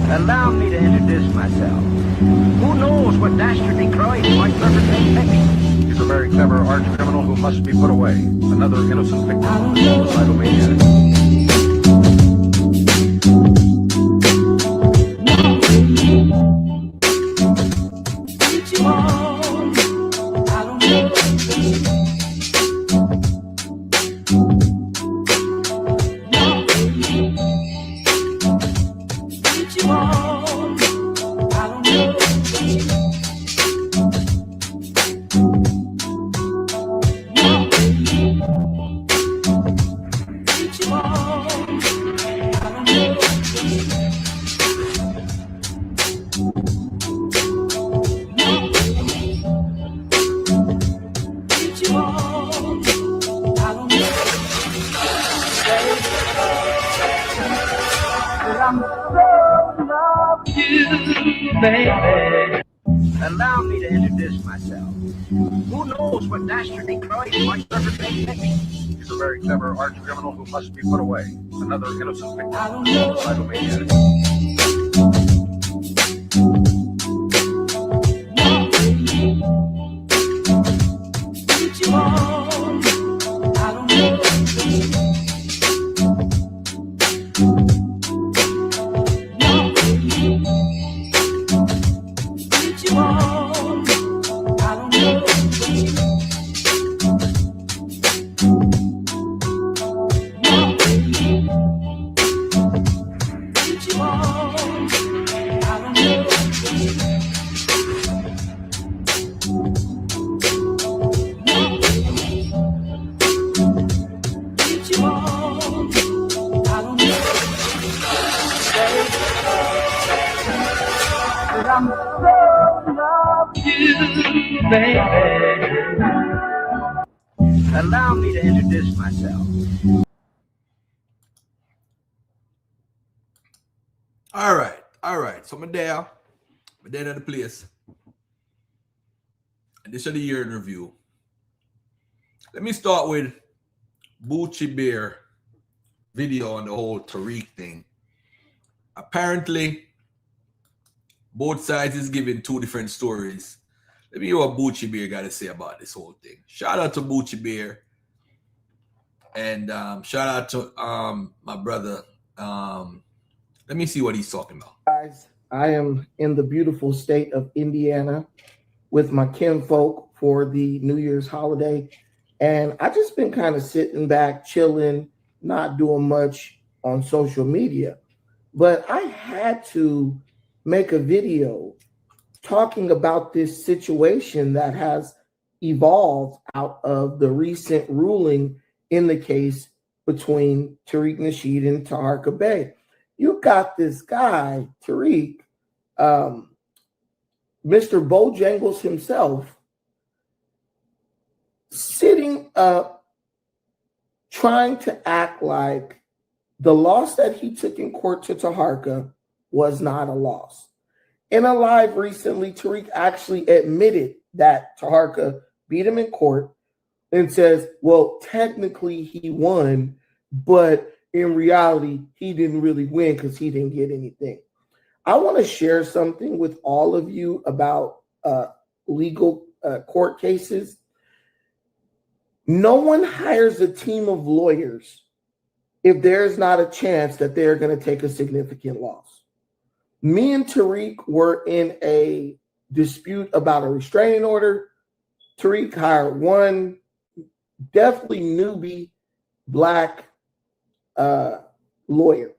Allow me to introduce myself. Who knows what dastardly crime might perpetrate next? He's a very clever arch criminal who must be put away. Another innocent victim of suicidal maniac. Allow me to introduce myself. Who knows what dastardly crime might perpetrate next? He's a very clever arch criminal who must be put away. Another innocent victim of suicidal maniac. Allow me to introduce myself. All right. So I'm there at the place. And this is the year in review. Let me start with Bucci Bear video on the whole Tariq thing. Apparently, both sides is giving two different stories. Let me hear what Bucci Bear got to say about this whole thing. Shout out to Bucci Bear. And shout out to my brother. Let me see what he's talking about. Guys, I am in the beautiful state of Indiana with my kinfolk for the New Year's holiday. And I just been kind of sitting back, chilling, not doing much on social media. But I had to make a video talking about this situation that has evolved out of the recent ruling in the case between Tariq Nasheed and Taharqa Bey. You got this guy, Tariq, Mr. Bojangles himself, sitting up, trying to act like the loss that he took in court to Taharqa was not a loss. In a live recently, Tariq actually admitted that Taharqa beat him in court and says, well, technically he won, but in reality, he didn't really win because he didn't get anything. I want to share something with all of you about legal court cases. No one hires a team of lawyers if there's not a chance that they're going to take a significant loss. Me and Tariq were in a dispute about a restraining order. Tariq hired one definitely newbie black lawyer.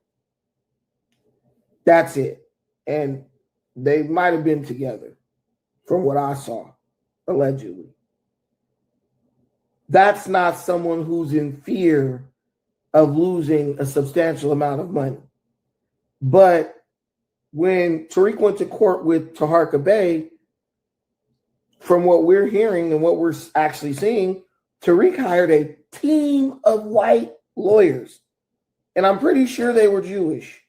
That's it. And they might have been together from what I saw, allegedly. That's not someone who's in fear of losing a substantial amount of money. But when Tariq went to court with Taharqa Bey, from what we're hearing and what we're actually seeing, Tariq hired a team of white lawyers. And I'm pretty sure they were Jewish.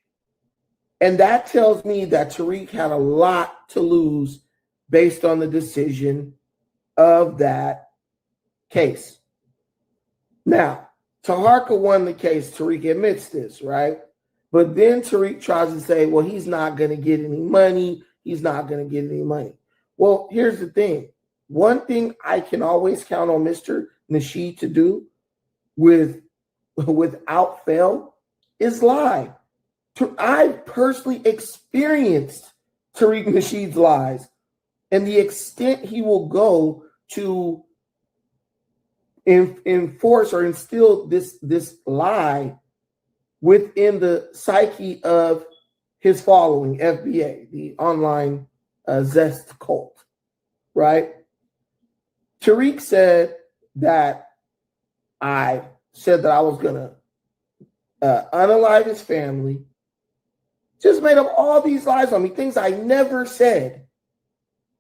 And that tells me that Tariq had a lot to lose based on the decision of that case. Now, Taharqa won the case. Tariq admits this, right? But then Tariq tries to say, well, he's not going to get any money. He's not going to get any money. Well, here's the thing. One thing I can always count on Mr. Nasheed to do without fail is lie. I personally experienced Tariq Nasheed's lies and the extent he will go to enforce or instill this lie within the psyche of his following, FBA, the online Zest cult, right? Tariq said that I said that I was going to unalive his family, just made up all these lies on me, things I never said.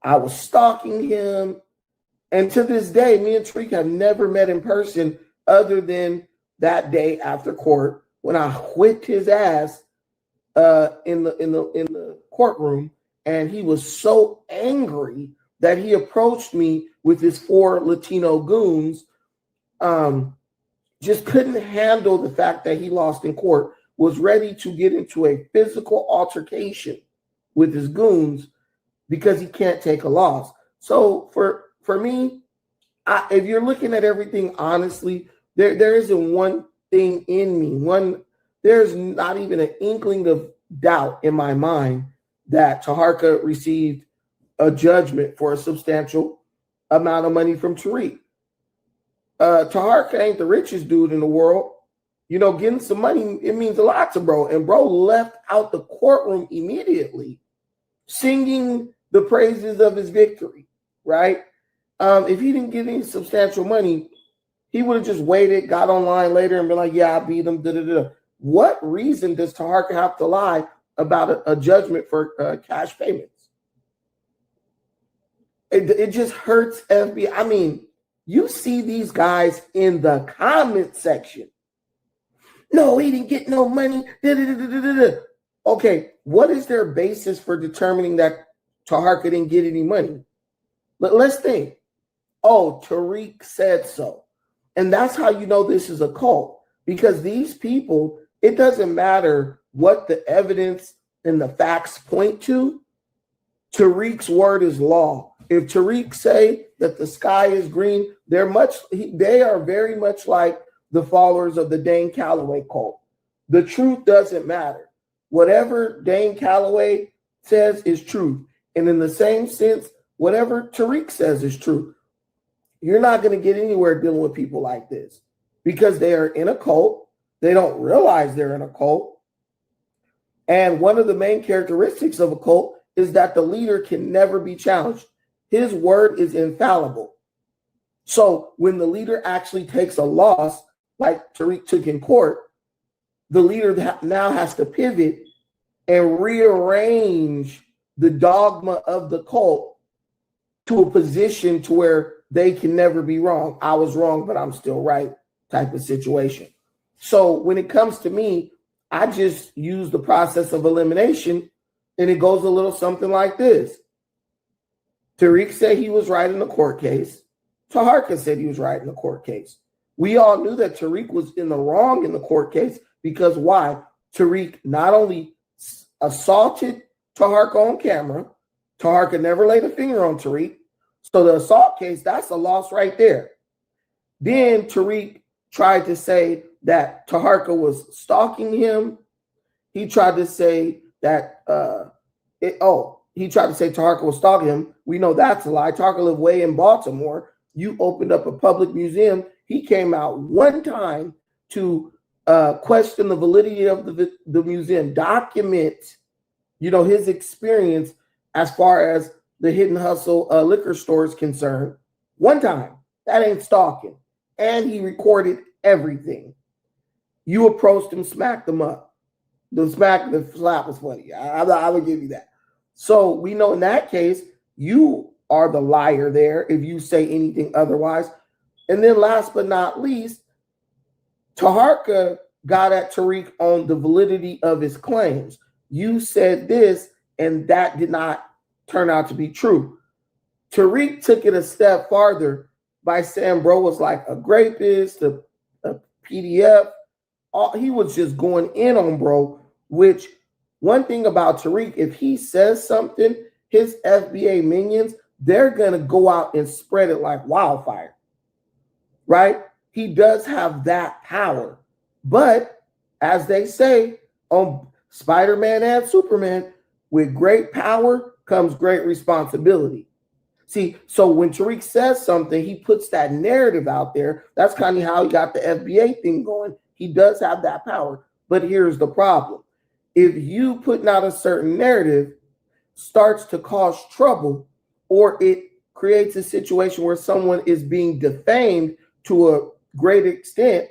I was stalking him. And to this day, me and Tariq have never met in person other than that day after court when I whipped his ass in the courtroom, and he was so angry that he approached me with his 4 Latino goons. Just couldn't handle the fact that he lost in court, was ready to get into a physical altercation with his goons because he can't take a loss. So for me, if you're looking at everything honestly, there isn't one thing in me. There's not even an inkling of doubt in my mind that Taharqa received a judgment for a substantial amount of money from Tariq. Taharqa ain't the richest dude in the world. You know, getting some money, it means a lot to bro. And bro left out the courtroom immediately, singing the praises of his victory, right? If he didn't get any substantial money, he would have just waited, got online later and been like, yeah, I beat him, da-da-da. What reason does Taharqa have to lie about a judgment for cash payments? It just hurts FBI. I mean, you see these guys in the comment section. No, he didn't get no money. Da-da-da-da-da-da. Okay, what is their basis for determining that Taharqa didn't get any money? But let's think. Oh, Tariq said so. And that's how you know this is a cult. Because these people, it doesn't matter what the evidence and the facts point to. Tariq's word is law. If Tariq say that the sky is green, they are very much like the followers of the Dane Calloway cult. The truth doesn't matter. Whatever Dane Calloway says is truth. And in the same sense, whatever Tariq says is true. You're not going to get anywhere dealing with people like this because they are in a cult. They don't realize they're in a cult. And one of the main characteristics of a cult is that the leader can never be challenged. His word is infallible. So when the leader actually takes a loss, like Tariq took in court, the leader now has to pivot and rearrange the dogma of the cult to a position to where they can never be wrong. I was wrong, but I'm still right type of situation. So when it comes to me, I just use the process of elimination, and it goes a little something like this. Tariq said he was right in the court case. Taharqa said he was right in the court case. We all knew that Tariq was in the wrong in the court case because why? Tariq not only assaulted Taharqa on camera, Taharqa never laid a finger on Tariq. So the assault case, that's a loss right there. Then Tariq tried to say that Taharqa was stalking him. He tried to say that he tried to say Taharqa was stalking him. We know that's a lie. Taharqa lived way in Baltimore. You opened up a public museum. He came out one time to question the validity of the museum, document, his experience as far as the Hidden Hustle liquor store is concerned. One time. That ain't stalking. And he recorded everything. You approached him, smacked him up. The slap was funny. I will give you that. So we know in that case, you are the liar there if you say anything otherwise. And then last but not least, Taharqa got at Tariq on the validity of his claims. You said this, and that did not turn out to be true. Tariq took it a step farther by saying bro was like a rapist, a PDF. He was just going in on bro which one thing about Tariq, if he says something, his FBA minions, they're going to go out and spread it like wildfire, right? He does have that power. But as they say on Spider-Man and Superman, with great power comes great responsibility. See, so when Tariq says something, he puts that narrative out there. That's kind of how he got the FBA thing going. He does have that power. But here's the problem. If you putting out a certain narrative starts to cause trouble, or it creates a situation where someone is being defamed to a great extent,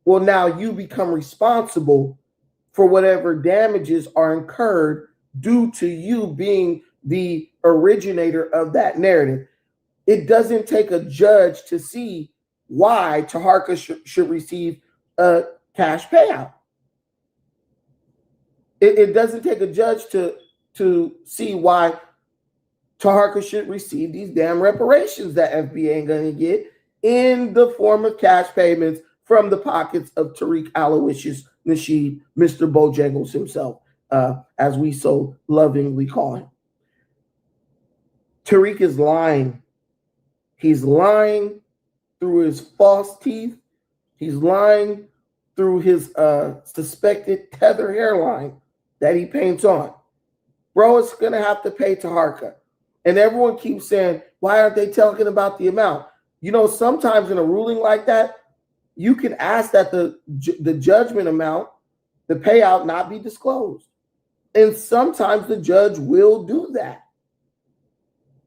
well, now you become responsible for whatever damages are incurred due to you being the originator of that narrative. It doesn't take a judge to see why Taharqa should receive a cash payout. It doesn't take a judge to see why Taharqa should receive these damn reparations that FBA ain't gonna get in the form of cash payments from the pockets of Tariq Aloysius Nasheed, Mr. Bojangles himself, as we so lovingly call him. Tariq is lying. He's lying through his false teeth. He's lying through his suspected tether hairline that he paints on. Bro is going to have to pay Taharqa. And everyone keeps saying, why aren't they talking about the amount? You know, sometimes in a ruling like that, you can ask that the judgment amount, the payout, not be disclosed. And sometimes the judge will do that.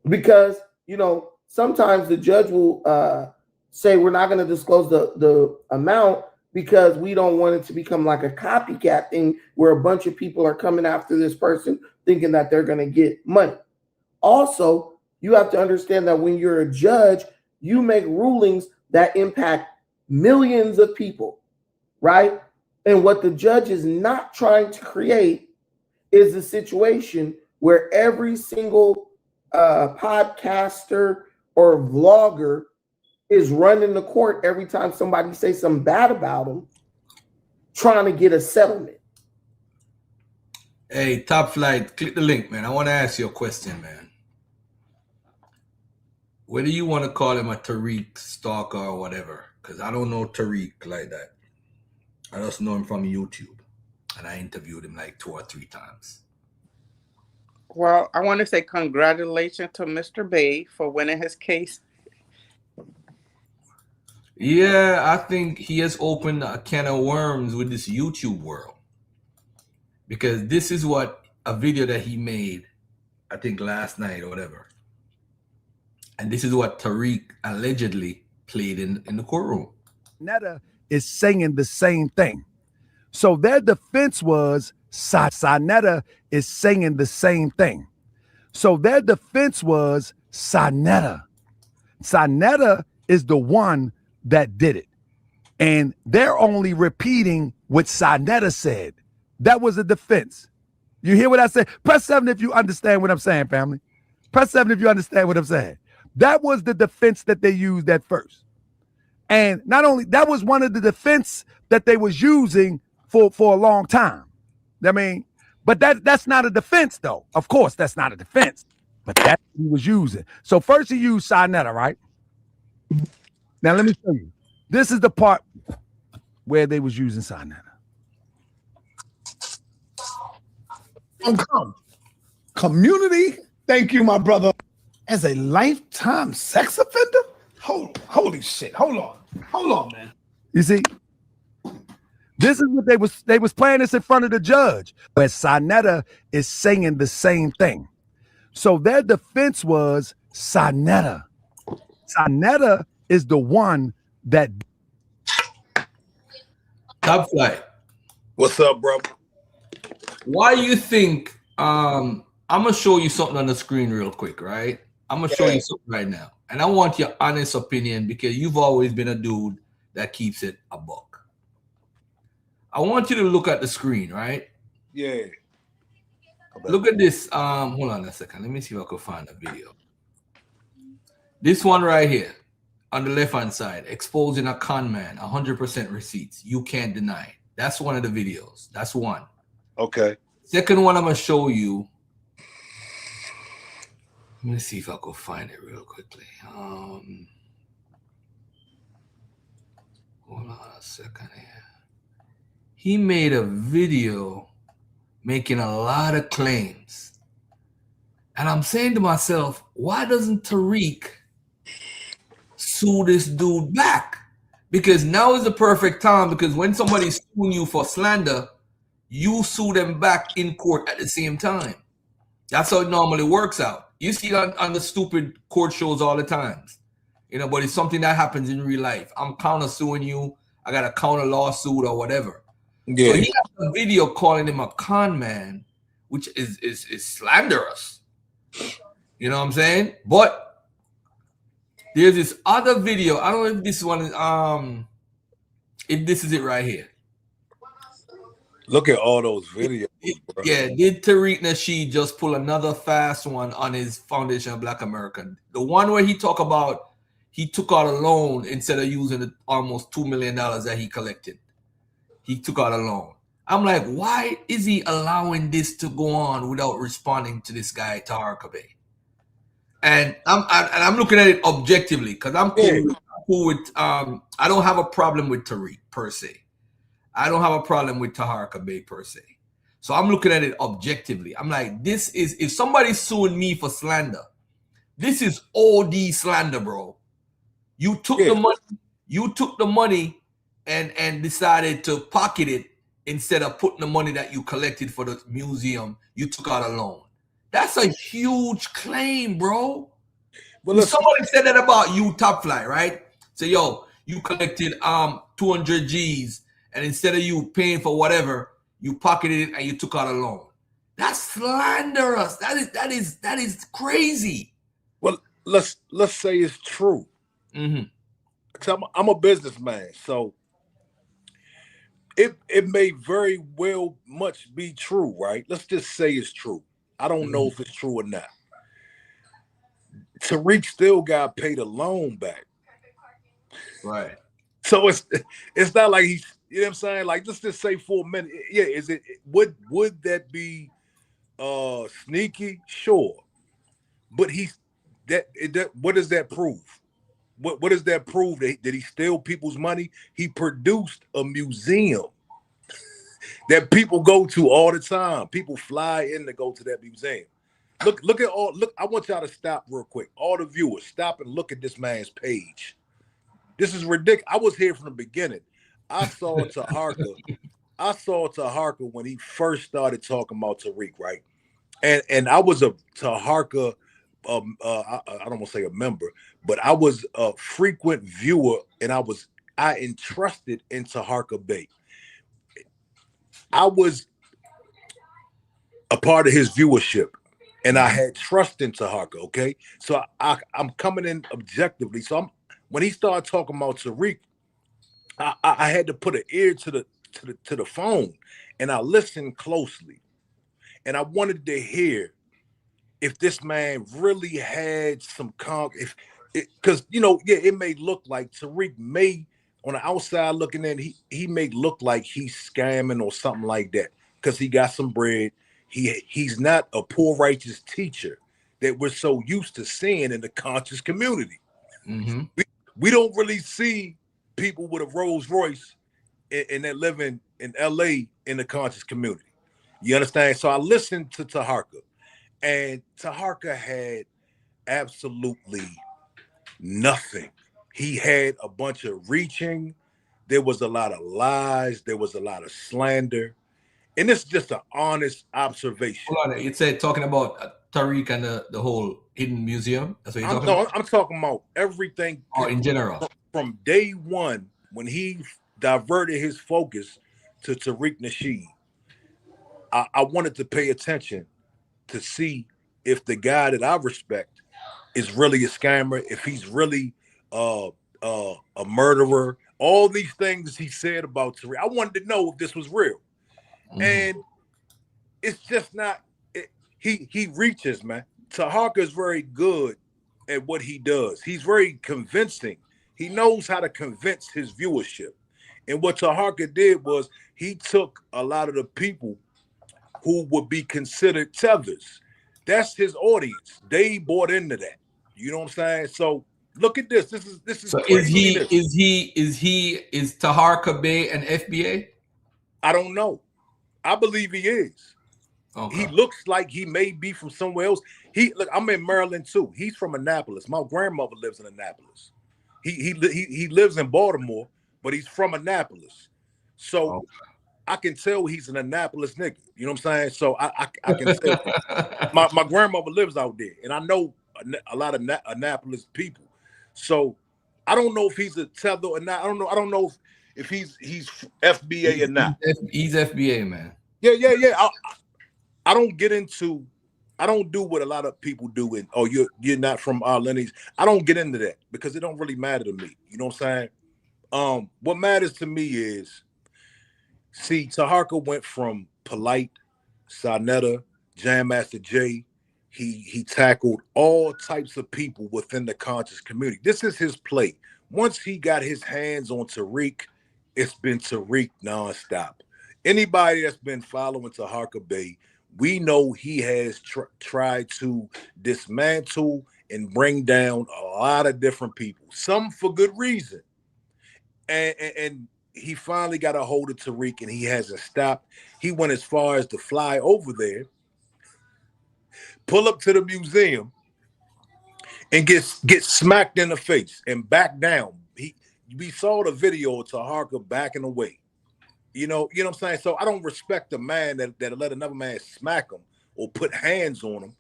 Because, you know, sometimes the judge will say we're not going to disclose the amount because we don't want it to become like a copycat thing where a bunch of people are coming after this person thinking that they're going to get money. Also, you have to understand that when you're a judge, you make rulings that impact millions of people, right? And what the judge is not trying to create is a situation where every single podcaster or vlogger is running the court every time somebody says something bad about them, trying to get a settlement. Hey, Top Flight, click the link, man. I want to ask you a question, man. Whether you want to call him a Tariq stalker or whatever, because I don't know Tariq like that. I just know him from YouTube, and I interviewed him like 2 or 3 times. Well, I want to say congratulations to Mr. Bay for winning his case. Yeah, I think he has opened a can of worms with this YouTube world. Because this is what a video that he made, I think last night or whatever. And this is what Tariq allegedly played in the courtroom. Netta is saying the same thing. So their defense was Netta is saying the same thing. So their defense was Netta. Netta is the one that did it. And they're only repeating what Netta said. That was the defense. You hear what I said? Press 7 if you understand what I'm saying, family. Press 7 if you understand what I'm saying. That was the defense that they used at first. And not only, that was one of the defense that they was using for a long time. I mean, but that's not a defense, though. Of course, that's not a defense. But that's what he was using. So first he used Netta, right? Now let me show you. This is the part where they was using Netta. Community, thank you, my brother. As a lifetime sex offender? Holy shit. Hold on, man. You see, this is what they was playing this in front of the judge, where Netta is saying the same thing. So their defense was Netta. Netta is the one that. Top Flight. What's up, bro? Why you think I'm gonna show you something on the screen real quick, right? I'm gonna show you something right now. And I want your honest opinion because you've always been a dude that keeps it a buck. I want you to look at the screen, right? Yeah. Look at this. Hold on a second. Let me see if I can find a video. This one right here on the left-hand side, exposing a con man, 100% receipts. You can't deny it. That's one of the videos. That's one. Okay. Second one I'm gonna show you. Let me see if I can find it real quickly. Hold on a second here. He made a video making a lot of claims. And I'm saying to myself, why doesn't Tariq sue this dude back? Because now is the perfect time, because when somebody's suing you for slander, you sue them back in court at the same time. That's how it normally works out. You see it on the stupid court shows all the time. You know, but it's something that happens in real life. I'm counter suing you. I got a counter lawsuit or whatever. Yeah. So he has a video calling him a con man, which is slanderous. You know what I'm saying? But there's this other video. I don't know if this one is if this is it right here. Look at all those videos. Bro. Yeah, did Tariq Nasheed just pull another fast one on his Foundation of Black America? The one where he talk about he took out a loan instead of using the almost $2 million that he collected. He took out a loan. I'm like, why is he allowing this to go on without responding to this guy, Taharqa Bey? And I'm looking at it objectively, because I'm cool with I don't have a problem with Tariq per se. I don't have a problem with Taharqa Bey per se. So I'm looking at it objectively. I'm like, this is, if somebody's suing me for slander, this is OD slander, bro. You took the money, and decided to pocket it instead of putting the money that you collected for the museum. You took out a loan. That's a huge claim, bro. Well, somebody said that about you, Top Flight, right? So, yo, you collected 200 G's, and instead of you paying for whatever, you pocketed it and you took out a loan. That's slanderous. That is crazy. Well, let's say it's true. Mm-hmm. I'm a businessman, so it may very well much be true, right? Let's just say it's true. I don't know if it's true or not. Tariq still got paid a loan back. Right. So it's not like he's, you know what I'm saying? Like, let's just say for a minute. Yeah, is it would that be sneaky? Sure. But what does that prove? What does that prove? Did he steal people's money? He produced a museum that people go to all the time. People fly in to go to that museum. Look at all. Look, I want y'all to stop real quick. All the viewers, stop and look at this man's page. This is ridiculous. I was here from the beginning. I saw Taharqa when he first started talking about Tariq, right? And I was a Taharqa. I don't want to say a member, but I was a frequent viewer, and I entrusted in Taharqa Bey. I was a part of his viewership, and I had trust in Taharqa. Okay, so I'm coming in objectively. So when he started talking about Tariq, I had to put an ear to the phone, and I listened closely, and I wanted to hear if this man really had some because it may look like Tariq may, on the outside looking in, he may look like he's scamming or something like that because he got some bread. He's not a poor righteous teacher that we're so used to seeing in the conscious community. Mm-hmm. We don't really see people with a Rolls Royce and that living in LA in the conscious community. You understand? So I listened to Taharqa. And Taharqa had absolutely nothing. He had a bunch of reaching. There was a lot of lies. There was a lot of slander. And it's just an honest observation. Hold on. You said talking about Tariq and the whole hidden museum? That's what you're talking about? I'm talking about everything. In general. From day one, when he diverted his focus to Tariq Nasheed, I wanted to pay attention to see if the guy that I respect is really a scammer, if he's really a murderer, all these things he said about Tariq. I wanted to know if this was real. Mm-hmm. And it's just not, he reaches, man. Taharqa is very good at what he does. He's very convincing. He knows how to convince his viewership. And what Taharqa did was he took a lot of the people who would be considered tethers. That's his audience. They bought into that. You know what I'm saying? So look at this. This is So craziness. is Taharqa Bey an FBA? I don't know. I believe he is. Okay. He looks like he may be from somewhere else. Look, I'm in Maryland too. He's from Annapolis. My grandmother lives in Annapolis. He lives in Baltimore, but he's from Annapolis. So I can tell he's an Annapolis nigga. You know what I'm saying? So I can tell. My grandmother lives out there, and I know a lot of Annapolis people. So I don't know if he's a tether or not. I don't know if he's FBA or not. He's FBA, man. Yeah. I don't do what a lot of people do. And you're not from our lineage. I don't get into that because it don't really matter to me. You know what I'm saying? What matters to me is, see, Taharqa went from Polite, Sonetta, Jam Master Jay. He tackled all types of people within the conscious community. This is his play. Once he got his hands on Tariq, it's been Tariq nonstop. Anybody that's been following Taharqa Bey, we know he has tried to dismantle and bring down a lot of different people, some for good reason. And he finally got a hold of Tariq, and he hasn't stopped. He went as far as to fly over there, pull up to the museum, and get smacked in the face and back down. We saw the video of Taharqa backing away. You know what I'm saying? So I don't respect a man that let another man smack him or put hands on him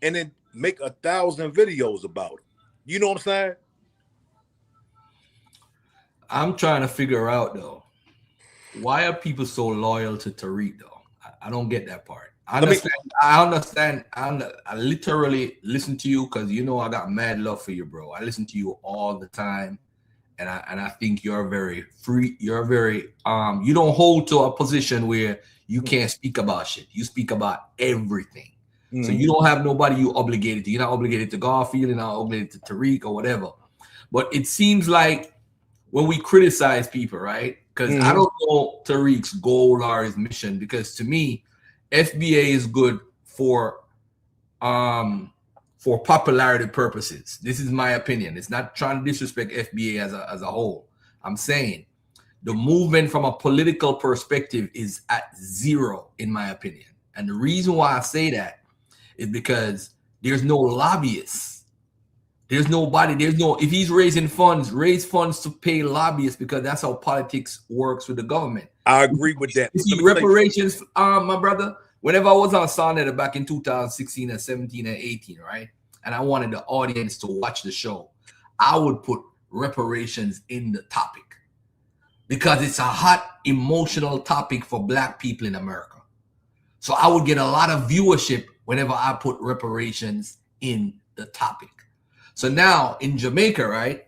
and then make 1,000 videos about it. You know what I'm saying? I'm trying to figure out though, why are people so loyal to Tariq though? I don't get that part. I understand. I literally listen to you because you know I got mad love for you, bro. I listen to you all the time. And I think you're very free. You're very you don't hold to a position where you can't speak about shit. You speak about everything. Mm-hmm. So you don't have nobody you obligated to. You're not obligated to Garfield, you're not obligated to Tariq or whatever. But it seems like when we criticize people, right? Because I don't know Tariq's goal or his mission, because to me, FBA is good for popularity purposes. This is my opinion. It's not trying to disrespect FBA as a whole. I'm saying the movement from a political perspective is at zero, in my opinion. And the reason why I say that is because there's no lobbyists. There's nobody. If he's raising funds, raise funds to pay lobbyists, because that's how politics works with the government. I agree with that. You see, reparations, my brother, whenever I was on Sonnet back in 2016 and 17 and 18, right? And I wanted the audience to watch the show, I would put reparations in the topic because it's a hot, emotional topic for Black people in America. So I would get a lot of viewership whenever I put reparations in the topic. So now in Jamaica, right,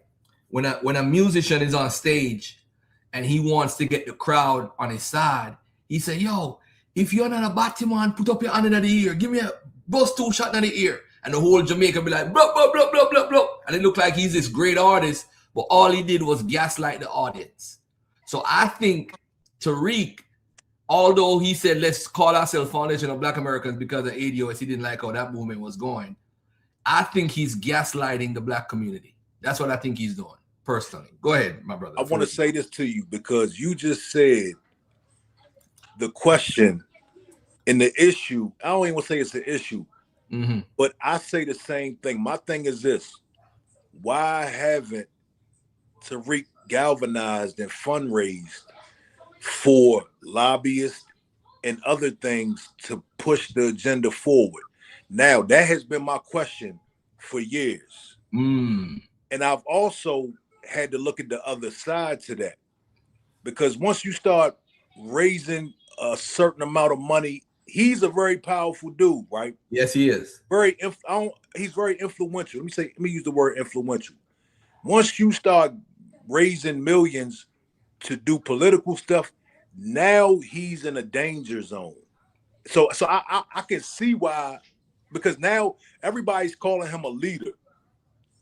when a musician is on stage and he wants to get the crowd on his side, he said, yo, if you're not a batty man, put up your hand in the ear. Give me a bust 2 shot in the ear. And the whole Jamaica be like, blah, blah, blah, blah, blah, blah. And it looked like he's this great artist, but all he did was gaslight the audience. So I think Tariq, although he said, let's call ourselves Foundation of Black Americans because of ADOS, he didn't like how that movement was going. I think he's gaslighting the Black community. That's what I think he's doing, personally. Go ahead, my brother. I want to say this to you because you just said the question and the issue. I don't even want to say it's an issue, but I say the same thing. My thing is this: why haven't Tariq galvanized and fundraised for lobbyists and other things to push the agenda forward? Now, that has been my question for years. And I've also had to look at the other side to that, because once you start raising a certain amount of money, he's a very powerful dude, right? Yes, he is. He's very influential. Let me use the word influential. Once you start raising millions to do political stuff, now he's in a danger zone. So I can see why, because now everybody's calling him a leader,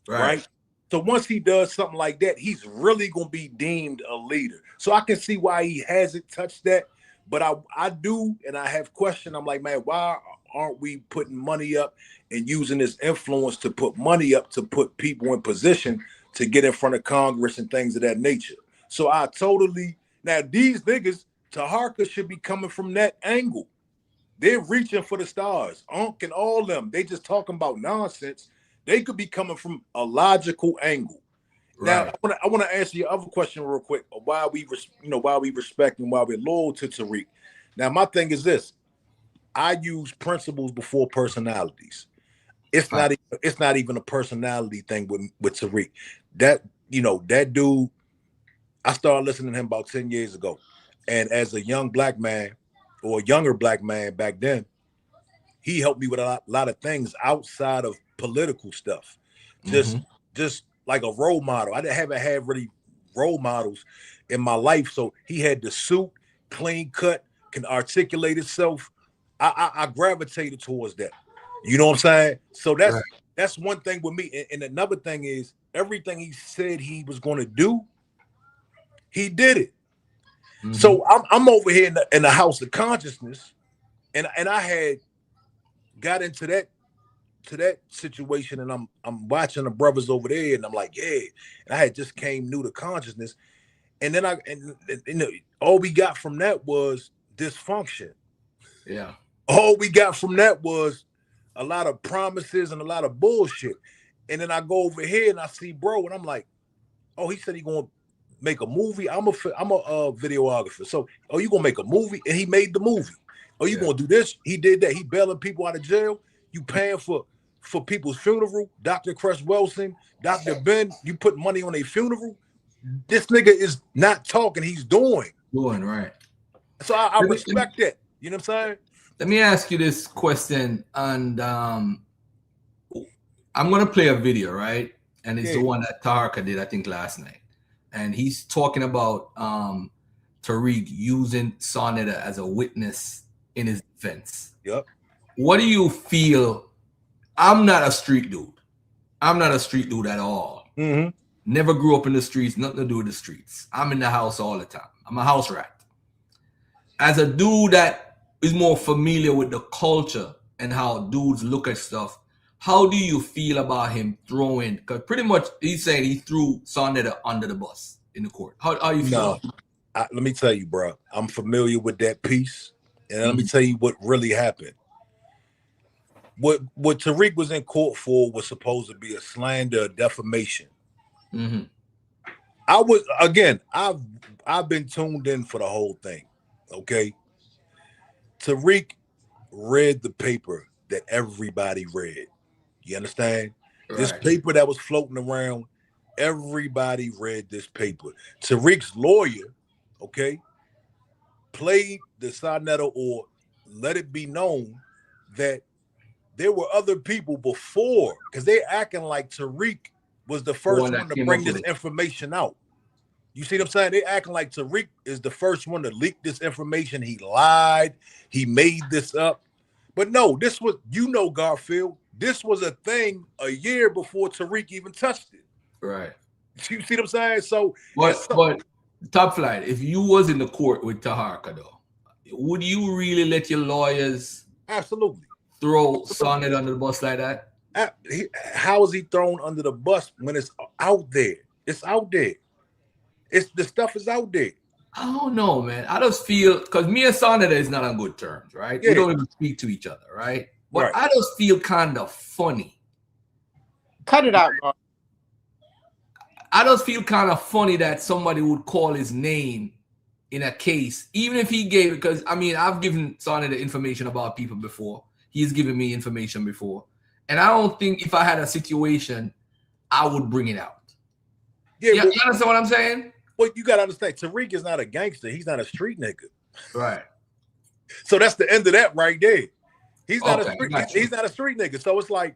right? So once he does something like that, he's really going to be deemed a leader. So I can see why he hasn't touched that. But I do, and I have questioned. I'm like, man, why aren't we putting money up and using this influence to put money up to put people in position to get in front of Congress and things of that nature? So I totally, now these niggas, Taharqa should be coming from that angle. They're reaching for the stars. Unc and all them, they just talking about nonsense. They could be coming from a logical angle. Right. Now, I want to answer your other question real quick. Why we respect and why we're loyal to Tariq. Now, my thing is this: I use principles before personalities. It's not even a personality thing with Tariq. That dude. I started listening to him about 10 years ago, and as a young black man or a younger black man back then, he helped me with a lot of things outside of political stuff. Just like a role model. I haven't had really role models in my life. So he had the suit, clean cut, can articulate himself. I gravitated towards that. You know what I'm saying? So that's one thing with me. And another thing is everything he said he was going to do, he did it. So I'm over here in the house of consciousness, and I had got into that situation, and I'm watching the brothers over there, and I'm like, yeah. And I had just came new to consciousness, and then all we got from that was dysfunction. Yeah. All we got from that was a lot of promises and a lot of bullshit. And then I go over here and I see bro, and I'm like, oh, he said he gonna make a movie. I'm a videographer. So, oh, you gonna make a movie? And he made the movie. Oh, you gonna do this? He did that. He bailing people out of jail. You paying for people's funeral. Dr. Cress Wilson, Dr. Ben, you put money on a funeral. This nigga is not talking. He's doing. Doing, right. So I respect that. You know what I'm saying? Let me ask you this question, and I'm gonna play a video, right? And it's the one that Taharqa did, I think, last night. And he's talking about Tariq using Sonetta as a witness in his defense. Yep. What do you feel? I'm not a street dude. I'm not a street dude at all. Never grew up in the streets, nothing to do with the streets. I'm in the house all the time. I'm a house rat. As a dude that is more familiar with the culture and how dudes look at stuff, how do you feel about him throwing? Because pretty much he's saying he threw Sonetta under the bus in the court. How you feel? No, let me tell you, bro. I'm familiar with that piece, and let me tell you what really happened. What Tariq was in court for was supposed to be a slander, defamation. I've been tuned in for the whole thing. Okay, Tariq read the paper that everybody read. You understand? Right. This paper that was floating around, everybody read this paper. Tariq's lawyer, okay, played the Sonetta or let it be known that there were other people before, because they acting like Tariq was the first one to bring this information out. You see what I'm saying? They acting like Tariq is the first one to leak this information. He lied. He made this up. But no, this was, Garfield, this was a thing a year before Tariq even touched it. Right. You see what I'm saying? So, but Top Flight, if you was in the court with Taharqa, though, would you really let your lawyers absolutely throw Sonnet under the bus like that? How is he thrown under the bus when it's out there? It's out there. The stuff is out there. I don't know, man. I just feel, because me and Sonetta is not on good terms, right? We don't even speak to each other, right? But I just feel kind of funny. Cut it out, bro. I just feel kind of funny that somebody would call his name in a case, even if he gave, because I mean, I've given Sonetta information about people before. He's given me information before. And I don't think if I had a situation, I would bring it out. Yeah, you understand what I'm saying? Well, you got to understand, Tariq is not a gangster. He's not a street nigga. Right. So that's the end of that right there. He's not he's not a street nigga. So it's like,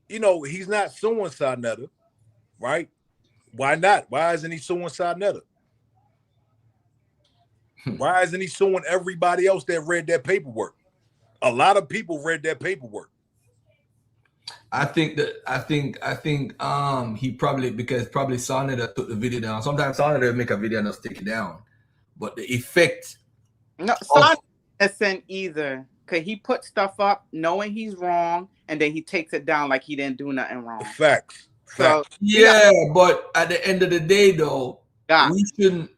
he's not suing Sonetta, right? Why not? Why isn't he suing Sonetta? Why isn't he suing everybody else that read that paperwork? A lot of people read that paperwork. I think he probably, because probably Sonetta took the video down. Sometimes Sonetta will make a video and just take it down. But the effect No, Son innocent either. Cause he put stuff up knowing he's wrong, and then he takes it down like he didn't do nothing wrong. Facts. So Yeah, but at the end of the day, though, God. we shouldn't.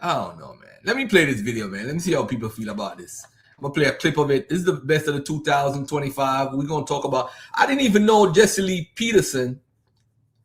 I don't know, man. Let me play this video, man. Let me see how people feel about this. I'm gonna play a clip of it. This is the best of the 2025. We're gonna talk about. I didn't even know Jesse Lee Peterson.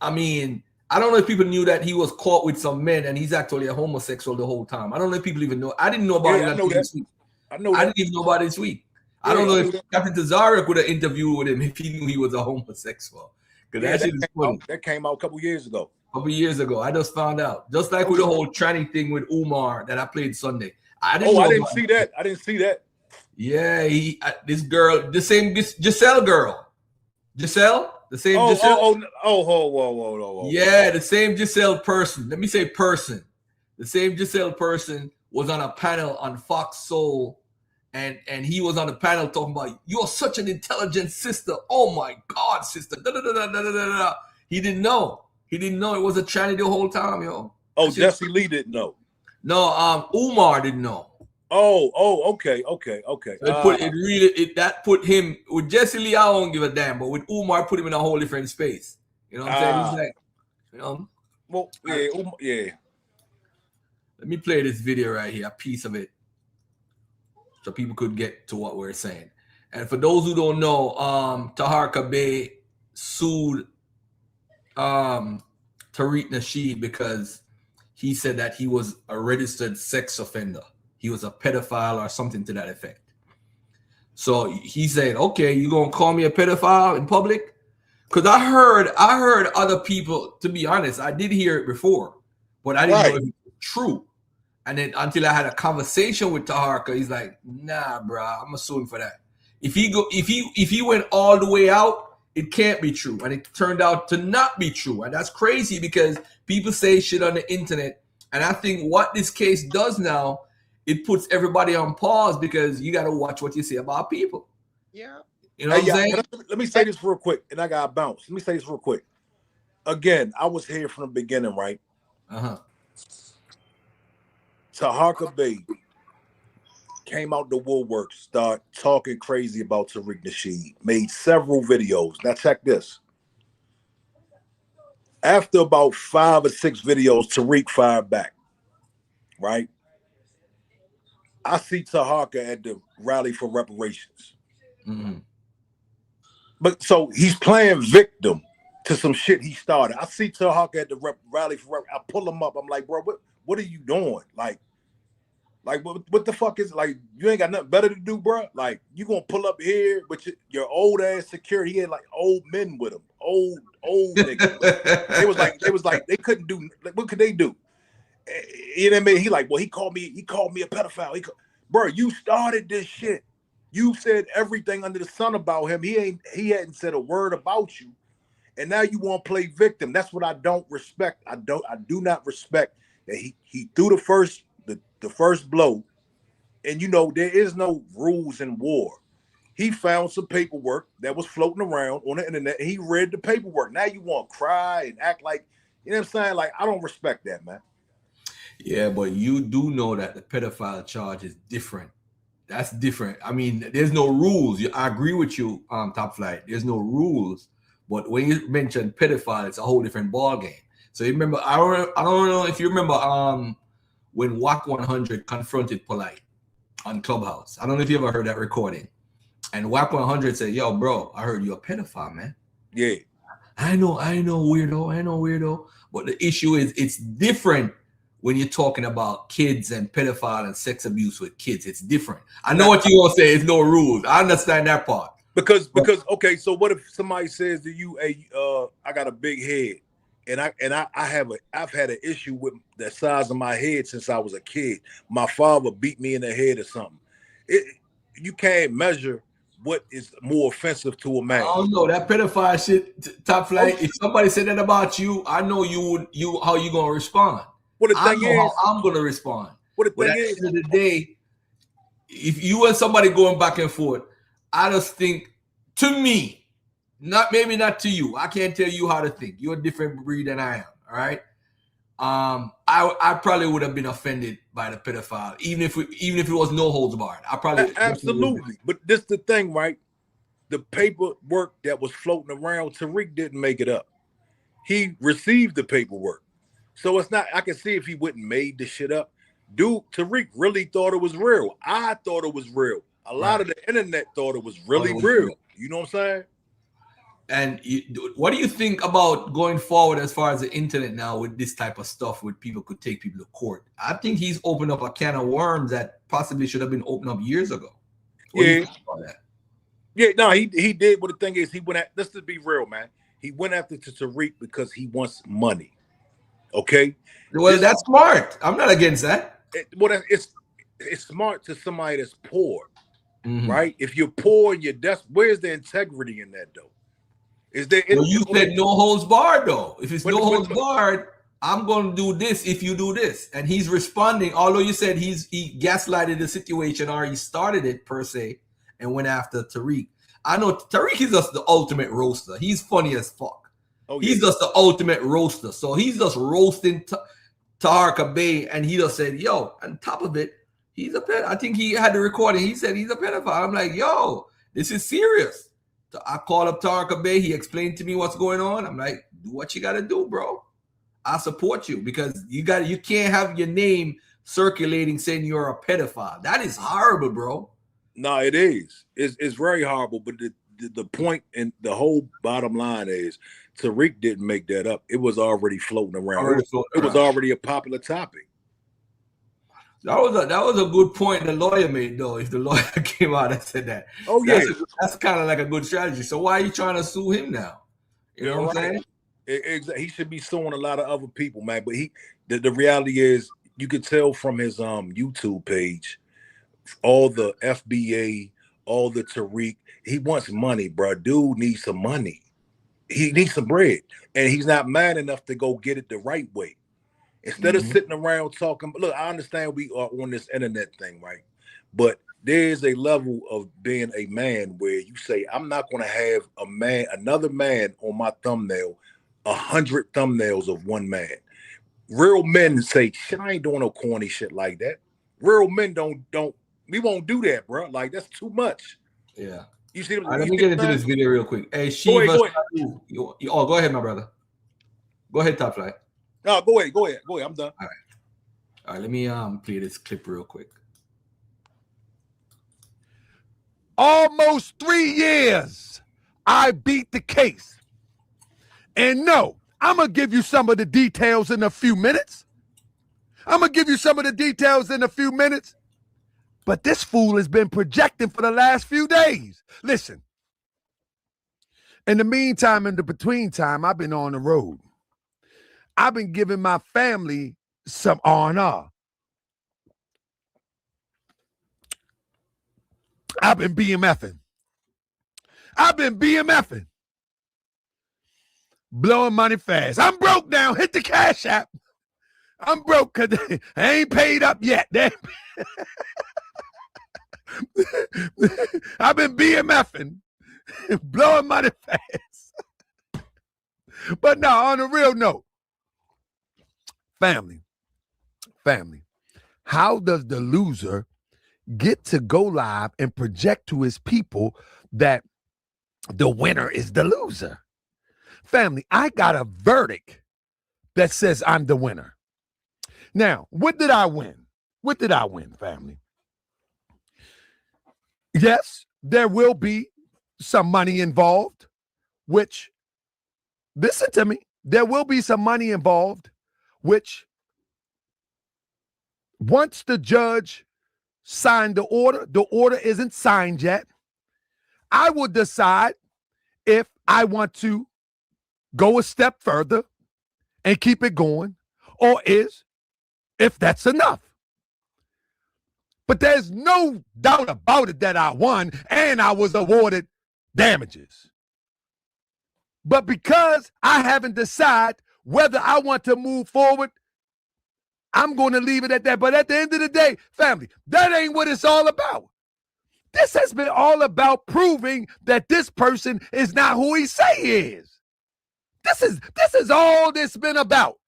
I mean, I don't know if people knew that he was caught with some men and he's actually a homosexual the whole time. I don't know if people even know. I didn't know about it until this week. I didn't even know about it this week. I don't know if Captain Tazaryach would have interviewed with him if he knew he was a homosexual. Because that shit is funny. That came out a couple years ago. I just found out. Just like with the whole tranny thing with Umar that I played Sunday. I didn't see that. I didn't see that. Yeah, this girl, the same Giselle girl. Giselle? The same Giselle? Whoa. Yeah, the same Giselle person. Let me say person. The same Giselle person was on a panel on Fox Soul, and he was on the panel talking about, you're such an intelligent sister. Oh my God, sister. Da, da, da, da, da, da, da. He didn't know. He didn't know it was a tranny the whole time, yo. Oh, Jesse Lee didn't know. No, Umar didn't know. Okay. That put him with Jesse Lee. I don't give a damn, but with Umar, put him in a whole different space. You know what I'm saying? He's like, you know. Well, yeah. Let me play this video right here, a piece of it, so people could get to what we're saying. And for those who don't know, Taharqa Bey sued Tariq Nasheed because he said that he was a registered sex offender. He was a pedophile or something to that effect. So he said, okay, you gonna call me a pedophile in public? Because I heard other people, to be honest, I did hear it before, but I didn't know if it was true. And then until I had a conversation with Taharqa, he's like, nah, bro, I'm gonna sue him for that. If he went all the way out, it can't be true. And it turned out to not be true. And that's crazy because people say shit on the internet. And I think what this case does now, it puts everybody on pause because you got to watch what you say about people. Yeah. You know what I'm saying? Let me say this real quick, and I got to bounce. Let me say this real quick. Again, I was here from the beginning, right? Taharqa Bey came out the woodwork, start talking crazy about Tariq Nasheed, made several videos. Now check this. After about 5 or 6 videos, Tariq fired back, right? I see Taharqa at the rally for reparations. Mm-hmm. But so he's playing victim to some shit he started. I see Taharqa at the rally for I pull him up. I'm like, bro, what are you doing? Like what the fuck is, like, you ain't got nothing better to do, bro? Like, you gonna pull up here, but your old ass security, he had like old men with him, old niggas. They was like they couldn't do, like, what could they do? You know what I mean? He like, well, he called me a pedophile. Bro, you started this shit. You said everything under the sun about him. He hadn't said a word about you, and now you want to play victim. That's what I don't respect. I do not respect that he threw the first blow, and you know there is no rules in war. He found some paperwork that was floating around on the internet, and he read the paperwork. Now you want to cry and act like, you know what I'm saying? Like, I don't respect that, man. Yeah, but you do know that the pedophile charge is different. That's different. I mean, there's no rules. I agree with you, Top Flight. There's no rules. But when you mention pedophile, it's a whole different ball game. So you remember, I don't know if you remember when WAC 100 confronted Polite on Clubhouse. I don't know if you ever heard that recording. And WAC 100 said, yo, bro, I heard you're a pedophile, man. Yeah. I know, weirdo. But the issue is it's different when you're talking about kids and pedophile and sex abuse with kids. It's different. I know what you're going to say. It's no rules. I understand that part. Because okay, so what if somebody says to you, hey, I got a big head, and I've had an issue with the size of my head since I was a kid. My father beat me in the head or something. You can't measure what is more offensive to a man. I don't know that pedophile shit, Top Flight. If somebody said that about you, I know how you gonna respond. Well, the thing is, how I'm gonna respond. What the but thing at is, the end of the day, if you and somebody going back and forth, I just think, to me, maybe not to you. I can't tell you how to think. You're a different breed than I am. All right. I probably would have been offended by the pedophile, even if it was no holds barred. I probably Absolutely. But this the thing, right? The paperwork that was floating around, Tariq didn't make it up. He received the paperwork. So it's not, I can see if he wouldn't made the shit up. Dude, Tariq really thought it was real. I thought it was real. A lot of the internet thought it was really real. You know what I'm saying? And what do you think about going forward as far as the internet now with this type of stuff where people could take people to court? I think he's opened up a can of worms that possibly should have been opened up years ago. What do you think about that? Yeah, no, he did. But the thing is, he went at, let's just be real, man. He went after Tariq because he wants money. Okay? Well, that's smart. I'm not against that. It's smart to somebody that's poor, right? If you're poor and you're desperate, where's the integrity in that, though? Is there? Well, you said no holds barred, though. If it's no holds barred, I'm going to do this if you do this. And he's responding, although you said he gaslighted the situation or he started it per se and went after Tariq. I know Tariq is just the ultimate roaster. He's funny as fuck. Oh, yeah. He's just the ultimate roaster. So he's just roasting Taharqa Bey, and he just said, yo, on top of it, he's a pedophile. I think he had the recording. He said he's a pedophile. I'm like, yo, this is serious. So I called up Taharqa Bey. He explained to me what's going on. I'm like, do what you got to do, bro. I support you because you can't have your name circulating saying you're a pedophile. That is horrible, bro. No, it is. It's very horrible. But the point and the whole bottom line is Tariq didn't make that up. It was already floating around. It was already a popular topic. That was a good point the lawyer made, though. If the lawyer came out and said that, that's kind of like a good strategy. So why are you trying to sue him now? You know what I'm saying? He should be suing a lot of other people, man. But the reality is, you could tell from his YouTube page, all the FBA, all the Tariq, he wants money, bro. Dude needs some money. He needs some bread, and he's not mad enough to go get it the right way. Instead of sitting around talking, look, I understand we are on this internet thing, right? But there's a level of being a man where you say, I'm not going to have another man on my thumbnail, 100 thumbnails of one man. Real men say, shit, I ain't doing no corny shit like that. Real men we won't do that, bro. Like, that's too much. Yeah. You see? Let me get into this video real quick. Hey, Shiva. Go ahead, my brother. Go ahead, Top Flight. No, go ahead. I'm done. All right. Let me play this clip real quick. Almost 3 years, I beat the case. And no, I'm going to give you some of the details in a few minutes. But this fool has been projecting for the last few days. Listen. In the meantime, in the between time, I've been on the road. I've been giving my family some R&R. I've been BMFing. Blowing money fast. I'm broke now. Hit the Cash App. I'm broke because I ain't paid up yet. I've been BMFing. Blowing money fast. But no, on a real note, family, how does the loser get to go live and project to his people that the winner is the loser? Family, I got a verdict that says I'm the winner. Now, what did I win? Family? Yes, there will be some money involved, which, listen to me, there will be some money involved, which once the judge signed the order isn't signed yet, I will decide if I want to go a step further and keep it going, or if that's enough. But there's no doubt about it that I won and I was awarded damages. But because I haven't decided whether I want to move forward, I'm going to leave it at that. But at the end of the day, family, that ain't what it's all about. This has been all about proving that this person is not who he say he is. This is all this been about.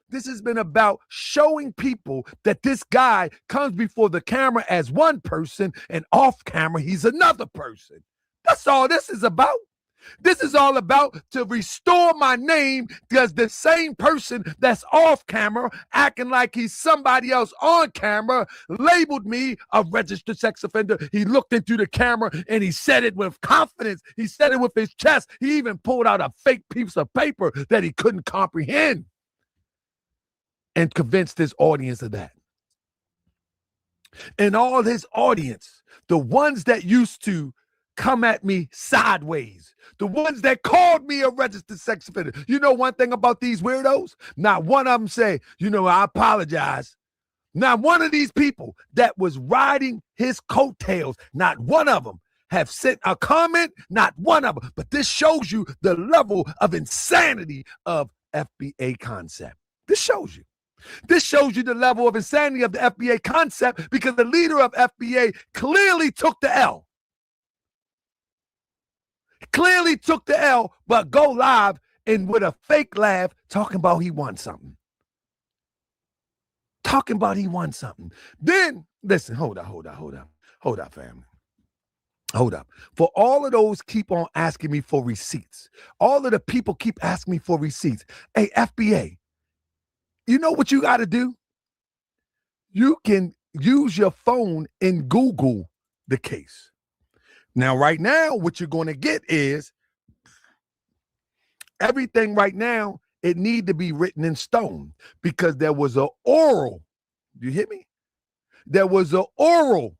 This has been about showing people that this guy comes before the camera as one person and off camera, he's another person. That's all this is about. This is all about to restore my name because the same person that's off camera acting like he's somebody else on camera labeled me a registered sex offender. He looked into the camera and he said it with confidence. He said it with his chest. He even pulled out a fake piece of paper that he couldn't comprehend and convinced his audience of that. And all his audience, the ones that used to come at me sideways, the ones that called me a registered sex offender. You know one thing about these weirdos? Not one of them say, I apologize. Not one of these people that was riding his coattails, not one of them have sent a comment, not one of them. But this shows you the level of insanity of FBA concept. This shows you. This shows you the level of insanity of the FBA concept because the leader of FBA clearly took the L. Clearly took the L, but go live and with a fake laugh talking about he won something. Talking about he won something. Then, listen, hold up, family. Hold up. For all of those keep on asking me for receipts. All of the people keep asking me for receipts. Hey, FBA, you know what you got to do? You can use your phone and Google the case. Now, right now, what you're going to get is everything right now, it need to be written in stone because there was an oral, you hear me? There was an oral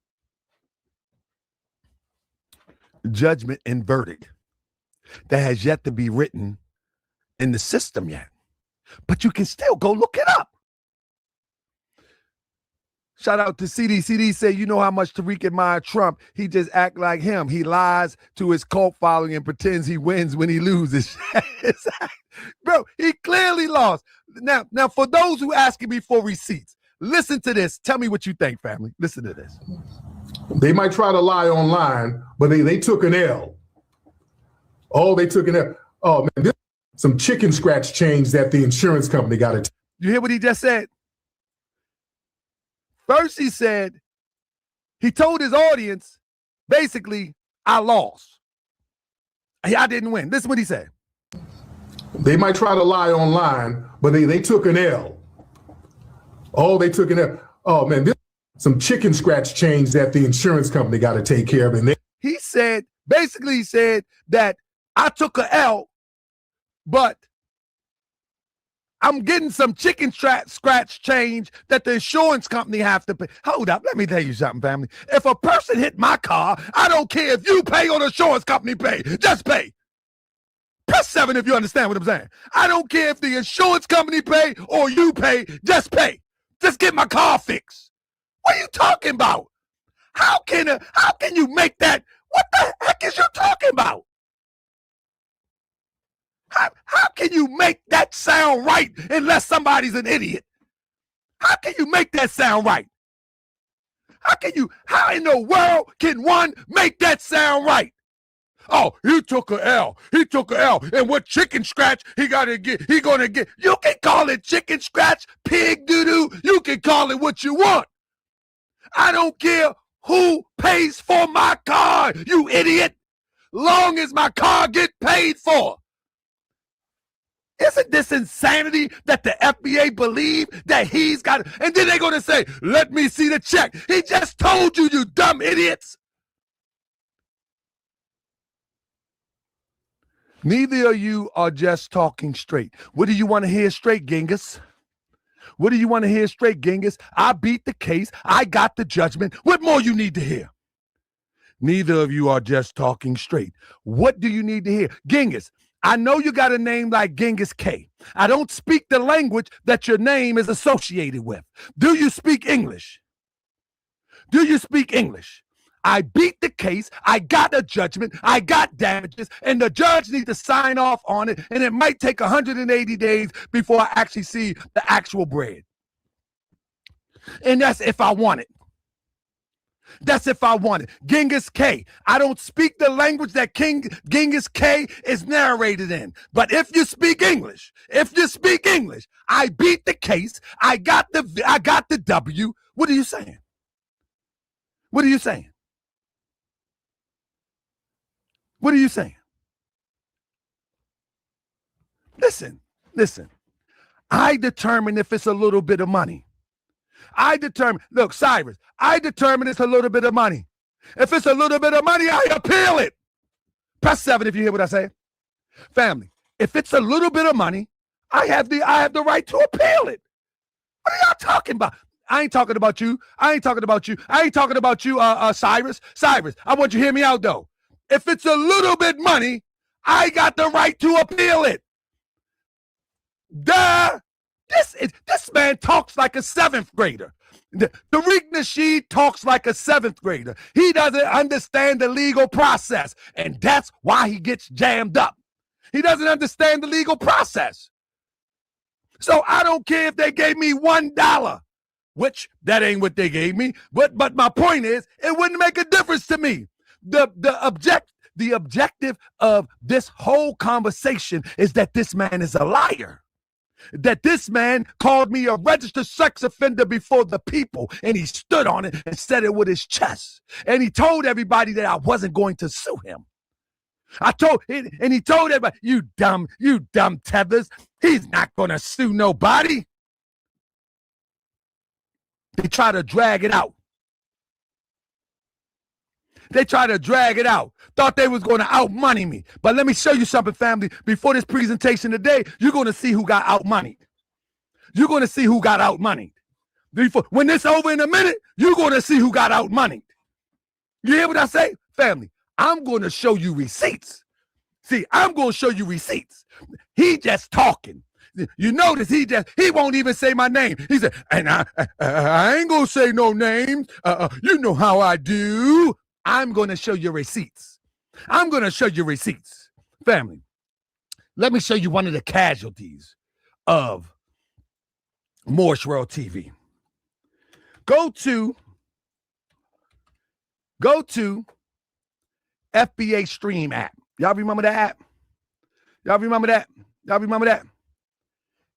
judgment and verdict that has yet to be written in the system yet. But you can still go look it up. Shout out to CD. CD said, you know how much Tariq admire Trump. He just act like him. He lies to his cult following and pretends he wins when he loses. Bro, he clearly lost. Now, for those who asking me for receipts, listen to this. Tell me what you think, family. Listen to this. They might try to lie online, but they took an L. Oh, they took an L. Oh, man, this some chicken scratch change that the insurance company got to. You hear what he just said? First, he said, he told his audience, basically, I lost. I didn't win. This is what he said. They might try to lie online, but they took an L. Oh, they took an L. Oh, man, this some chicken scratch change that the insurance company got to take care of. And he said that I took an L, but I'm getting some chicken scratch change that the insurance company have to pay. Hold up, let me tell you something, family. If a person hit my car, I don't care if you pay or the insurance company pay. Just pay. Press 7 if you understand what I'm saying. I don't care if the insurance company pay or you pay. Just pay. Just get my car fixed. What are you talking about? How can you make that? What the heck is you talking about? How can you make that sound right unless somebody's an idiot? How can you make that sound right? How in the world can one make that sound right? Oh, he took an L. And what chicken scratch he gonna get? You can call it chicken scratch, pig doo-doo. You can call it what you want. I don't care who pays for my car, you idiot. Long as my car get paid for. Isn't this insanity that the FBA believe that he's got? And then they're going to say, let me see the check. He just told you, you dumb idiots. Neither of you are just talking straight. What do you want to hear straight, Genghis? What do you want to hear straight, Genghis? I beat the case. I got the judgment. What more you need to hear? Neither of you are just talking straight. What do you need to hear? Genghis, I know you got a name like Genghis K. I don't speak the language that your name is associated with. Do you speak English? Do you speak English? I beat the case. I got a judgment. I got damages, and the judge needs to sign off on it, and it might take 180 days before I actually see the actual bread. And that's if I want it. That's if I want it. Genghis K. I don't speak the language that Genghis K is narrated in. But if you speak English, I beat the case. I got the W. What are you saying? What are you saying? What are you saying? Listen. I determine if it's a little bit of money. Look, Cyrus, I determine it's a little bit of money. If it's a little bit of money, I appeal it. Press 7 if you hear what I say. Family, if it's a little bit of money, I have the right to appeal it. What are y'all talking about? I ain't talking about you. Cyrus. Cyrus, I want you to hear me out, though. If it's a little bit money, I got the right to appeal it. Duh. This man talks like a 7th grader. Tariq Nasheed talks like a 7th grader. He doesn't understand the legal process, and that's why he gets jammed up. He doesn't understand the legal process. So I don't care if they gave me $1, which that ain't what they gave me. But my point is, it wouldn't make a difference to me. The objective of this whole conversation is that this man is a liar. That this man called me a registered sex offender before the people, and he stood on it and said it with his chest. And he told everybody that I wasn't going to sue him. He told everybody, you dumb tethers, he's not going to sue nobody. They try to drag it out. Thought they was going to outmoney me. But let me show you something, family. Before this presentation today, you're going to see who got outmoneyed. When this over in a minute, you're going to see who got outmoneyed. You hear what I say? Family, I'm going to show you receipts. See, I'm going to show you receipts. He just talking. You notice he won't even say my name. He said, and I ain't going to say no names. You know how I do. I'm going to show you receipts. Family, let me show you one of the casualties of Morse World TV. Go to FBA Stream app. Y'all remember that app? Y'all remember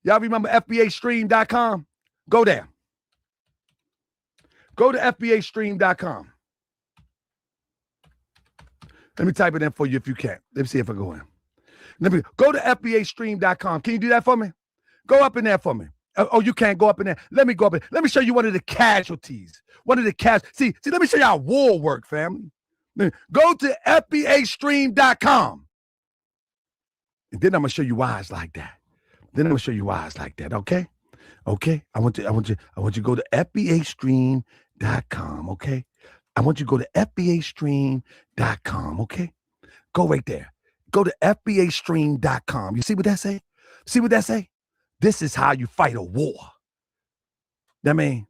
FBAstream.com? Go there. Go to FBAstream.com. Let me type it in for you if you can. Let me see if I go in. Let me go to FBAstream.com. Can you do that for me? Go up in there for me. Oh, you can't go up in there. Let me go up in. Let me show you one of the casualties. See, let me show you how war work, family. Go to FBAstream.com. And then I'm gonna show you why it's like that. Okay? Okay. I want you to go to FBAstream.com. Okay. I want you to go to FBAstream.com. Okay. Go right there. Go to FBAstream.com. You see what that say? This is how you fight a war. I mean,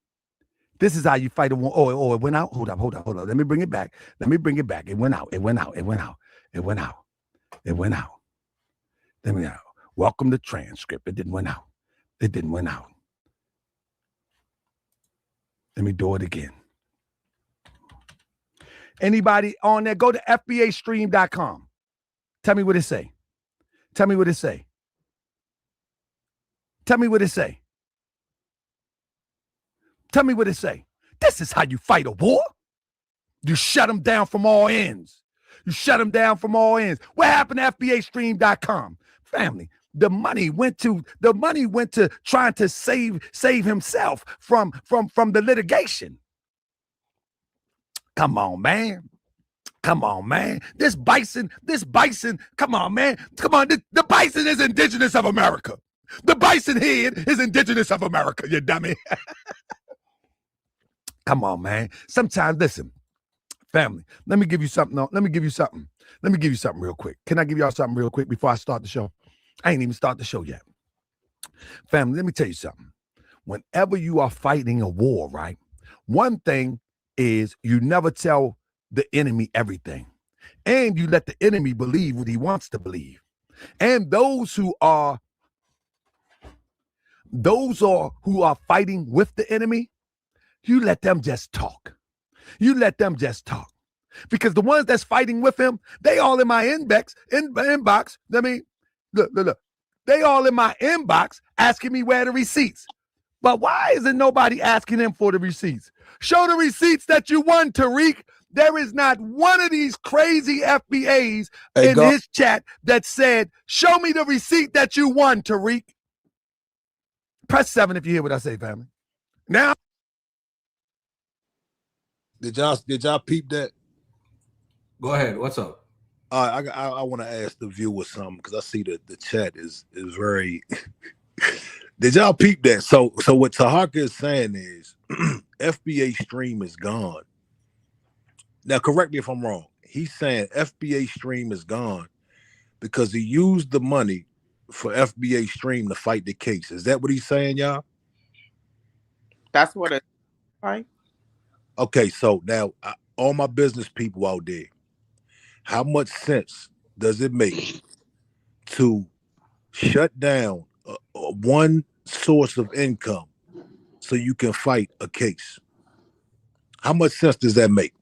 this is how you fight a war. Oh, it went out. Hold up. Let me bring it back. It went out. Let me out. Welcome to transcript. It didn't went out. Let me do it again. Anybody on there, go to FBAstream.com. Tell me what it say. This is how you fight a war. You shut them down from all ends. What happened to FBAstream.com? Family, the money went to trying to save himself from the litigation. Come on, man. This bison, come on, man. The bison is indigenous of America. The bison head is indigenous of America, you dummy. Come on, man. Sometimes, listen, family, let me give you something real quick. Can I give y'all something real quick before I start the show? I ain't even start the show yet. Family, let me tell you something. Whenever you are fighting a war, right, one thing is you never tell the enemy everything. And you let the enemy believe what he wants to believe. And those who are fighting with the enemy, you let them just talk. You let them just talk. Because the ones that's fighting with him, they all in my inbox. I mean, look. They all in my inbox asking me where the receipts. But why isn't nobody asking him for the receipts? Show the receipts that you won, Tariq. There is not one of these crazy FBAs in his chat that said, show me the receipt that you won, Tariq. Press 7 if you hear what I say, family. Now. Did y'all peep that? Go ahead. What's up? I want to ask the viewers something because I see that the chat is very. Did y'all peep that? So what Taharqa is saying is FBA stream is gone. Now, correct me if I'm wrong. He's saying FBA stream is gone because he used the money for FBA stream to fight the case. Is that what he's saying, y'all? That's what it's right. Okay, so now all my business people out there, how much sense does it make to shut down one source of income so you can fight a case? How much sense does that make?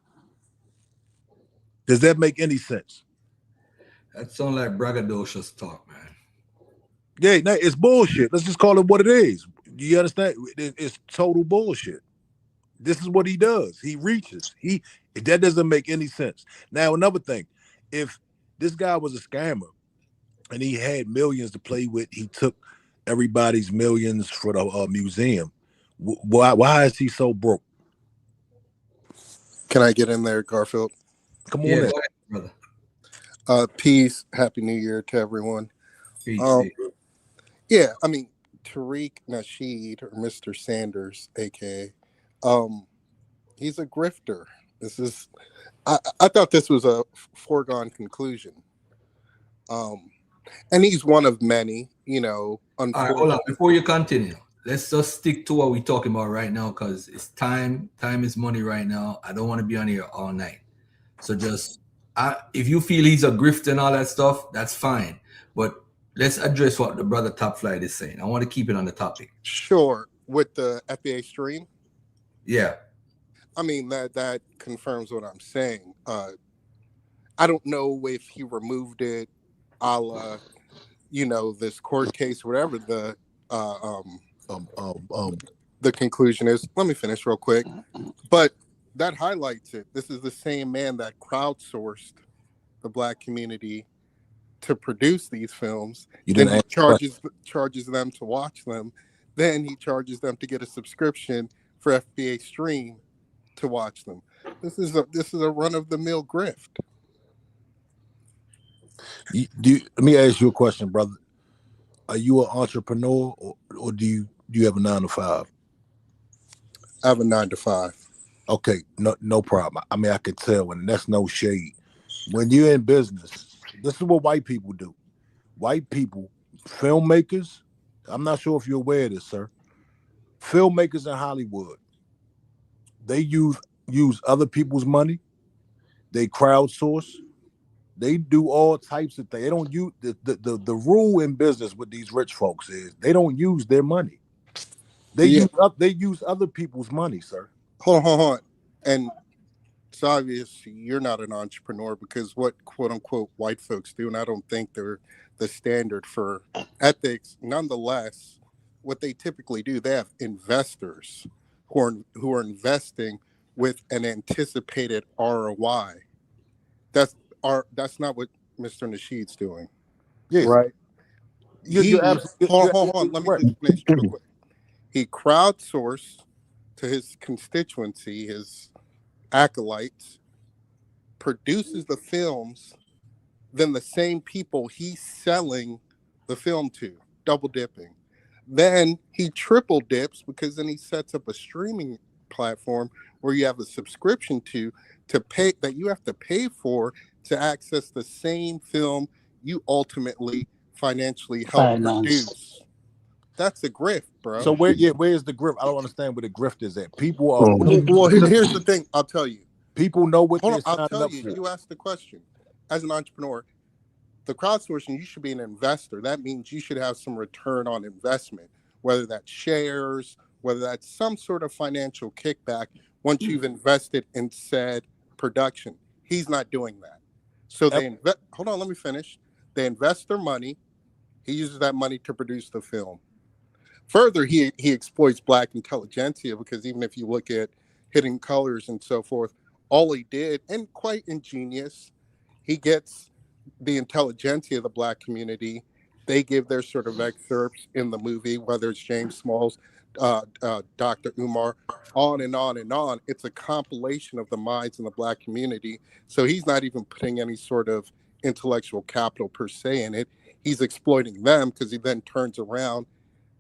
Does that make any sense? That sounds like braggadocious talk, man. Yeah, no, it's bullshit. Let's just call it what it is. You understand? It's total bullshit. This is what he does. He reaches. That doesn't make any sense. Now, another thing, if this guy was a scammer and he had millions to play with, he took everybody's millions for the museum. Why is he so broke? Can I get in there, Garfield? Come on in. Go ahead, brother. Peace. Happy New Year to everyone. Peace. Yeah, I mean, Tariq Nasheed, or Mr. Sanders, aka, he's a grifter. I thought this was a foregone conclusion. And he's one of many, All right, hold on. Before you continue, let's just stick to what we're talking about right now because it's time. Time is money right now. I don't want to be on here all night. So just, if you feel he's a grift and all that stuff, that's fine. But let's address what the brother Top Flight is saying. I want to keep it on the topic. Sure. With the FBA stream? Yeah. I mean, that confirms what I'm saying. I don't know if he removed it a la, this court case, whatever the conclusion is. Let me finish real quick. But that highlights it. This is the same man that crowdsourced the Black community to produce these films. Then he charges them to watch them. Then he charges them to get a subscription for FBA stream to watch them. This is a run-of-the-mill grift. Let me ask you a question, brother. Are you an entrepreneur or do you have a 9 to 5? I have a 9 to 5. Okay, no problem. I mean, I could tell, and that's no shade. When you're in business, this is what white people do. White people, filmmakers, I'm not sure if you're aware of this, sir. Filmmakers in Hollywood, they use other people's money. They crowdsource. They do all types of things. They don't use the rule in business with these rich folks is they don't use their money. They use other people's money, sir. Hold on. And it's obvious you're not an entrepreneur because what quote unquote white folks do, and I don't think they're the standard for ethics. Nonetheless, what they typically do, they have investors who are investing with an anticipated ROI. That's not what Mr. Nasheed's doing. Yes. Right. Hold on. Let me just finish real quick. He crowdsourced to his constituency, his acolytes, produces the films, then the same people he's selling the film to, double dipping. Then he triple dips because then he sets up a streaming platform where you have a subscription to pay that you have to pay for to access the same film you ultimately financially help produce. That's a grift, bro. So where's the grift? I don't understand where the grift is at. People are well. Here's the thing. I'll tell you. People know what they're I'll tell up you. for. You asked the question. As an entrepreneur, the crowdsourcing, you should be an investor. That means you should have some return on investment, whether that's shares, whether that's some sort of financial kickback once you've invested in said production. He's not doing that. So they hold on, let me finish. They invest their money. He uses that money to produce the film. Further, he exploits black intelligentsia, because even if you look at Hidden Colors and so forth, all he did, and quite ingenious, he gets the intelligentsia of the black community. They give their sort of excerpts in the movie, whether it's James Smalls, Dr. Umar, on and on and on. It's a compilation of the minds in the black community. So he's not even putting any sort of intellectual capital per se in it. He's exploiting them, because he then turns around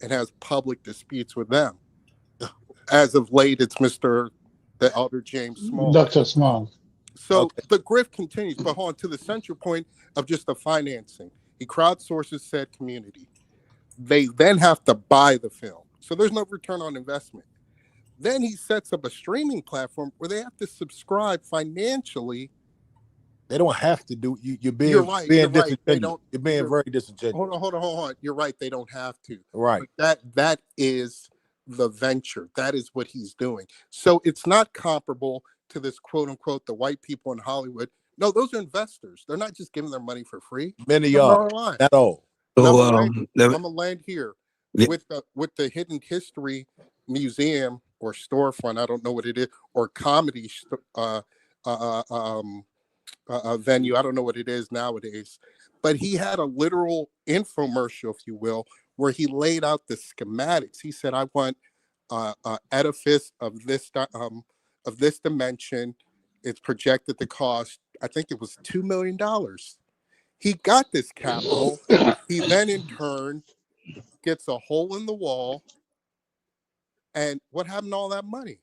and has public disputes with them. As of late, it's the elder James Smalls. Dr. Smalls. So the grift continues, but hold on to the central point of just the financing. He crowdsources said community. They then have to buy the film. So there's no return on investment. Then he sets up a streaming platform where they have to subscribe financially. They don't have to do. You're right. They don't. You're being very disingenuous. Hold on. You're right. They don't have to. Right. But that is the venture. That is what he's doing. So it's not comparable to this quote unquote the white people in Hollywood. No, those are investors. They're not just giving their money for free. Many are not all. So I'm gonna land here with the Hidden History Museum or storefront. I don't know what it is, or comedy venue. I don't know what it is nowadays, but he had a literal infomercial, if you will, where he laid out the schematics. He said, "I want an edifice of this dimension. It's projected to cost, I think it was $2 million." He got this capital. He then, in turn, gets a hole in the wall. And what happened to all that money?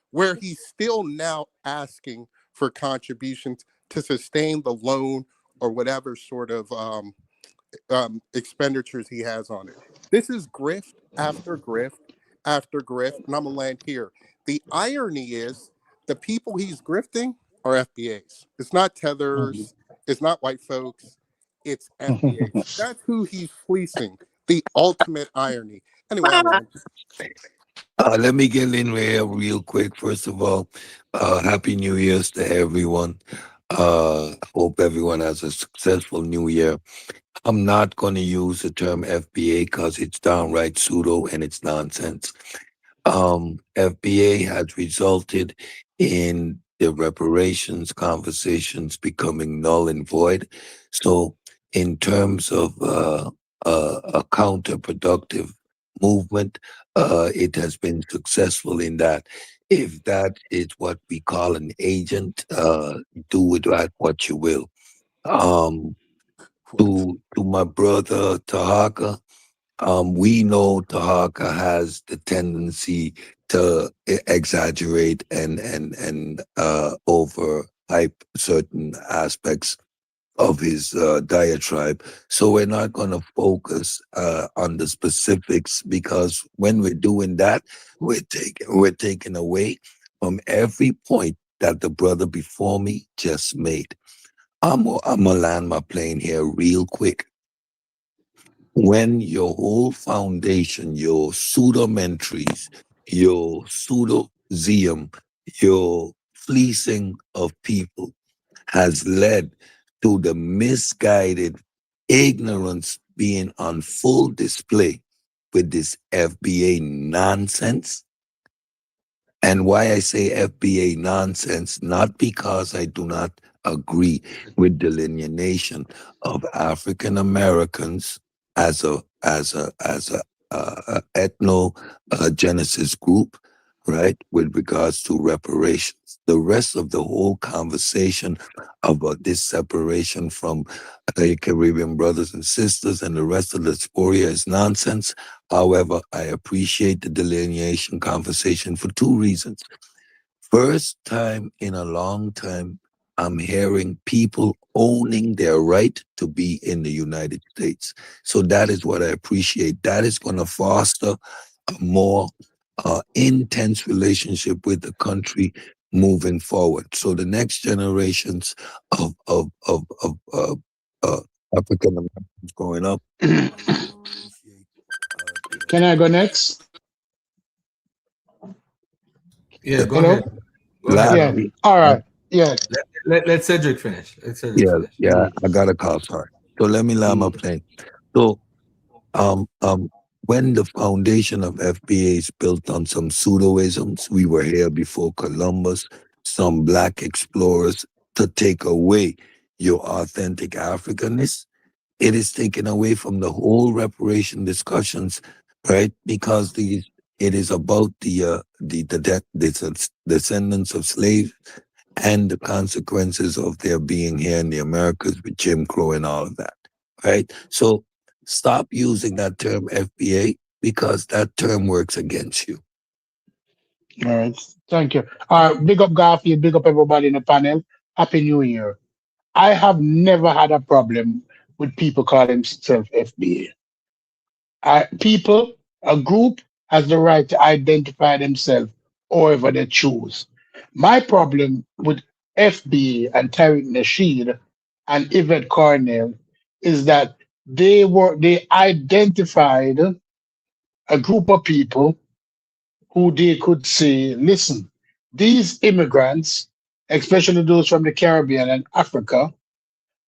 Where he's still now asking for contributions to sustain the loan or whatever sort of expenditures he has on it. This is grift after grift after grift, and I'm gonna land here. The irony is the people he's grifting are FBAs. It's not tethers, it's not white folks, it's FBAs. That's who he's fleecing. The ultimate irony. Anyway, I'm land. Let me get in here real quick. First of all, Happy New Year's to everyone. Hope everyone has a successful New Year. I'm not going to use the term FBA because it's downright pseudo and it's nonsense. FBA has resulted in the reparations conversations becoming null and void. So in terms of a counterproductive movement, it has been successful in that. If that is what we call an agent, do with that what you will. To my brother Taharqa, we know Taharqa has the tendency to exaggerate and overhype certain aspects of his diatribe. So we're not going to focus on the specifics, because when we're doing that, we're taking away from every point that the brother before me just made. I'm gonna land my plane here real quick. When your whole foundation, your pseudo-mentries, your pseudo-zeum, your fleecing of people has led to the misguided ignorance being on full display with this FBA nonsense. And why I say FBA nonsense, not because I do not agree with delineation of African Americans as a ethnogenesis group, right, with regards to reparations. The rest of the whole conversation about this separation from the Caribbean brothers and sisters and the rest of the diaspora is nonsense. However, I appreciate the delineation conversation for two reasons. First time in a long time, I'm hearing people owning their right to be in the United States. So that is what I appreciate. That is going to foster a more intense relationship with the country moving forward. So the next generations of African Americans growing up. Can I go next? Yeah, go You know? ahead. Go ahead. Yeah. All right. Yeah. Let Cedric finish. Let Cedric finish. Yeah, I got a call, sorry. So let me land my plane. So um um when the foundation of FBA is built on some pseudoisms, we were here before Columbus, some black explorers to take away your authentic Africanness, it is taken away from the whole reparation discussions, right? Because it is about the descendants of slaves and the consequences of their being here in the Americas with Jim Crow and all of that, right? So stop using that term FBA because that term works against you. All right. Thank you. All right. Big up Garfield. Big up everybody in the panel. Happy New Year. I have never had a problem with people calling themselves FBA. A group has the right to identify themselves however they choose. My problem with FBA and Tariq Nasheed and Yvette Cornell is that they identified a group of people who they could say, listen, these immigrants, especially those from the Caribbean and Africa,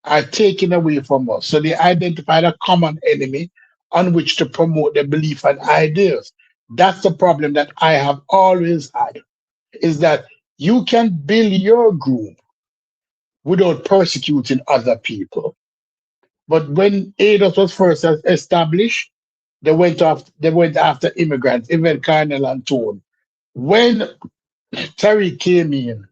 are taken away from us. So they identified a common enemy on which to promote their belief and ideas. That's the problem that I have always had, is that you can build your group without persecuting other people. But when ADOS was first established, they went after immigrants, even Colonel and Tone. When Terry came in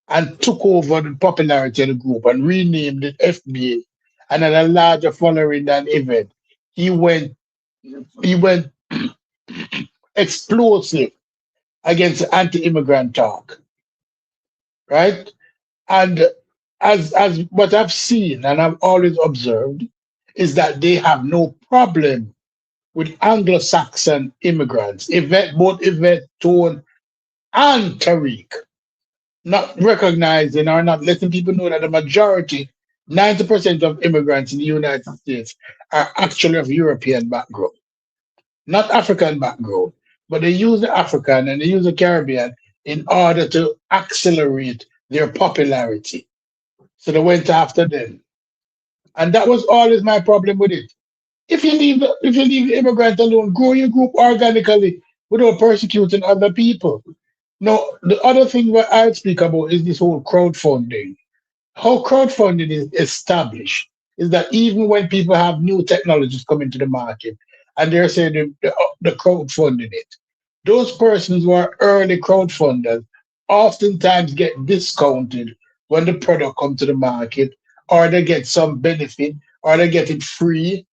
and took over the popularity of the group and renamed it FBA and had a larger following than Event, he went explosive against anti-immigrant talk, right? And as what I've seen and I've always observed is that they have no problem with Anglo-Saxon immigrants, both Yvette, Tone, and Tariq, not recognizing or not letting people know that the majority, 90% of immigrants in the United States are actually of European background, not African background. But they use the African and they use the Caribbean in order to accelerate their popularity. So they went after them. And that was always my problem with it. If you leave the immigrant alone, grow your group organically without persecuting other people. Now, the other thing that I speak about is this whole crowdfunding. How crowdfunding is established is that even when people have new technologies coming to the market and they're saying the crowdfunding it, those persons who are early crowdfunders oftentimes get discounted when the product comes to the market, or they get some benefit, or they get it free,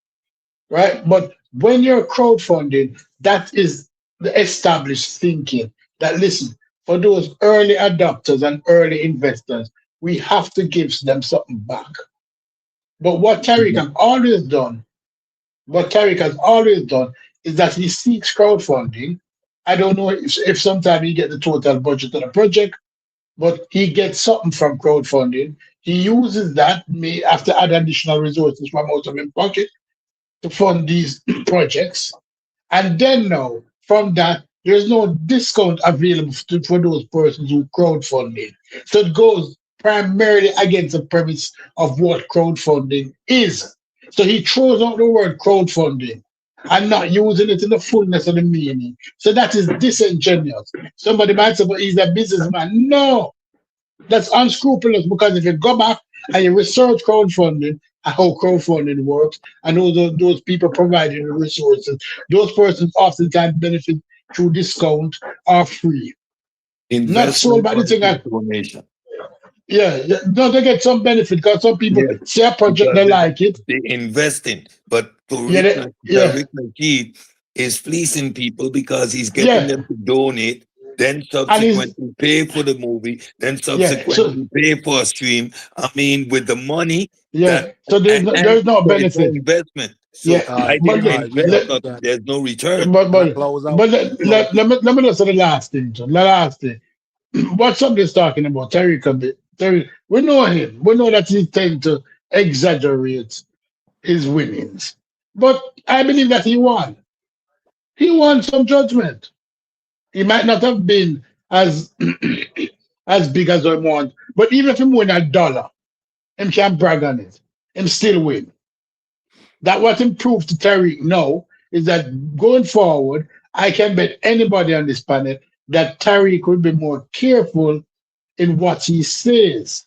right? But when you're crowdfunding, that is the established thinking that, listen, for those early adopters and early investors, we have to give them something back. But what Tariq has always done is that he seeks crowdfunding. I don't know if sometimes he get the total budget of the project, but he gets something from crowdfunding. He uses that, may have to add additional resources from out of his pocket to fund these projects. And then now, from that, there's no discount available for those persons who crowdfunding. So it goes primarily against the premise of what crowdfunding is. So he throws out the word crowdfunding and not using it in the fullness of the meaning. So that is disingenuous. Somebody might say, but he's a businessman. No, that's unscrupulous, because if you go back and you research crowdfunding and how crowdfunding works, and those people providing the resources, those persons oftentimes benefit through discount or free. Not sold by the thing. Donation. Yeah, no, they get some benefit because some people see a project, they like it. They investing, but Yeah, Tariq Nasheed is fleecing people because he's getting them to donate, then subsequently pay for the movie, then subsequently pay for a stream. I mean, with the money. So there's no benefit. Investment. So I didn't invest because there's no return. But let me just say the last thing. The last thing. What somebody's talking about, Tariq, we know him. We know that he tends to exaggerate his winnings. But I believe that he won. He won some judgment. He might not have been as as big as I want. But even if him win $1, him can brag on it. Him still win. That what him proved to Tariq now is that going forward, I can bet anybody on this planet that Tariq will be more careful in what he says.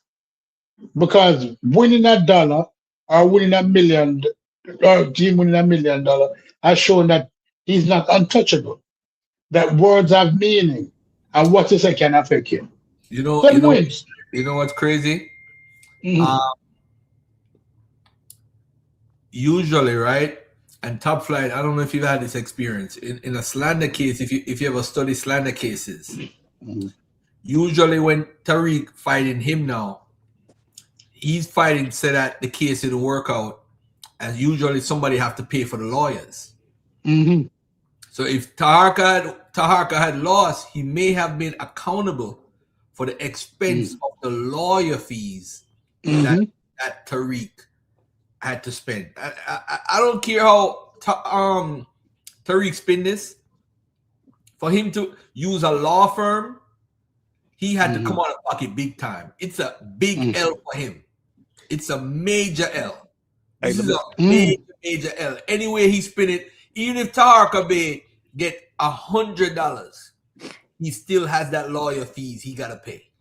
Because winning $1 or winning $1 million or team winning $1 million has shown that he's not untouchable. That words have meaning and what you say can affect you. You know, Them wins. you know what's crazy? Mhm. Usually, right? And top flight, I don't know if you've had this experience. In a slander case, if you ever study slander cases, Mhm. usually when Tariq fighting him now, he's fighting so that the case didn't work out, and usually somebody have to pay for the lawyers. Mhm. So if Taharqa had lost, he may have been accountable for the expense of the lawyer fees that Mhm. Tariq had to spend. I don't care how Tariq spend this. For him to use a law firm, he had to come out of pocket big time. It's a big L for him. It's a major L. Hey, This let is me, a major L. Anyway he spin it, even if Taharqa Bay get $100, he still has that lawyer fees he gotta pay.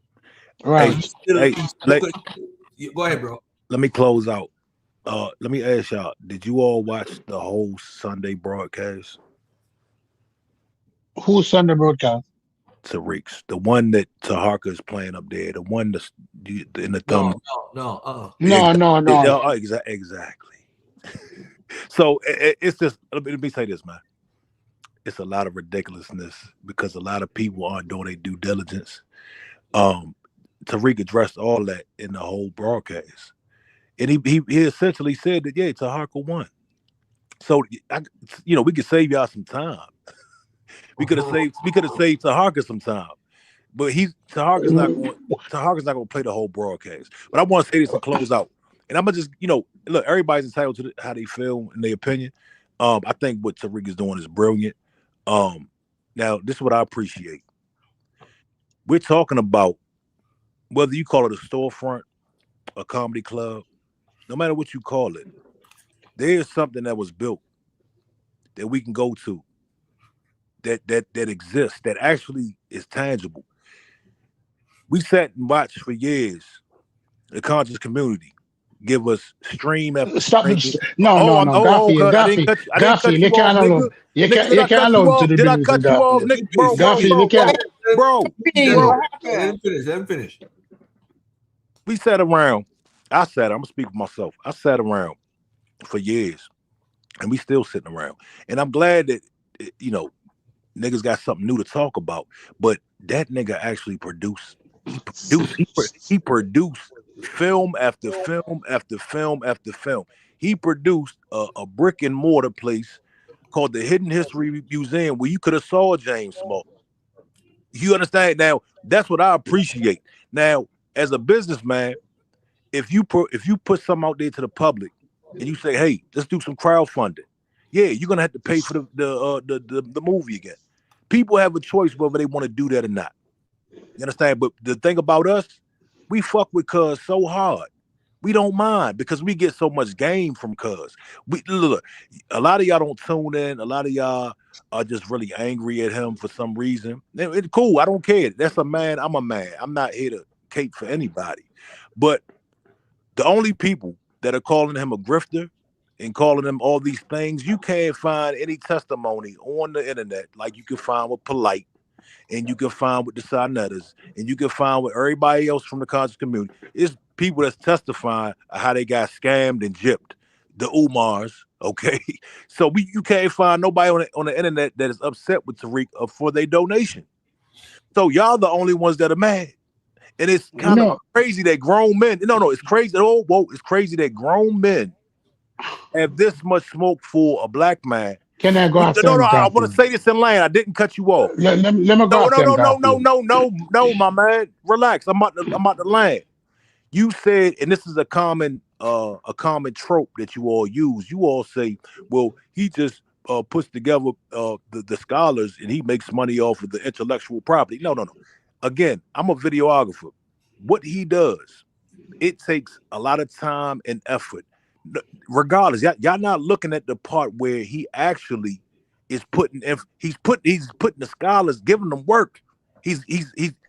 hey, Right. hey, let, Go ahead, bro. let me close out. Let me ask y'all, did you all watch the whole Sunday broadcast? Who's on the broadcast? Tariq's, the one that Taharka is playing up there, the one that's in the thumb. No. No, no, no. Exactly. So it's just, let me say this, man. It's a lot of ridiculousness because a lot of people aren't doing their due diligence. Tariq addressed all that in the whole broadcast, and he essentially said that Taharka won. So we could save y'all some time. We could have saved Taharka some time, but Taharka's not going to play the whole broadcast. But I want to say this and close out, and I'm gonna just look. Everybody's entitled to how they feel and their opinion. I think what Tariq is doing is brilliant. Now this is what I appreciate. We're talking about whether you call it a storefront, a comedy club, no matter what you call it, there's something that was built that we can go to that exists, that actually is tangible. We sat and watched for years the conscious community give us stream after Stop stream. it. No, no, no. Cuz I didn't cut Garfield, you you off, can't nigga. alone. You Nigga, can't, did you I can't cut you alone to off? the Did I business, cut you off, Garfield. Nick? Bro, Garfield, you can't. Let him finish. We sat around. I'm gonna speak for myself. I sat around for years, and we still sitting around. And I'm glad that niggas got something new to talk about. But that nigga actually produced. He produced film after film after film after film. He produced a brick and mortar place called the Hidden History Museum where you could have saw James Small. You understand? Now that's what I appreciate. Now, as a businessman, if you put something out there to the public and you say, "Hey, let's do some crowdfunding," yeah, you're gonna have to pay for the movie again. People have a choice whether they want to do that or not. You understand? But the thing about us, we fuck with Cuz so hard. We don't mind because we get so much game from Cuz. We look, a lot of y'all don't tune in. A lot of y'all are just really angry at him for some reason. It's cool. I don't care. That's a man. I'm a man. I'm not here to cape for anybody. But the only people that are calling him a grifter and calling him all these things, you can't find any testimony on the internet like you can find with Polite, and you can find with the Sinettas, and you can find with everybody else from the conscious community. It's people that's testifying how they got scammed and gypped. The Umars, okay? So you can't find nobody on the internet that is upset with Tariq for their donation. So y'all the only ones that are mad. And it's kind of crazy that grown men, it's crazy. It's crazy that grown men have this much smoke for a black man. Can I go after him, I want to Garfield? say this in line. I didn't cut you off. Let me go after him, Garfield. No, my man. Relax. I'm about to land. You said, and this is a common trope that you all use. You all say, well, he just puts together the scholars and he makes money off of the intellectual property. No. Again, I'm a videographer. What he does, it takes a lot of time and effort. Regardless, y'all not looking at the part where he actually is putting he's putting the scholars, giving them work. He's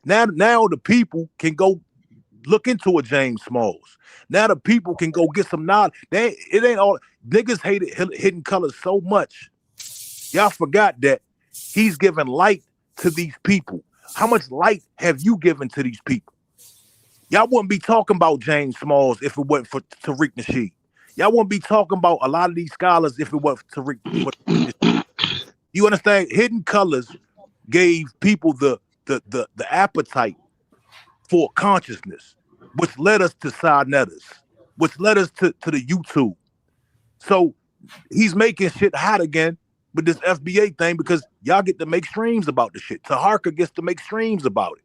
now the people can go look into a James Smalls. Now the people can go get some knowledge. It ain't all niggas hated Hidden Colors so much. Y'all forgot that he's giving light to these people. How much light have you given to these people? Y'all wouldn't be talking about James Smalls if it wasn't for Tariq Nasheed. Y'all wouldn't be talking about a lot of these scholars if it wasn't for Tariq. You understand? Hidden Colors gave people the appetite for consciousness, which led us to Sarnettas, which led us to the YouTube. So he's making shit hot again with this FBA thing because y'all get to make streams about the shit. Taharqa gets to make streams about it.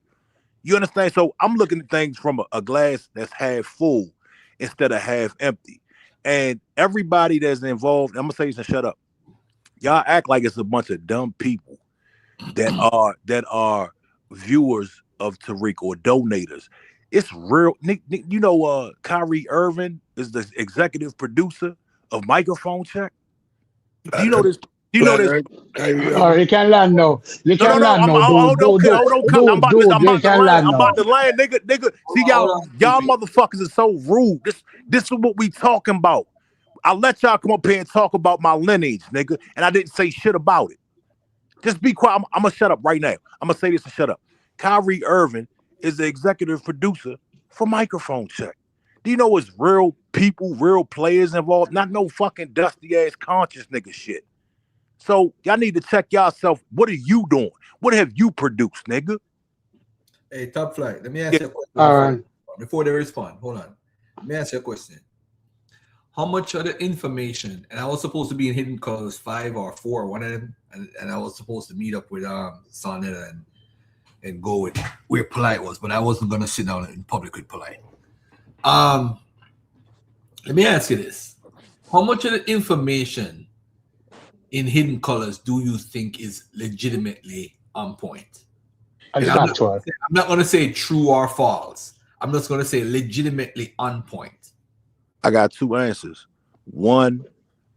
You understand? So I'm looking at things from a glass that's half full instead of half empty. And everybody that's involved, I'm gonna say this and shut up. Y'all act like it's a bunch of dumb people that are viewers of Tariq or donators. It's real. Nick, you know, Kyrie Irving is the executive producer of Microphone Check. Do you know this? Do you know this? Oh, you can land now. You can land now. Hold on. I'm about to land, nigga. See, y'all motherfuckers are so rude. This is what we talking about. I let y'all come up here and talk about my lineage, nigga, and I didn't say shit about it. Just be quiet. I'm gonna shut up right now. I'm gonna say this and shut up. Kyrie Irving is the executive producer for Microphone Check. Do you know it's real people, real players involved? Not no fucking dusty ass conscious nigga shit. So y'all need to check yourself. What are you doing? What have you produced, nigga? Hey, Top Flight, let me ask you a question before they respond. Hold on. Let me ask you a question. How much of the information, and I was supposed to be in Hidden Colors 5 or 4, one of them, and I was supposed to meet up with Sonetta and go with where Polite was, but I wasn't gonna sit down in public with Polite. Let me ask you this. How much of the information in Hidden Colors do you think is legitimately on point? I'm not going to say true or false. I'm just going to say legitimately on point. I got two answers. One,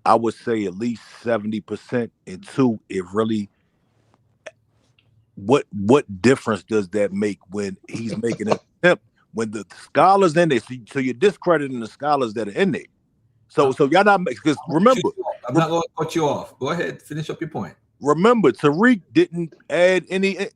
I would say at least 70%, and two, it really. What difference does that make when he's making an attempt? When the scholars in there, so you're discrediting the scholars that are in there. So y'all not, because remember, I'm not going to cut you off. Go ahead, finish up your point. Remember, Tariq didn't add he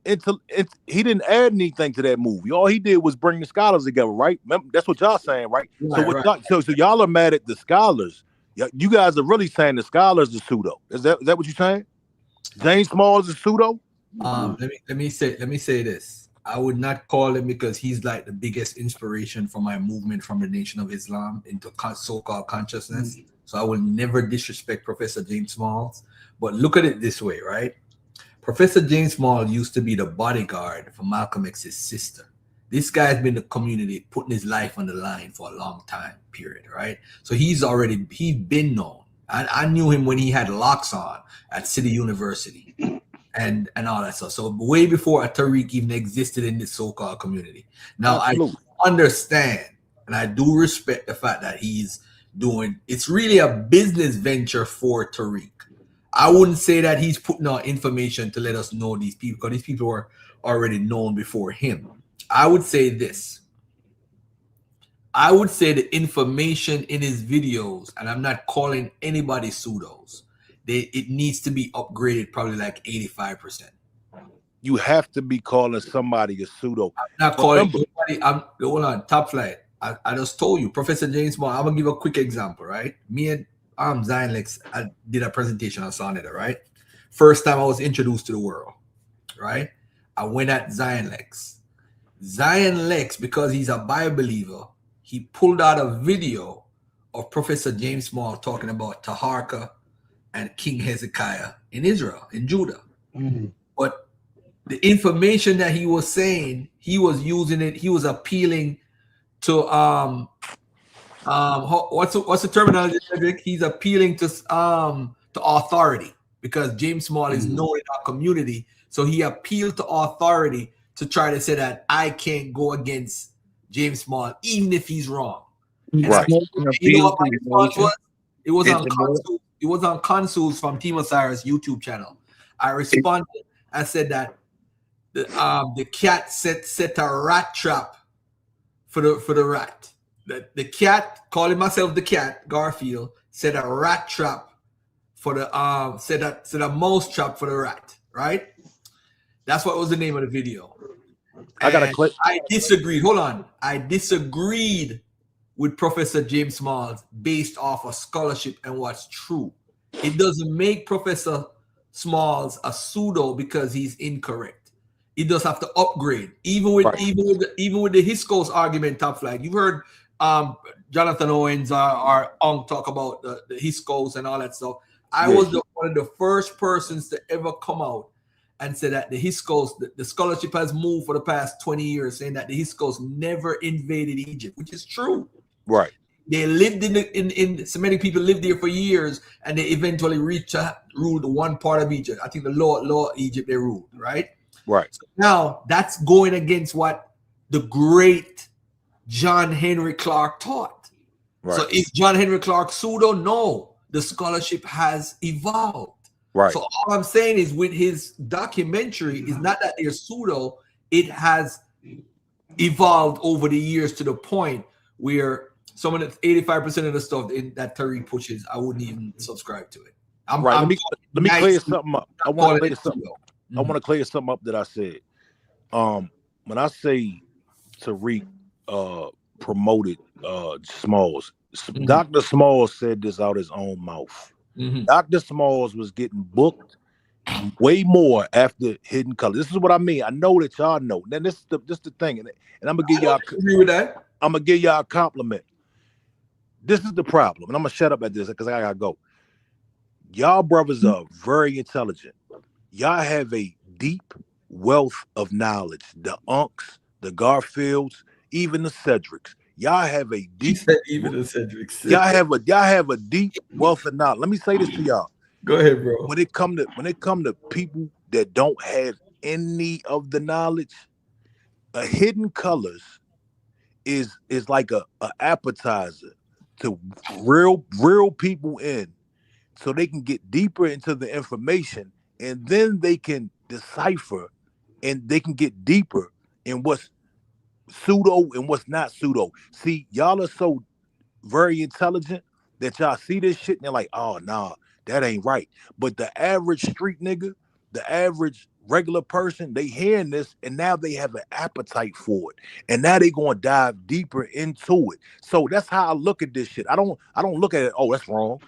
didn't add anything to that movie. All he did was bring the scholars together, right? Remember, that's what y'all saying, right? So y'all are mad at the scholars. You guys are really saying the scholars are pseudo. Is that what you're saying? James Smalls is pseudo? Let me say this. I would not call him, because he's like the biggest inspiration for my movement from the Nation of Islam into so-called consciousness. So I will never disrespect Professor James Smalls. But look at it this way, right? Professor James Smalls used to be the bodyguard for Malcolm X's sister. This guy's been in the community putting his life on the line for a long time, period, right? So he's been known. I knew him when he had locks on at City University. And all that stuff. So way before Tariq even existed in this so-called community. Now, absolutely. I understand and I do respect the fact that it's really a business venture for Tariq. I wouldn't say that he's putting out information to let us know these people, because these people were already known before him. I would say this. I would say the information in his videos, and I'm not calling anybody pseudos, it needs to be upgraded probably like 85%. You have to be calling somebody a pseudo. I'm not calling anybody. Hold on, Top Flight. I just told you, Professor James Moore. I'm gonna give a quick example, right? Me and Zion Lex, I did a presentation on Soneta, right? First time I was introduced to the world, right? I went at Zion Lex. Zion Lex, because he's a Bible believer, he pulled out a video of Professor James Small talking about Taharqa and King Hezekiah in Israel, in Judah. But the information that he was saying, he was using it, he was appealing to what's the terminology? He's appealing to authority. because James Small is known in our community. So he appealed to authority to try to say that I can't go against James Small, even if he's wrong. And Right. you know what my response was? It was on Consul. It was on Consuls from Team Osiris YouTube channel. I responded. I said that the cat set a rat trap for the rat. The cat, calling myself the cat, Garfield, set a rat trap for the set a mouse trap for the rat. Right. That's what was the name of the video. I disagreed. Hold on. I disagreed with Professor James Smalls based off of scholarship and what's true. It doesn't make Professor Smalls a pseudo because he's incorrect. He does have to upgrade. Even with the Hisco's argument, Top Flight. You've heard Jonathan Owens or Ong talk about the Hisco's and all that stuff. I was one of the first persons to ever come out and say that the Hisco's, the scholarship has moved for the past 20 years, saying that the Hisco's never invaded Egypt, which is true. Right. They lived in so many people lived there for years, and they eventually ruled one part of Egypt. I think the lower Egypt they ruled, right? Right. So now that's going against what the great John Henry Clark taught. Right. So is John Henry Clark pseudo? No, the scholarship has evolved. Right. So all I'm saying is with his documentary is not that they're pseudo, it has evolved over the years to the point where some of the 85% of the stuff that Tariq pushes, I wouldn't even subscribe to it. Let me clear something up. I want to clear something up that I said. When I say Tariq promoted Smalls, Dr. Smalls said this out his own mouth. Dr. Smalls was getting booked way more after Hidden Color. This is what I mean. I know that y'all know. Then this is the thing, and I'm gonna give y'all. Agree with that. I'm gonna give y'all a compliment. This is the problem, and I'm gonna shut up at this because I gotta go. Y'all brothers are very intelligent. Y'all have a deep wealth of knowledge. The Unks, the Garfields, even the Cedrics. Y'all have a deep. Even the Cedrics. Y'all have a deep wealth of knowledge. Let me say this to y'all. Go ahead, bro. When it come to people that don't have any of the knowledge, a Hidden Colors is like a appetizer to real people in, so they can get deeper into the information, and then they can decipher and they can get deeper in what's pseudo and what's not pseudo. See, y'all are so very intelligent that y'all see this shit and they're like, oh nah, that ain't right. But the average street nigga, the average regular person, they hearing this and now they have an appetite for it, and now they gonna dive deeper into it. So that's how I look at this shit. I don't look at it, oh, that's wrong.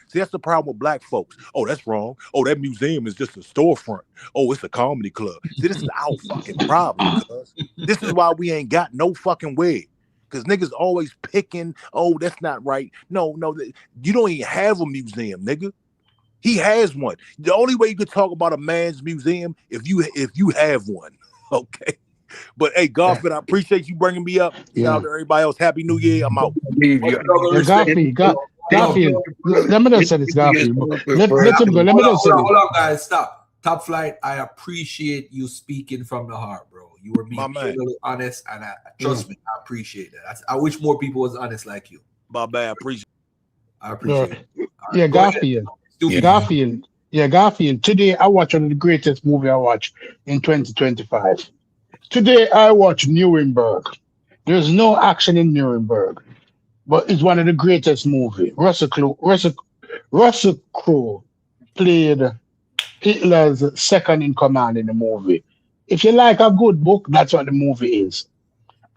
See, that's the problem with black folks. Oh, that's wrong. Oh, that museum is just a storefront. Oh, it's a comedy club. See, this is our fucking problem, cuz. This is why we ain't got no fucking way. Because niggas always picking, oh, that's not right. No, you don't even have a museum, nigga. He has one. The only way you could talk about a man's museum if you have one, okay? But hey, Garfield, I appreciate you bringing me up. Shout out to everybody else. Happy New Year. I'm out. Garfield, let me just say this, Garfield. Let him go. Let me just say this. Hold on, guys. Stop. Top Flight, I appreciate you speaking from the heart, bro. You were being totally honest, and trust me, I appreciate that. I wish more people was honest like you. My bad. I appreciate it. Yeah, Garfield. Garfield. Today I watched one of the greatest movie I watched in 2025. Today I watched Nuremberg. There's no action in Nuremberg, but it's one of the greatest movies. Russell Crowe played Hitler's second in command in the movie. If you like a good book, that's what the movie is.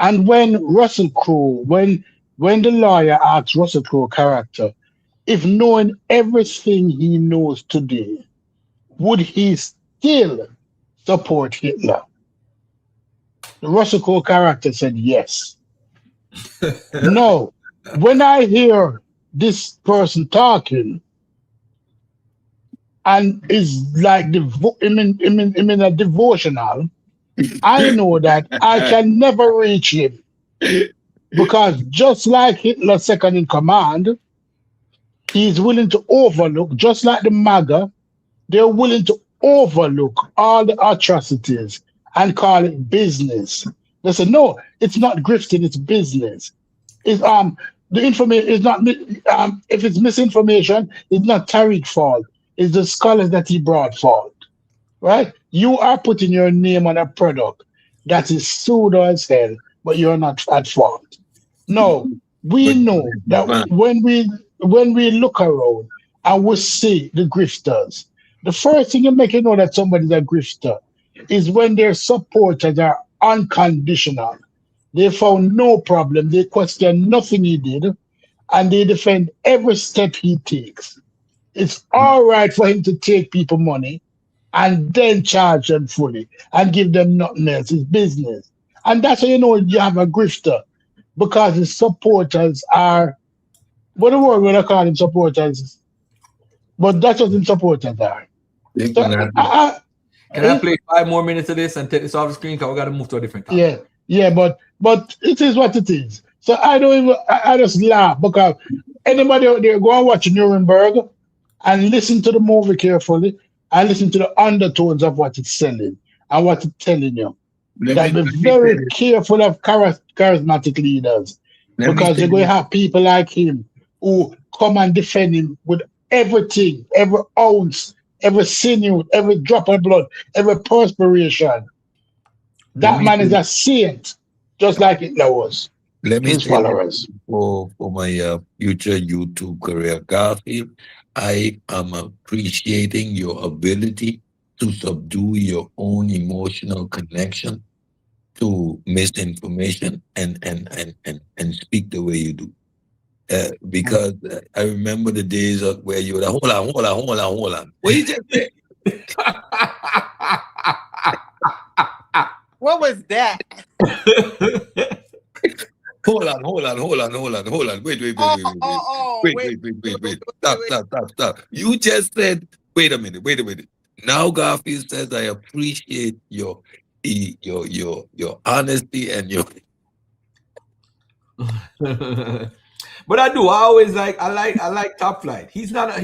And when Russell Crowe, when the lawyer asks Russell Crowe character, if knowing everything he knows today, would he still support Hitler? The Russell Crowe character said yes. No. When I hear this person talking, and is like in a devotional, I know that I can never reach him. Because just like Hitler's second in command, he's willing to overlook, just like the MAGA, they're willing to overlook all the atrocities and call it business. They say, no, it's not grifting, it's business. It's the information is not if it's misinformation, it's not Tariq's fault. It's the scholars that he brought fault. Right? You are putting your name on a product that is pseudo as hell, but you're not at fault. No, we But know that when we look around and we see the grifters, the first thing you make you know that somebody's a grifter is when their supporters are unconditional. They found no problem, they question nothing he did, and they defend every step he takes. It's all right for him to take people money and then charge them fully and give them nothing else. It's business. And that's how you know you have a grifter because his supporters are, what the word would I call him supporters? But that's what his supporters are. So, Can I play 5 more minutes of this and take this off the screen? Because we got to move to a different topic. yeah, but it is what it is. So I don't even, I just laugh because anybody out there go and watch Nuremberg and listen to the movie carefully and listen to the undertones of what it's selling and what it's telling you. That be very careful of charismatic leaders because you're going to have people like him who come and defend him with everything, every ounce, every sinew, every drop of blood, every perspiration. That man is a saint, just like Hitler was. Let me his followers. For my future YouTube career, Garfield, I am appreciating your ability to subdue your own emotional connection to misinformation and speak the way you do. Because I remember the days of where you were like, hold on. What you just say? What was that? Hold on. Wait. Stop. You just said, wait a minute. Now Garfield says, I appreciate your honesty and your. But I do. I like Top Flight. He's not.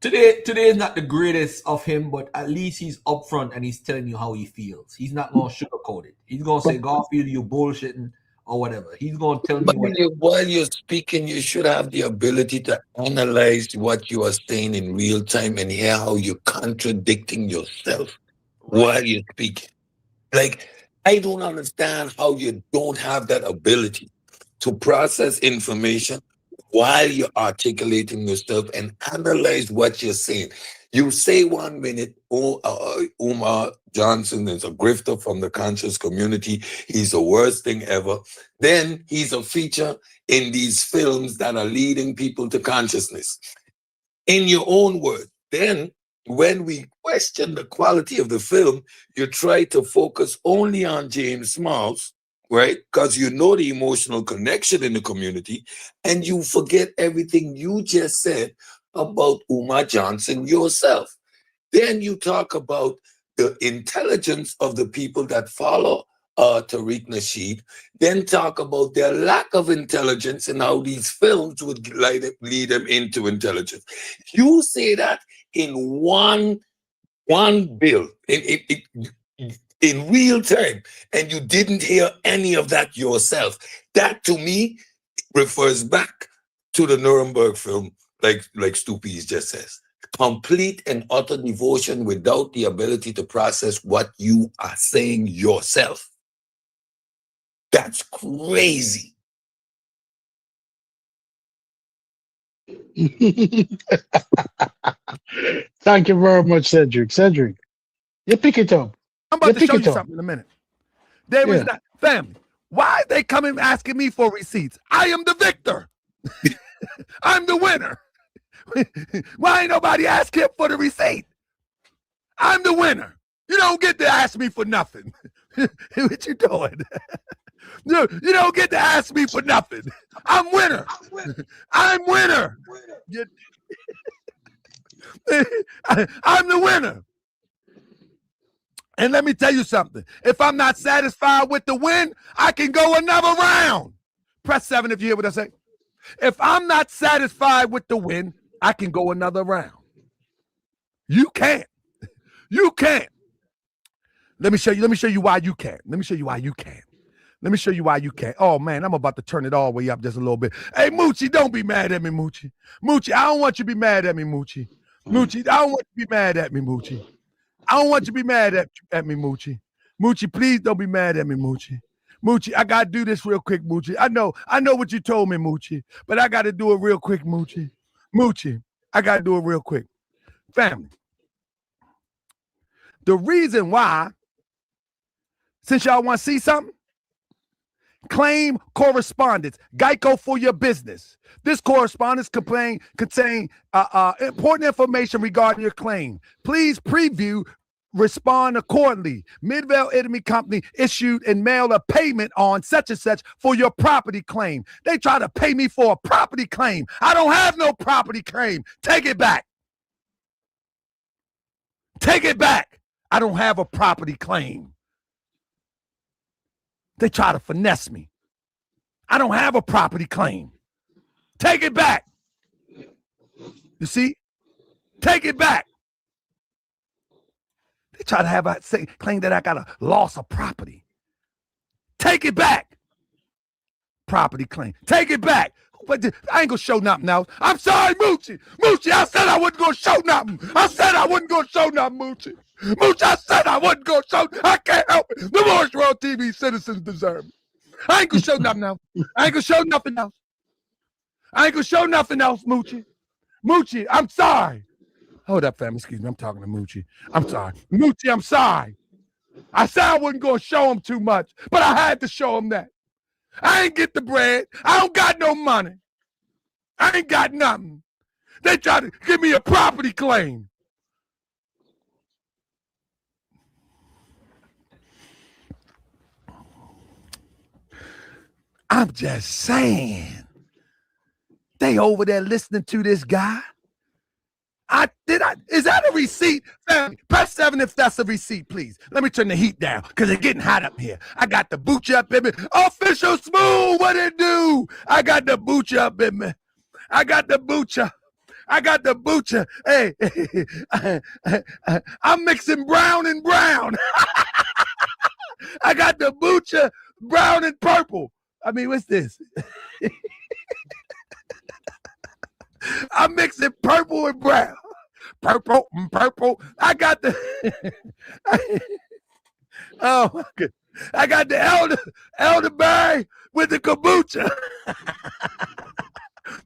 Today is not the greatest of him, but at least he's upfront and he's telling you how he feels. He's not going to sugarcoat it. He's going to say, Garfield, you bullshitting or whatever. He's going to tell me what. While you're speaking, you should have the ability to analyze what you are saying in real time and hear how you're contradicting yourself while you're speaking. Like, I don't understand how you don't have that ability to process information while you're articulating yourself and analyze what you're saying. You say 1 minute, Umar Johnson is a grifter from the conscious community. He's the worst thing ever. Then he's a feature in these films that are leading people to consciousness. In your own words, then when we question the quality of the film, you try to focus only on James Smalls, right? Because you know the emotional connection in the community, and you forget everything you just said about Umar Johnson yourself. Then you talk about the intelligence of the people that follow Tariq Nasheed, then talk about their lack of intelligence and how these films would lead them into intelligence. You say that in one bill, in real time, and you didn't hear any of that yourself. That to me refers back to the Nuremberg film, like Xposes just says. Complete and utter devotion without the ability to process what you are saying yourself. That's crazy. Thank you very much, Cedric. Cedric, you pick it up. I'm about to show you something in a minute. There is not family. Why are they coming asking me for receipts? I am the victor. I'm the winner. Why ain't nobody ask him for the receipt? I'm the winner. You don't get to ask me for nothing. What you doing? You don't get to ask me for nothing. I'm winner. I'm winner. I'm the winner. And let me tell you something. If I'm not satisfied with the win, I can go another round. Press 7 if you hear what I say. If I'm not satisfied with the win, I can go another round. You can't. You can't. Let me show you why you can't. Let me show you why you can't. Let me show you why you can't. Oh, man, I'm about to turn it all the way up just a little bit. Hey, Moochie, don't be mad at me, Moochie. Moochie, I don't want you to be mad at me, Moochie. Moochie, I don't want you to be mad at me, Moochie. I don't want you to be mad at me, Moochie. Moochie, please don't be mad at me, Moochie. Moochie, I got to do this real quick, Moochie. I know what you told me, Moochie, but I got to do it real quick, Moochie. Moochie, I got to do it real quick. Family, the reason why, since y'all want to see something, claim correspondence, Geico for your business. This correspondence contain important information regarding your claim. Please preview, respond accordingly. Midvale Enemy Company issued and mailed a payment on such and such for your property claim. They try to pay me for a property claim. I don't have no property claim. Take it back. Take it back. I don't have a property claim. They try to finesse me. I don't have a property claim. Take it back. You see? Take it back. They try to claim that I got a loss of property. Take it back. Property claim. Take it back. But I ain't gonna show nothing else. I'm sorry, Moochie. Moochie, I said I wasn't gonna show nothing. I said I wasn't gonna show nothing, Moochie. Moochie, I said I wasn't gonna show. I can't help it. The Morris World TV citizens deserve it. I ain't gonna show nothing else. I ain't gonna show nothing else. I ain't gonna show nothing else, Moochie. Moochie, I'm sorry. Hold up, family. Excuse me. I'm talking to Moochie. I'm sorry. Moochie, I'm sorry. I said I wasn't gonna show him too much, but I had to show him that. I ain't get the bread. I don't got no money. I ain't got nothing. They try to give me a property claim. I'm just saying. They over there listening to this guy. Is that a receipt? Press 7 if that's a receipt, please. Let me turn the heat down because it's getting hot up here. I got the booch up in me. Official Smooth, what it do? I got the booch up in me. I got the boocher. I got the boocher. Hey, I'm mixing brown and brown. I got the boocher, brown and purple. I mean, what's this? I'm mixing purple and brown. Purple and purple. I got the oh my God. I got the elderberry with the kombucha.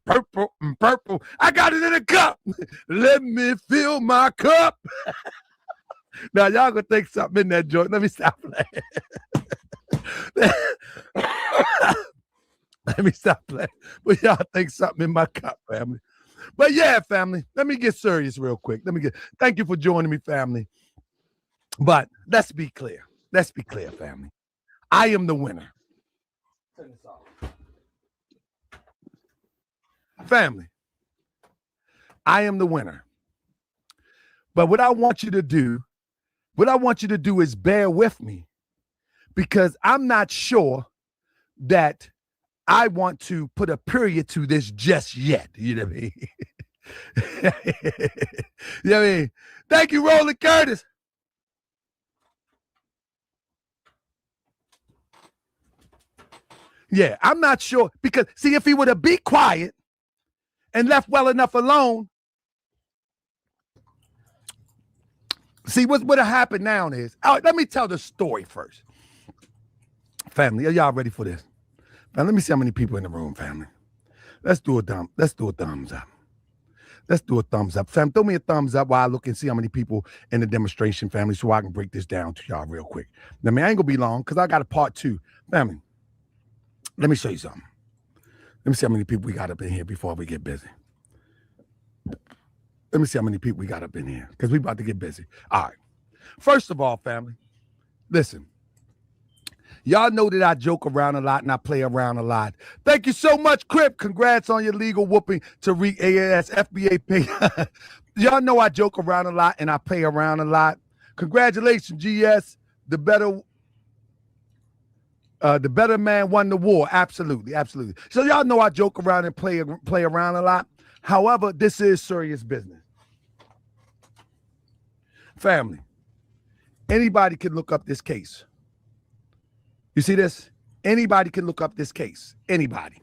Purple and purple. I got it in a cup. Let me fill my cup. Now y'all gonna think something in that joint. Let me stop playing. Let me stop playing. But y'all think something in my cup, family. But yeah, family, let me get serious real quick. Thank you for joining me, family. But let's be clear. Let's be clear, family. I am the winner. Turn this off. Family, I am the winner. But what I want you to do is bear with me because I'm not sure that I want to put a period to this just yet. You know what I mean? You know what I mean? Thank you, Roland Curtis. Yeah, I'm not sure because, see, if he would have be quiet and left well enough alone, see, what would have happened now is, let me tell the story first. Family, are y'all ready for this? Now, let me see how many people in the room, family. Let's do a thumbs up. Let's do a thumbs up. Fam, throw me a thumbs up while I look and see how many people in the demonstration, family, so I can break this down to y'all real quick. Now, I ain't gonna be long because I got a part 2. Family, let me show you something. Let me see how many people we got up in here before we get busy. Let me see how many people we got up in here because we about to get busy. All right. First of all, family, listen. Y'all know that I joke around a lot and I play around a lot. Thank you so much, Crip. Congrats on your legal whooping. Tariq AAS FBA pay. Y'all know I joke around a lot and I play around a lot. Congratulations, GS. The better man won the war. Absolutely, absolutely. So y'all know I joke around and play around a lot. However, this is serious business. family, anybody can look up this case. You see this? Anybody can look up this case. Anybody.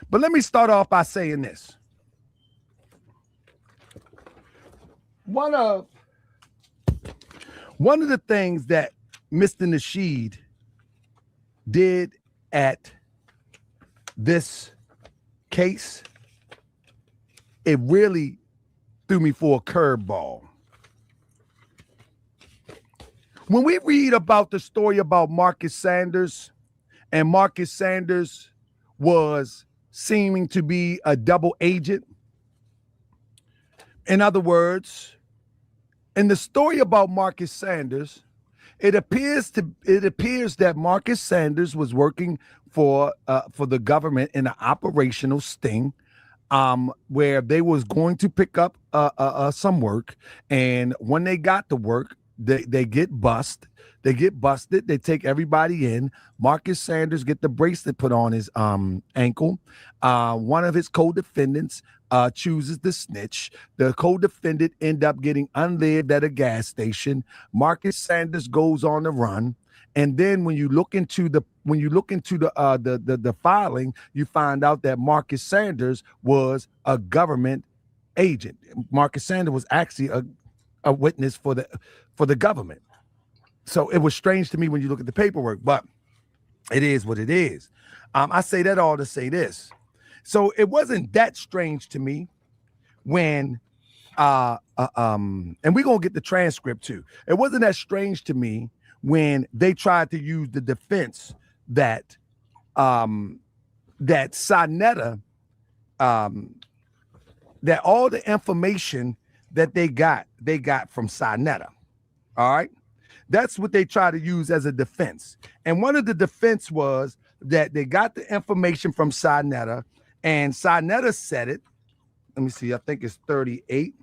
But let me start off by saying this. One of the things that Mr. Nasheed did at this case, it really threw me for a curveball. When we read about the story about Marcus Sanders, and Marcus Sanders was seeming to be a double agent, in other words, in the story about Marcus Sanders, it appears that Marcus Sanders was working for the government in an operational sting, where they was going to pick up some work, and when they got the work, they get busted. They take everybody in. Marcus Sanders get the bracelet put on his ankle. One of his co-defendants chooses to snitch. The co-defendant end up getting unlived at a gas station. Marcus Sanders goes on the run. And then when you look into the filing, you find out that Marcus Sanders was a government agent. Marcus Sanders was actually a witness for the government. So it was strange to me when you look at the paperwork, but it is what it is. I say that all to say this. So it wasn't that strange to me when and we're gonna get the transcript too. It wasn't that strange to me when they tried to use the defense that that Sinetta, that all the information that they got from Sinetta. All right. That's what they try to use as a defense. And one of the defense was that they got the information from Sinetta, and Sinetta said it. Let me see. I think it's 38.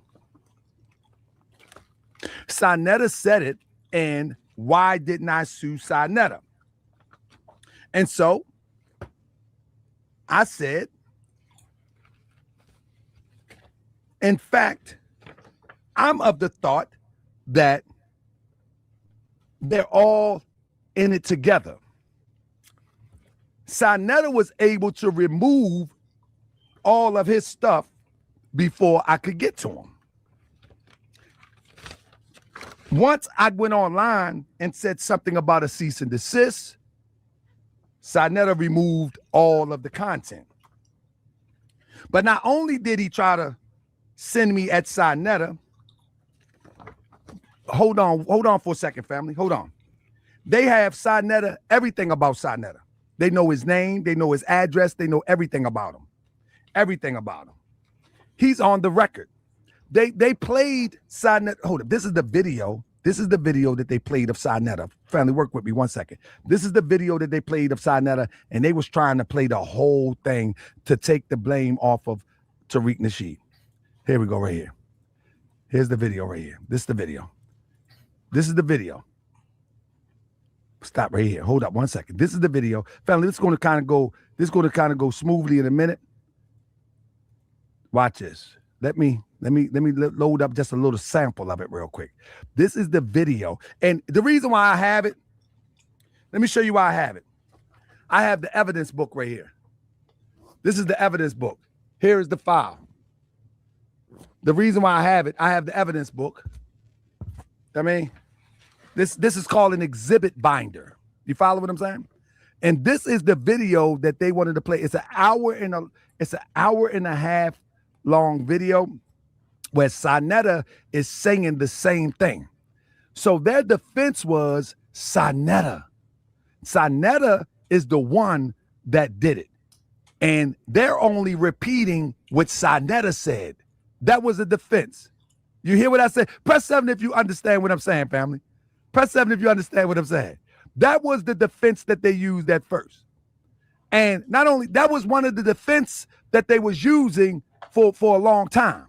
Sinetta said it, and why didn't I sue Sinetta? And so I said, in fact, I'm of the thought that they're all in it together. Sinetta was able to remove all of his stuff before I could get to him. Once I went online and said something about a cease and desist, Sinetta removed all of the content. But not only did he try to send me at Sinetta, hold on for a second, family. Hold on. They have Sinetta, everything about Sinetta. They know his name, they know his address, they know everything about him. Everything about him. He's on the record. They played Sinetta. Hold up. This is the video. This is the video that they played of Sinetta. Family, work with me 1 second. This is the video that they played of Sinetta, and they was trying to play the whole thing to take the blame off of Tariq Nasheed. Here we go right here. Here's the video right here. This is the video. This is the video. Stop right here. Hold up 1 second. This is the video. Family, this is going to kind of go smoothly in a minute. Watch this. Let me load up just a little sample of it real quick. This is the video. And the reason why I have it, let me show you why I have it. I have the evidence book right here. This is the evidence book. Here is the file. The reason why I have the evidence book. I mean, this is called an exhibit binder. You follow what I'm saying? And this is the video that they wanted to play. It's an hour and a half long video where Sinetta is saying the same thing. So their defense was Sinetta. Sinetta is the one that did it. And they're only repeating what Sinetta said. That was a defense. You hear what I said? Press 7 if you understand what I'm saying, family. Press 7 if you understand what I'm saying. That was the defense that they used at first. And not only, that was one of the defense that they was using for a long time.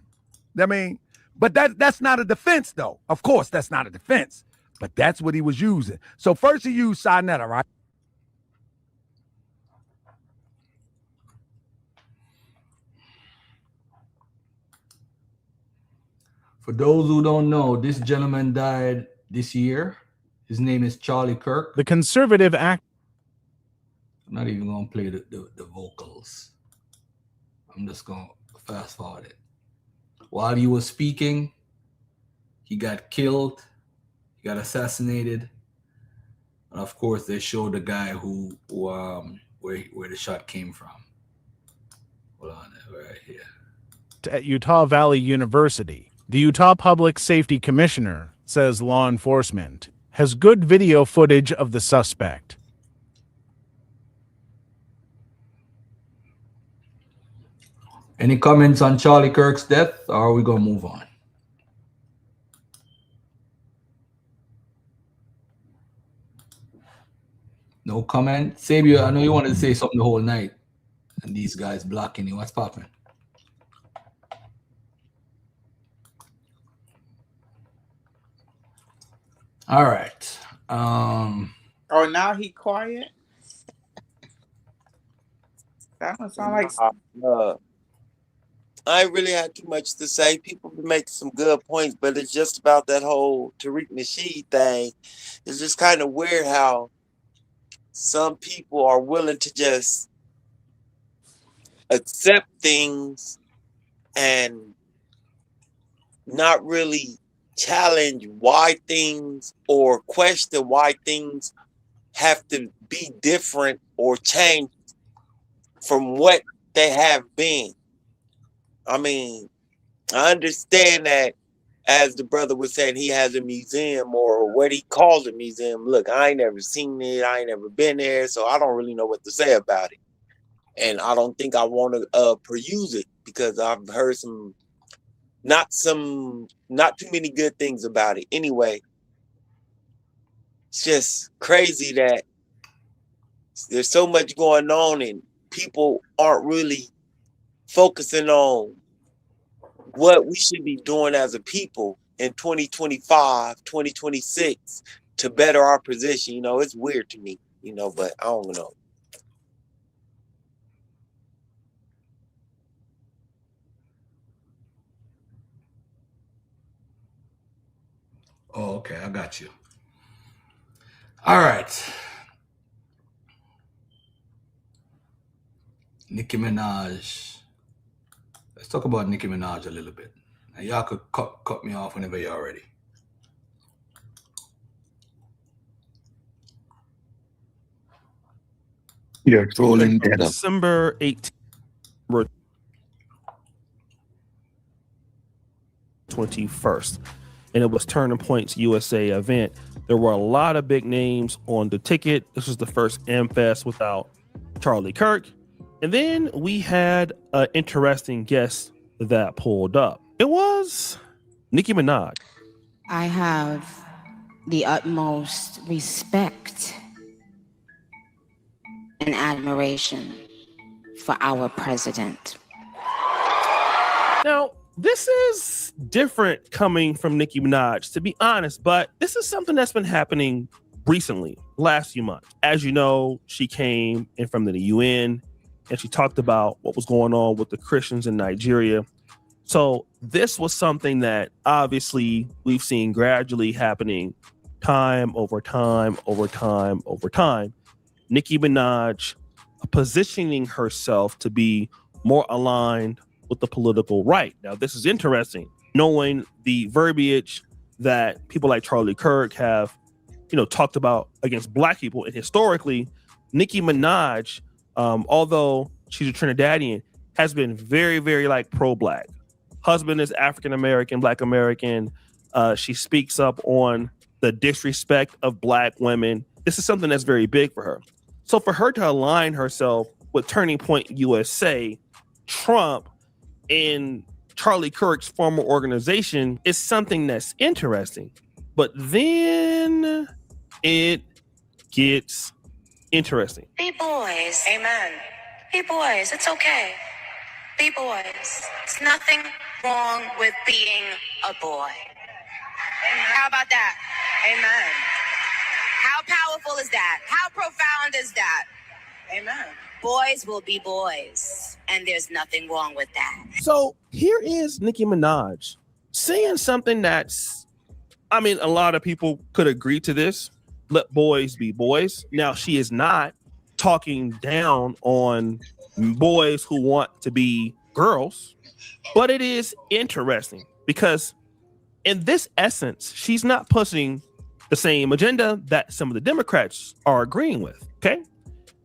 I mean, but that's not a defense, though. Of course, that's not a defense. But that's what he was using. So first he used Sinetta, right? For those who don't know, this gentleman died this year. His name is Charlie Kirk. The conservative act. I'm not even going to play the vocals. I'm just going to fast forward it. While he was speaking, he got killed. He got assassinated. And of course, they showed the guy where the shot came from. Hold on, right here. At Utah Valley University, the Utah Public Safety Commissioner says law enforcement has good video footage of the suspect. Any comments on Charlie Kirk's death, or are we going to move on? No comment? Sabia, I know you wanted to say something the whole night, and these guys blocking you. What's popping? All right. Oh, now he quiet? That don't sound like... I ain't really had too much to say. People been making some good points, but it's just about that whole Tariq Nasheed thing. It's just kind of weird how some people are willing to just accept things and not really challenge why things or question why things have to be different or change from what they have been. I mean, I understand that, as the brother was saying, he has a museum or what he calls a museum. Look, I ain't never seen it. I ain't never been there, so I don't really know what to say about it. And I don't think I want to peruse it because I've heard not too many good things about it. Anyway, it's just crazy that there's so much going on and people aren't really focusing on what we should be doing as a people in 2025, 2026 to better our position. You know, it's weird to me, but I don't know. Oh, okay, I got you. All right. Nicki Minaj. Let's talk about Nicki Minaj a little bit. Now, y'all could cut me off whenever you're ready. You're trolling dead up. December 18th, 21st, and it was Turning Points USA event. There were a lot of big names on the ticket. This was the first M-Fest without Charlie Kirk. And then we had an interesting guest that pulled up. It was Nicki Minaj. I have the utmost respect and admiration for our president. Now, this is different coming from Nicki Minaj, to be honest, but this is something that's been happening recently, last few months. As you know, she came in from the UN and she talked about what was going on with the Christians in Nigeria. So this was something that obviously we've seen gradually happening time over time over time over time. Nicki Minaj positioning herself to be more aligned with the political right. Now, this is interesting, knowing the verbiage that people like Charlie Kirk have, talked about against Black people. And historically, Nicki Minaj, although she's a Trinidadian, has been very, very pro-Black. Husband is African-American, Black American. She speaks up on the disrespect of Black women. This is something that's very big for her. So for her to align herself with Turning Point USA, Trump, and Charlie Kirk's former organization is something that's interesting. But then it gets interesting. Be boys. Amen. Be boys. It's okay. Be boys. There's nothing wrong with being a boy. Amen. How about that? Amen. How powerful is that? How profound is that? Amen. Boys will be boys, and there's nothing wrong with that. So here is Nicki Minaj saying something that's, I mean, a lot of people could agree to this. Let boys be boys. Now, she is not talking down on boys who want to be girls, but it is interesting because in this essence, she's not pushing the same agenda that some of the Democrats are agreeing with. Okay.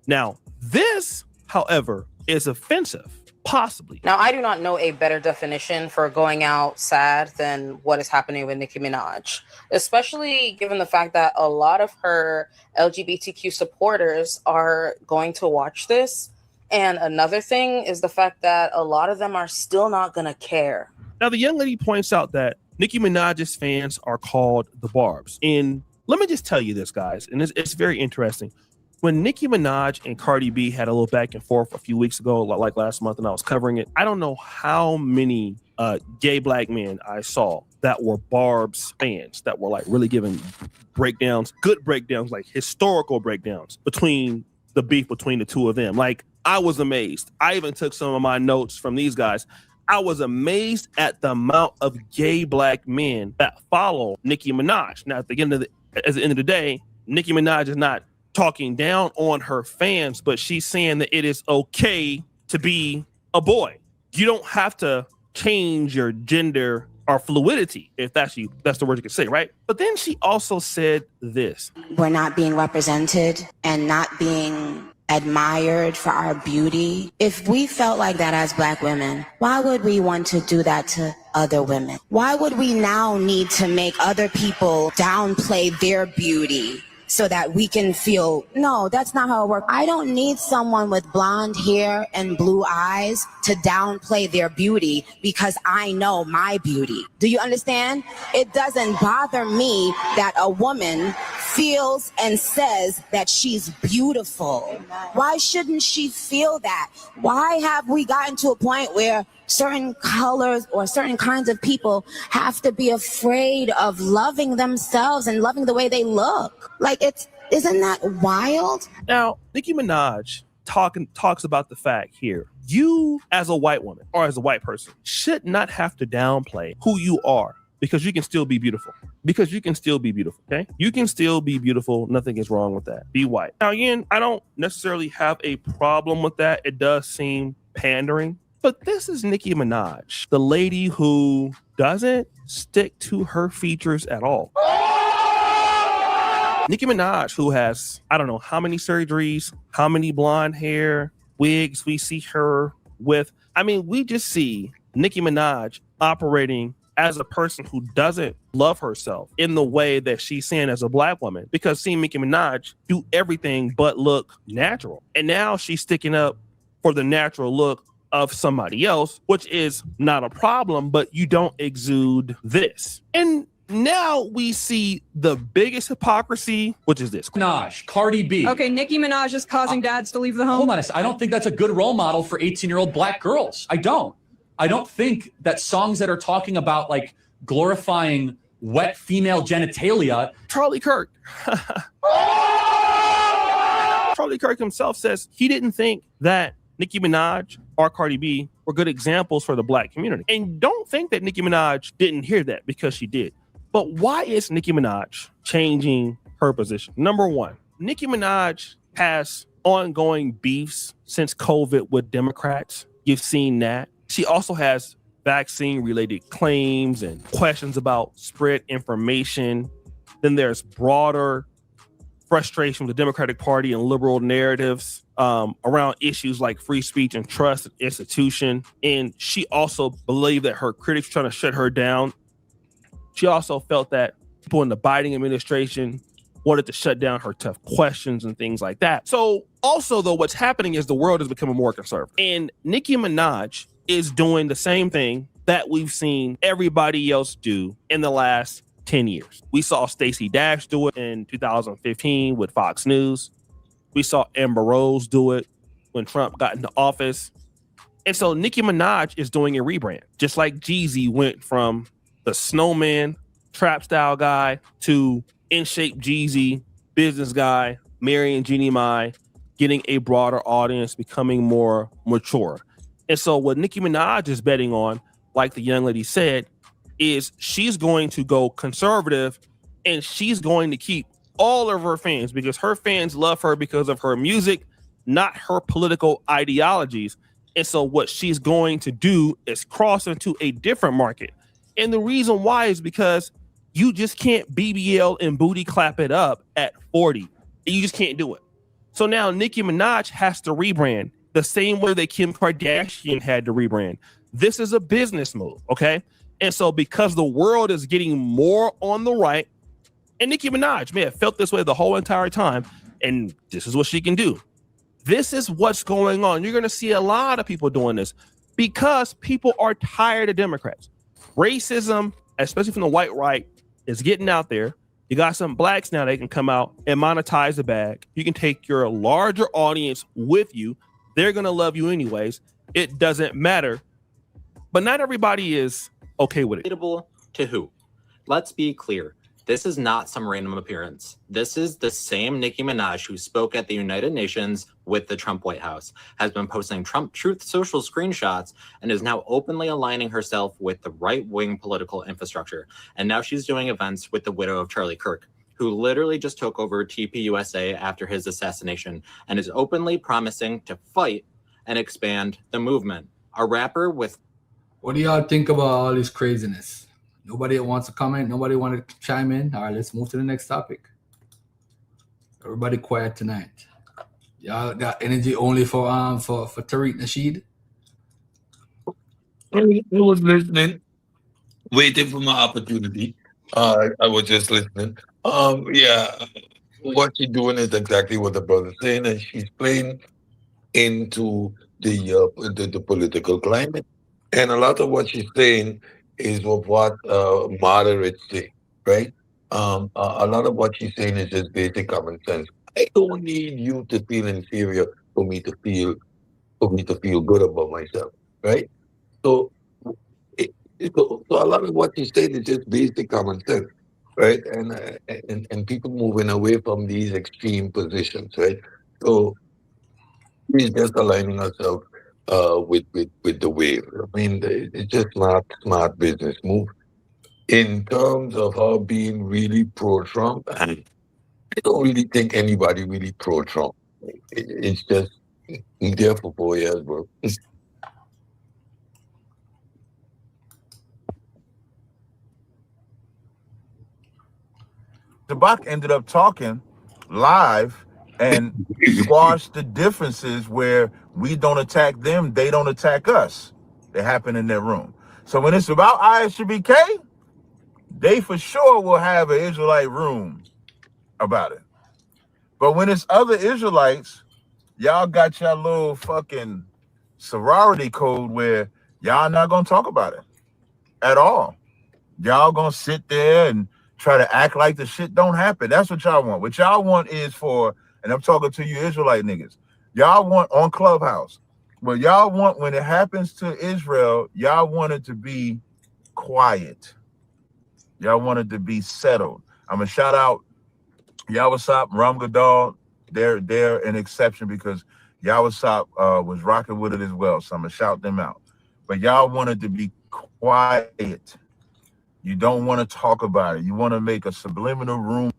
Now, this, however, is offensive, possibly. Now, I do not know a better definition for going out sad than what is happening with Nicki Minaj, especially given the fact that a lot of her LGBTQ supporters are going to watch this. And another thing is the fact that a lot of them are still not going to care. Now, the young lady points out that Nicki Minaj's fans are called the Barbs. And let me just tell you this, guys, and it's very interesting. When Nicki Minaj and Cardi B had a little back and forth a few weeks ago, like last month, and I was covering it, I don't know how many gay black men I saw that were Barb's fans that were like really giving breakdowns, good breakdowns, like historical breakdowns between the beef between the two of them. Like, I was amazed. I even took some of my notes from these guys. I was amazed at the amount of gay black men that follow Nicki Minaj. Now, at the end of the day, Nicki Minaj is not talking down on her fans, but she's saying that it is okay to be a boy. You don't have to change your gender or fluidity, if that's the word you could say, right? But then she also said this. We're not being represented and not being admired for our beauty. If we felt like that as black women, why would we want to do that to other women? Why would we now need to make other people downplay their beauty so that we can feel, no, that's not how it works. I don't need someone with blonde hair and blue eyes to downplay their beauty because I know my beauty. Do you understand? It doesn't bother me that a woman feels and says that she's beautiful. Why shouldn't she feel that? Why have we gotten to a point where certain colors or certain kinds of people have to be afraid of loving themselves and loving the way they look? Like, isn't that wild? Now, Nicki Minaj talks about the fact here, you as a white woman or as a white person should not have to downplay who you are because you can still be beautiful. Because you can still be beautiful, okay? You can still be beautiful. Nothing is wrong with that. Be white. Now, again, I don't necessarily have a problem with that. It does seem pandering. But this is Nicki Minaj, the lady who doesn't stick to her features at all. Nicki Minaj, who has, I don't know how many surgeries, how many blonde hair, wigs we see her with. I mean, we just see Nicki Minaj operating as a person who doesn't love herself in the way that she's saying as a black woman, because seeing Nicki Minaj do everything but look natural. And now she's sticking up for the natural look of somebody else, which is not a problem, but you don't exude this. And now we see the biggest hypocrisy, which is this. Minaj, Cardi B. Okay, Nicki Minaj is causing dads to leave the home. Hold on, I don't think that's a good role model for 18-year-old black girls. I don't think that songs that are talking about like glorifying wet female genitalia. Charlie Kirk. Charlie Kirk himself says he didn't think that Nicki Minaj or Cardi B were good examples for the black community. And don't think that Nicki Minaj didn't hear that, because she did. But why is Nicki Minaj changing her position? Number one, Nicki Minaj has ongoing beefs since COVID with Democrats. You've seen that. She also has vaccine-related claims and questions about spread information. Then there's broader frustration with the Democratic Party and liberal narratives around issues like free speech and trust in institution. And she also believed that her critics were trying to shut her down. She also felt that people in the Biden administration wanted to shut down her tough questions and things like that. So also, though, what's happening is the world is becoming more conservative. And Nicki Minaj is doing the same thing that we've seen everybody else do in the last 10 years. We saw Stacey Dash do it in 2015 with Fox News. We saw Amber Rose do it when Trump got into office. And so Nicki Minaj is doing a rebrand, just like Jeezy went from the snowman trap style guy to in shape Jeezy business guy, marrying Jeannie Mai, getting a broader audience, becoming more mature. And so what Nicki Minaj is betting on, like the young lady said, is she's going to go conservative and she's going to keep all of her fans because her fans love her because of her music, not her political ideologies. And so what she's going to do is cross into a different market. And the reason why is because you just can't BBL and booty clap it up at 40. You just can't do it. So now Nicki Minaj has to rebrand the same way that Kim Kardashian had to rebrand. This is a business move, okay? And so because the world is getting more on the right, and Nicki Minaj may have felt this way the whole entire time, and this is what she can do. This is what's going on. You're going to see a lot of people doing this because people are tired of Democrats. Racism, especially from the white right, is getting out there. You got some blacks now that can come out and monetize the bag. You can take your larger audience with you. They're going to love you anyways. It doesn't matter. But not everybody is okay with it. To who? Let's be clear. This is not some random appearance. This is the same Nicki Minaj who spoke at the United Nations with the Trump White House, has been posting Trump Truth Social screenshots, and is now openly aligning herself with the right-wing political infrastructure. And now she's doing events with the widow of Charlie Kirk, who literally just took over TPUSA after his assassination and is openly promising to fight and expand the movement. A rapper with... What do y'all think about all this craziness? Nobody wants to comment. Nobody want to chime in. All right, let's move to the next topic. Everybody quiet tonight. Y'all got energy only for Tariq Nasheed? I was listening, waiting for my opportunity. I was just listening. Yeah, what she's doing is exactly what the brother's saying, and she's playing into the political climate. And a lot of what she's saying is of what moderates say, right? A lot of what she's saying is just basic common sense. I don't need you to feel inferior for me to feel good about myself, right? So, so a lot of what she's saying is just basic common sense, right? And people moving away from these extreme positions, right? So we're just aligning ourselves with the wave. I mean, it's just not smart business move. In terms of her being really pro-Trump, I don't really think anybody really pro-Trump. It's just there for 4 years, bro. Tabak ended up talking live and squashed the differences where we don't attack them, they don't attack us. They happen in their room. So when it's about ISUBK, they for sure will have an Israelite room about it. But when it's other Israelites, y'all got your little fucking sorority code where y'all not gonna talk about it at all. Y'all gonna sit there and try to act like the shit don't happen. That's what y'all want. What y'all want is for, and I'm talking to you Israelite niggas, y'all want on Clubhouse. What y'all want when it happens to Israel, y'all want it to be quiet. Y'all want it to be settled. I'm gonna shout out Yawasop, Ram Gadal. They're an exception because Yawasop was rocking with it as well. So I'm gonna shout them out. But y'all want it to be quiet. You don't want to talk about it. You want to make a subliminal room.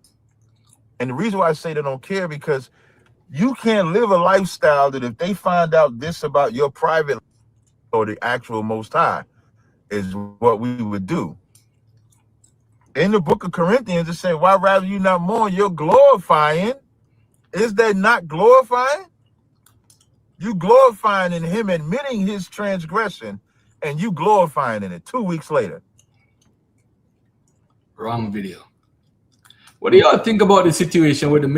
And the reason why I say they don't care, because you can't live a lifestyle that if they find out this about your private or the actual Most High is what we would do. In the book of Corinthians, it says, why rather you not mourn? You're glorifying. Is that not glorifying? You glorifying in him admitting his transgression, and you glorifying in it 2 weeks later. Wrong video. What do y'all think about the situation where the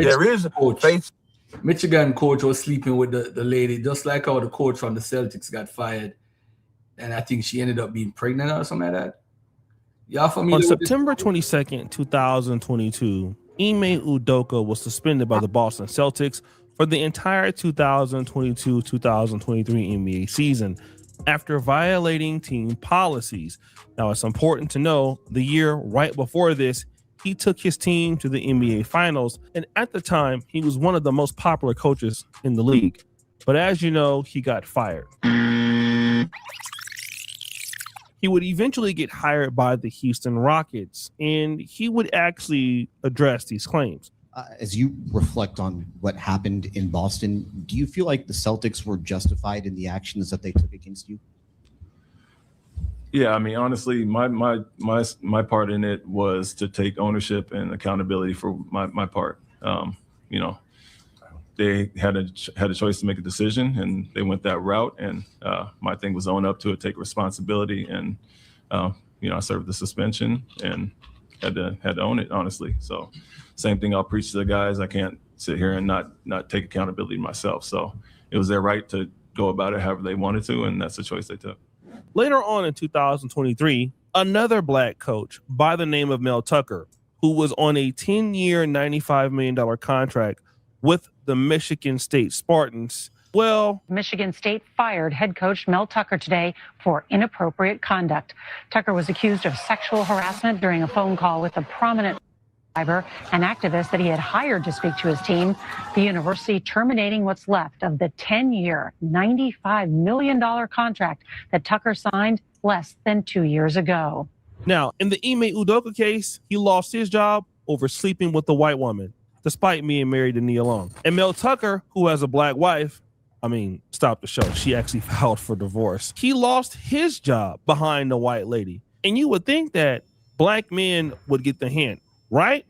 Michigan coach was sleeping with the lady, just like how the coach from the Celtics got fired, and I think she ended up being pregnant or something like that? Y'all familiar On with September 22nd, 2022, Ime Udoka was suspended by the Boston Celtics for the entire 2022-2023 NBA season after violating team policies. Now, it's important to know the year right before this, he took his team to the NBA Finals, and at the time, he was one of the most popular coaches in the league. But as you know, he got fired. He would eventually get hired by the Houston Rockets, and he would actually address these claims. As you reflect on what happened in Boston, do you feel like the Celtics were justified in the actions that they took against you? Yeah, I mean, honestly, my part in it was to take ownership and accountability for my part. You know, they had a choice to make a decision, and they went that route. And my thing was own up to it, take responsibility, and you know, I served the suspension and had to own it, honestly. So, same thing I'll preach to the guys. I can't sit here and not take accountability myself. So, it was their right to go about it however they wanted to, and that's the choice they took. Later on in 2023, another black coach by the name of Mel Tucker, who was on a 10-year, $95 million contract with the Michigan State Spartans. Well, Michigan State fired head coach Mel Tucker today for inappropriate conduct. Tucker was accused of sexual harassment during a phone call with a prominent driver and activist that he had hired to speak to his team. The university terminating what's left of the 10-year, $95 million contract that Tucker signed less than 2 years ago. Now, in the Ime Udoka case, he lost his job over sleeping with a white woman, despite being married to Nia Long. And Mel Tucker, who has a black wife, stop the show. She actually filed for divorce. He lost his job behind the white lady. And you would think that black men would get the hint, right?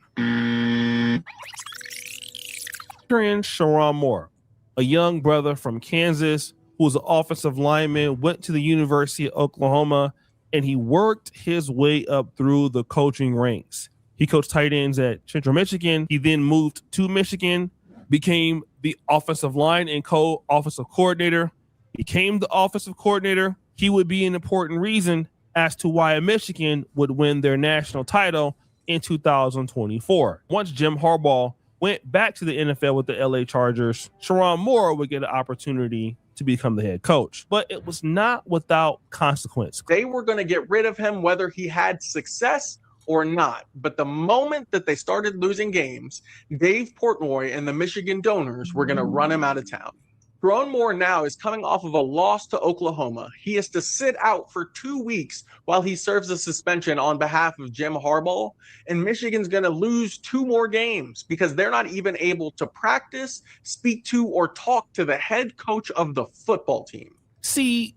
Sharon Moore, a young brother from Kansas who was an offensive lineman, went to the University of Oklahoma, and he worked his way up through the coaching ranks. He coached tight ends at Central Michigan. He then moved to Michigan, became the offensive line and co-offensive coordinator, became the offensive coordinator. He would be an important reason as to why Michigan would win their national title in 2024. Once Jim Harbaugh went back to the NFL with the LA Chargers, Sharon Moore would get an opportunity to become the head coach. But it was not without consequence. They were going to get rid of him whether he had success or not. But the moment that they started losing games, Dave Portnoy and the Michigan Donors were going to run him out of town. Sharon Moore now is coming off of a loss to Oklahoma. He has to sit out for 2 weeks while he serves a suspension on behalf of Jim Harbaugh. And Michigan's going to lose 2 more games because they're not even able to practice, speak to, or talk to the head coach of the football team. See,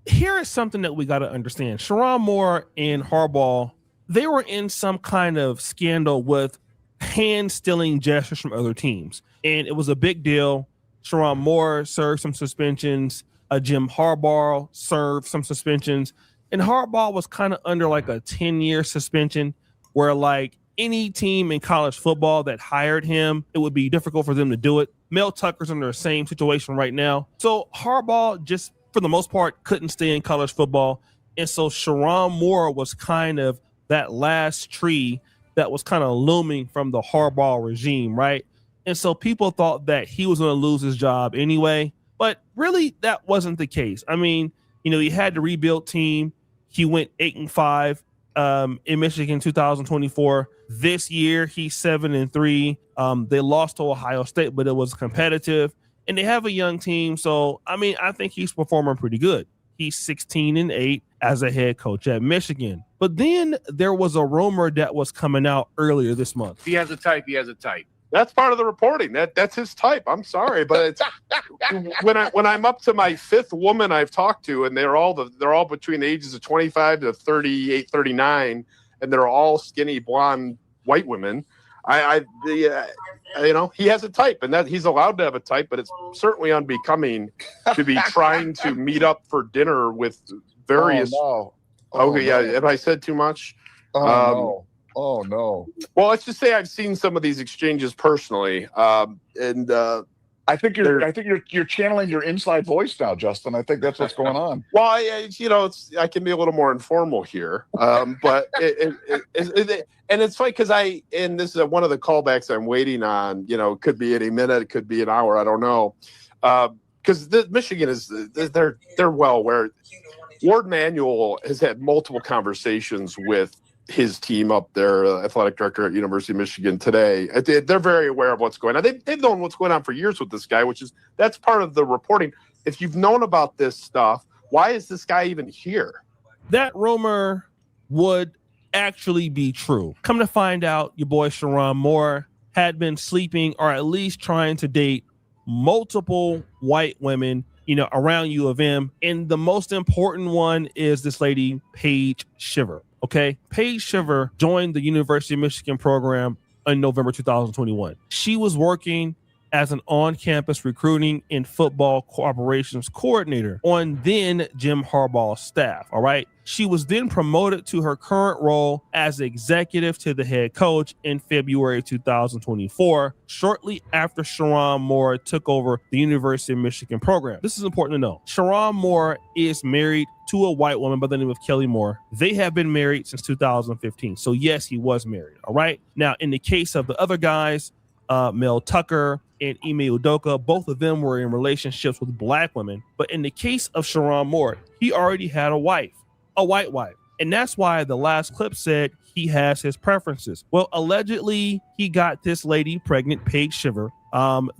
here is something that we got to understand. Sharon Moore and Harbaugh, they were in some kind of scandal with hand-stealing gestures from other teams. And it was a big deal. Sharon Moore served some suspensions. Jim Harbaugh served some suspensions. And Harbaugh was kind of under like a 10-year suspension where like any team in college football that hired him, it would be difficult for them to do it. Mel Tucker's under the same situation right now. So Harbaugh just, for the most part, couldn't stay in college football. And so Sharon Moore was kind of that last tree that was kind of looming from the Harbaugh regime, right? And so people thought that he was going to lose his job anyway, but really that wasn't the case. I mean, you know, he had the rebuild team. He went 8-5 in Michigan 2024. This year he's 7-3. They lost to Ohio State, but it was competitive, and they have a young team. So, I mean, I think he's performing pretty good. He's 16-8 as a head coach at Michigan. But then there was a rumor that was coming out earlier this month. He has a type. He has a type. That's part of the reporting. That's his type. I'm sorry, but it's when I'm up to my 5th woman I've talked to, and they're all between the ages of 25 to 38, 39, and they're all skinny blonde white women. You know, he has a type, and that he's allowed to have a type, but it's certainly unbecoming to be trying to meet up for dinner with various. Oh, no. Okay, yeah. Have I said too much? No. Oh no. Well, let's just say I've seen some of these exchanges personally, and I think you're channeling your inside voice now, Justin. I think that's what's going on. Well, I can be a little more informal here, but and it's funny because and this is one of the callbacks I'm waiting on. You know, it could be any minute, it could be an hour, I don't know, because Michigan is they're well aware. Ward Manuel has had multiple conversations with his team up there, athletic director at University of Michigan today. They're very aware of what's going on. They've known what's going on for years with this guy, that's part of the reporting. If you've known about this stuff, why is this guy even here? that rumor would actually be true. Come to find out, your boy Sharon Moore had been sleeping or at least trying to date multiple white women, around U of M. And the most important one is this lady, Paige Shiver. Okay. Paige Shiver joined the University of Michigan program in November 2021. She was working as an on-campus recruiting and football operations coordinator on then Jim Harbaugh's staff. All right. She was then promoted to her current role as executive to the head coach in February 2024, shortly after Sharon Moore took over the University of Michigan program. This is important to know. Sharon Moore is married to a white woman by the name of Kelly Moore. They have been married since 2015. So yes, he was married. All right. Now, in the case of the other guys, Mel Tucker and Ime Udoka, both of them were in relationships with black women. But in the case of Sharon Moore, he already had a wife, a white wife. And that's why the last clip said he has his preferences. Well, allegedly, he got this lady pregnant, Paige Shiver.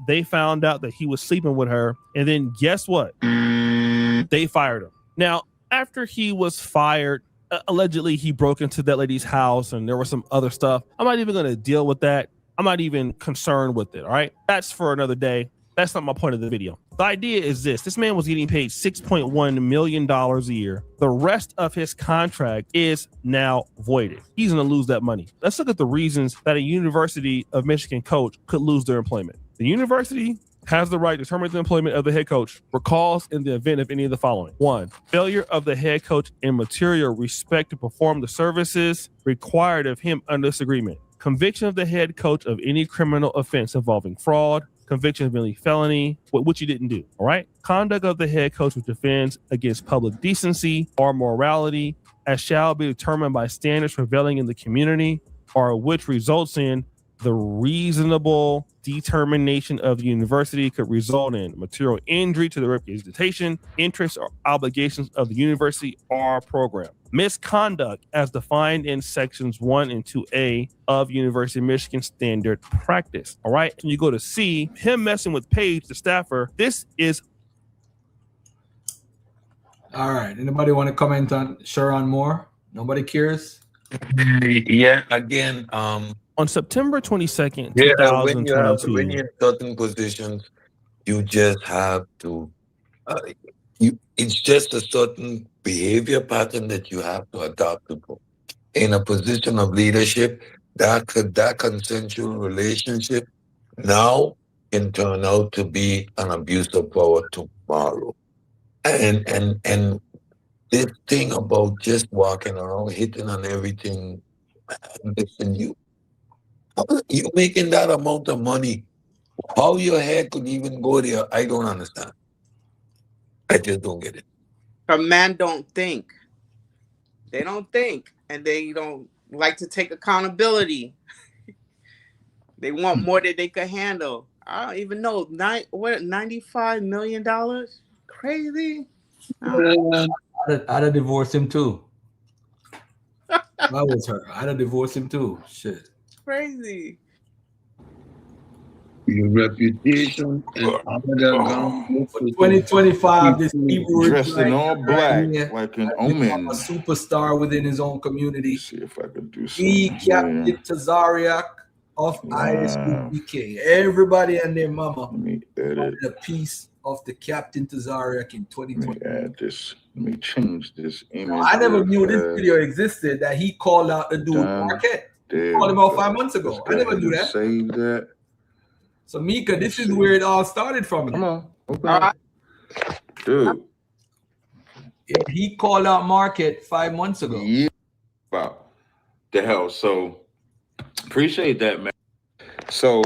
They found out that he was sleeping with her. And then guess what? They fired him. Now, after he was fired, allegedly, he broke into that lady's house and there was some other stuff. I'm not even going to deal with that. I'm not even concerned with it. All right. That's for another day. That's not my point of the video. The idea is this man was getting paid $6.1 million a year. The rest of his contract is now voided. He's going to lose that money. Let's look at the reasons that a University of Michigan coach could lose their employment. The university has the right to terminate the employment of the head coach for cause in the event of any of the following. 1, failure of the head coach in material respect to perform the services required of him under this agreement. Conviction of the head coach of any criminal offense involving fraud, conviction of any felony, which he didn't do. All right. Conduct of the head coach which offends against public decency or morality, as shall be determined by standards prevailing in the community, or which results in the reasonable determination of the university could result in material injury to the reputation, interests, or obligations of the university or program. Misconduct as defined in sections 1 and 2A of University of Michigan standard practice. All right. And you go to C, him messing with Paige, the staffer. This is. All right. Anybody want to comment on Sharon Moore? Nobody cares? Yeah, again, on September 22nd, yeah, 2022. when you're in certain positions, you just have to, it's just a certain behavior pattern that you have to adopt to. In a position of leadership, that consensual relationship now can turn out to be an abuse of power tomorrow. And this thing about just walking around hitting on everything, listen, you making that amount of money, how your head could even go there, I don't understand. I just don't get it. A man don't think. They don't think, and they don't like to take accountability. They want more than they can handle. I don't even know. $95 million? Crazy. I'd have divorced him too. If I was her, I'd have divorced him too. Shit. Crazy. Your reputation and all that 2025, this Hebrew dressed in all black, like an omen. A superstar within his own community. See if I could do He Captain Tazaryach of ISBK. Everybody and their mama wanted a piece of the Captain Tazaryach in 2020. Let me change this image. I never knew this video existed, that he called out the dude Marquette. He called him out 5 months ago. I never knew that. Save that. So Mika, this is where it all started from. Come on. Okay. Dude. He called out Marquette 5 months ago. Yeah. Wow. The hell. So appreciate that, man. So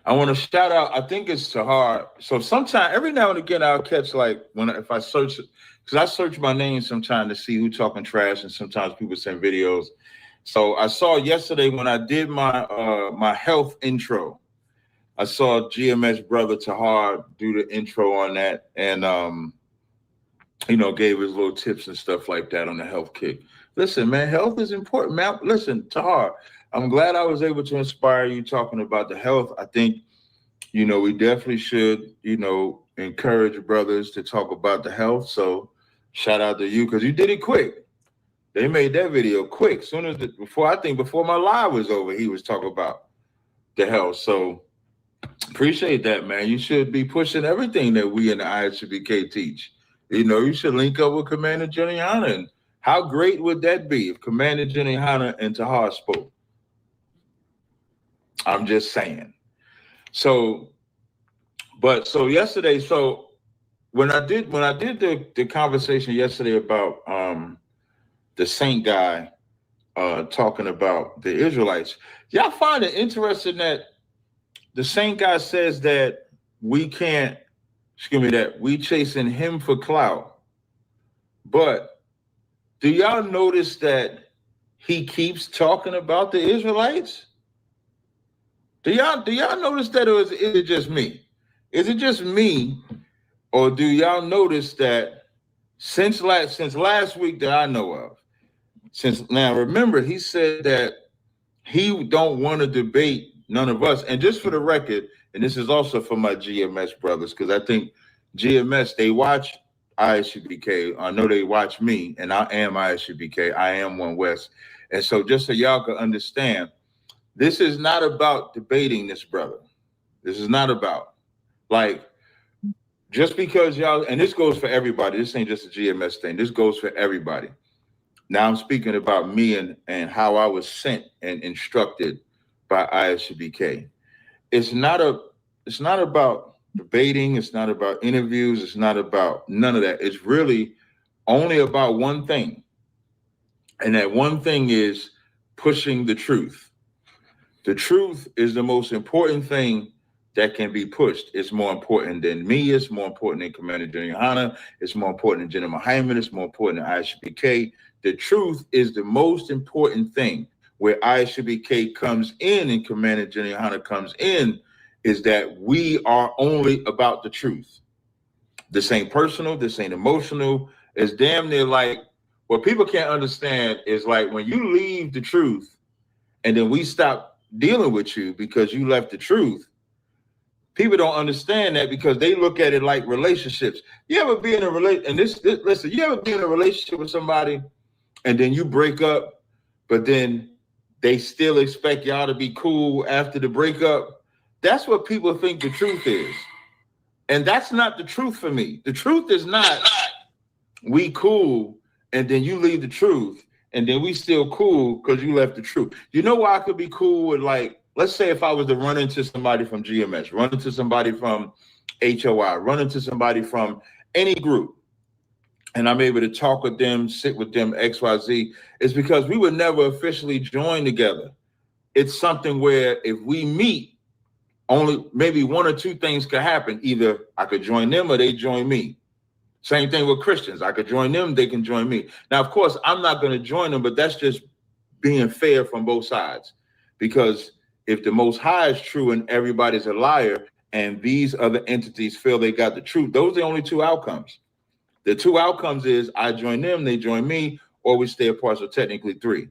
I want to shout out, I think it's Taharqa. So sometimes, every now and again, I'll catch if I search, because I search my name sometimes to see who talking trash, and sometimes people send videos. So I saw yesterday when I did my my health intro, I saw GMS brother Taharqa do the intro on that, and gave his little tips and stuff like that on the health kick. Listen, man, health is important, man. Listen, Taharqa, I'm glad I was able to inspire you talking about the health. I think, we definitely should, encourage brothers to talk about the health. So Shout out to you because you did it quick. They made that video quick. Soon as before my live was over, he was talking about the health. So appreciate that, man. You should be pushing everything that we in the ISBK teach. You know, you should link up with Commander Jenny Hanna. And how great would that be if Commander Jenny Hanna and Taharqa spoke? I'm just saying. So yesterday, when I did the conversation yesterday about the Saint guy talking about the Israelites, y'all find it interesting that the Saint guy says that we chasing him for clout. But do y'all notice that he keeps talking about the Israelites? Do y'all notice that, or is it just me? Is it just me, or do y'all notice that since last week that I know of, now remember he said that he don't want to debate none of us. And just for the record, and this is also for my GMS brothers, because I think GMS, they watch ISUBK. I know they watch me, and I am ISUBK. I am One West. And so just so y'all can understand, this is not about debating this brother. This is not about, like, just because y'all, and this goes for everybody. This ain't just a GMS thing. This goes for everybody. Now I'm speaking about me and how I was sent and instructed by ISUBK. It's not about debating. It's not about interviews. It's not about none of that. It's really only about one thing. And that one thing is pushing the truth. The truth is the most important thing that can be pushed. It's more important than me. It's more important than Commander Jenny Hanna. It's more important than General Hyman. It's more important than ISUBK. The truth is the most important thing. Where ISUBK comes in and Commander Jenny Hanna comes in is that we are only about the truth. This ain't personal. This ain't emotional. It's damn near like what people can't understand is like when you leave the truth and then we stop dealing with you because you left the truth. People don't understand that because they look at it like relationships. You ever be in a listen, you ever be in a relationship with somebody and then you break up, but then they still expect y'all to be cool after the breakup? That's what people think the truth is. And that's not the truth for me. The truth is not we cool and then you leave the truth and then we still cool because you left the truth. You know why I could be cool with, like, let's say if I was to run into somebody from GMS, run into somebody from HOI, run into somebody from any group, and I'm able to talk with them, sit with them, XYZ, it's because we would never officially join together. It's something where if we meet, only maybe one or two things could happen. Either I could join them or they join me. Same thing with Christians. I could join them, they can join me. Now, of course, I'm not going to join them, but that's just being fair from both sides. Because if the Most High is true and everybody's a liar and these other entities feel they got the truth, those are the only two outcomes. The two outcomes is I join them, they join me, or we stay apart, so technically three.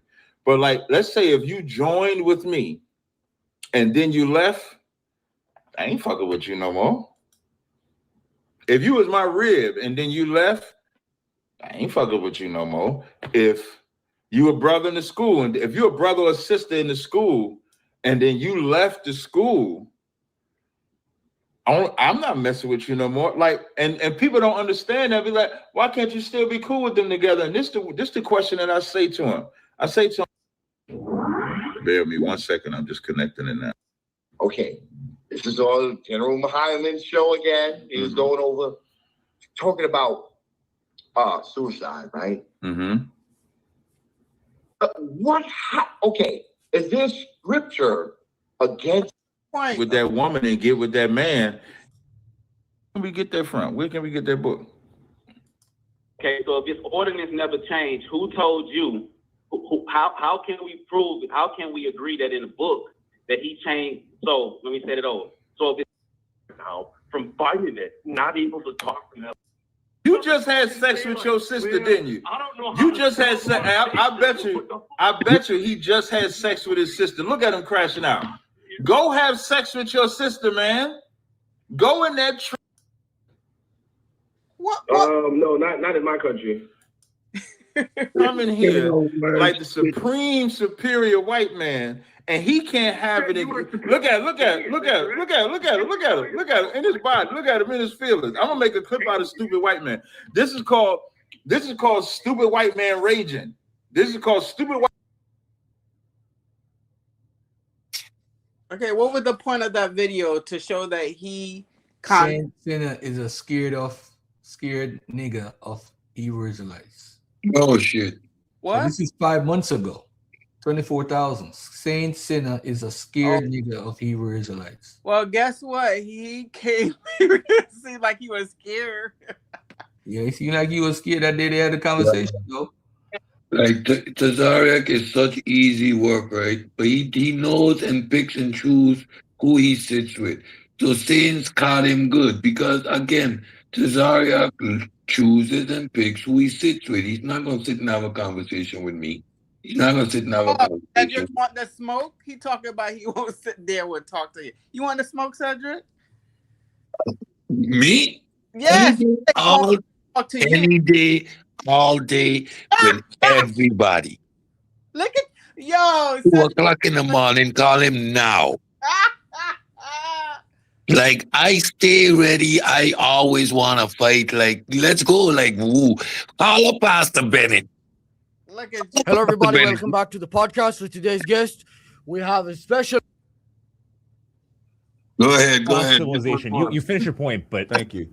But like, let's say if you joined with me and then you left, I ain't fucking with you no more. If you was my rib and then you left, I ain't fucking with you no more. If you a brother in the school, and if you're a brother or sister in the school and then you left the school, I'm not messing with you no more. Like, and people don't understand that. Be like, why can't you still be cool with them together? And this the question that I say to him. I say to him, bear with me 1 second. I'm just connecting it now. Okay, this is all General Hyman's show again. He was going over, talking about suicide, right? Mm-hmm. Okay, is there scripture against with that woman and get with that man? Where can we get that from? Where can we get that book? Okay, so if this ordinance never changed, who told you? How can we prove? How can we agree that in the book that he changed? So let me set it over. So if it's now from fighting it, not able to talk to them. You just had sex with your sister, didn't you? I don't know. You just had sex. I bet you he just had sex with his sister. Look at him crashing out. Go have sex with your sister, man. Go in that What? No, not in my country. I'm in here like the supreme superior white man, and he can't have it. Look at him in his body. Look at him in his feelings. I'm gonna make a clip out of stupid white man. This is called stupid white man raging. This is called stupid white. Okay, what was the point of that video to show that he Saint Sinner is a scared nigga of Hebrew Israelites. Oh shit. What? So this is 5 months ago. 24,000. Saint Sinner is a scared nigga of Hebrew Israelites. Well, guess what? He came here to seem like he was scared. Yeah, he seemed like he was scared that day they had the conversation, though. Like Tazaryach is such easy work, right? But he knows and picks and chooses who he sits with. So Saints caught him good because again, Tazaryach chooses and picks who he sits with. He's not gonna sit and have a conversation with me. He's not gonna sit and have a conversation. Cedric want the smoke? He talking about he won't sit there and talk to you. You want the smoke, Cedric? Me? Yes. Any day, all day, with everybody. Look at 2 o'clock in the morning, call him now. Like, I stay ready. I always want to fight. Like, let's go. Like, woo. Call up Pastor Bennett. Look at Hello, everybody. Welcome back to the podcast with today's guest. We have a special. Go ahead. Civilization. You finish your point, but thank you.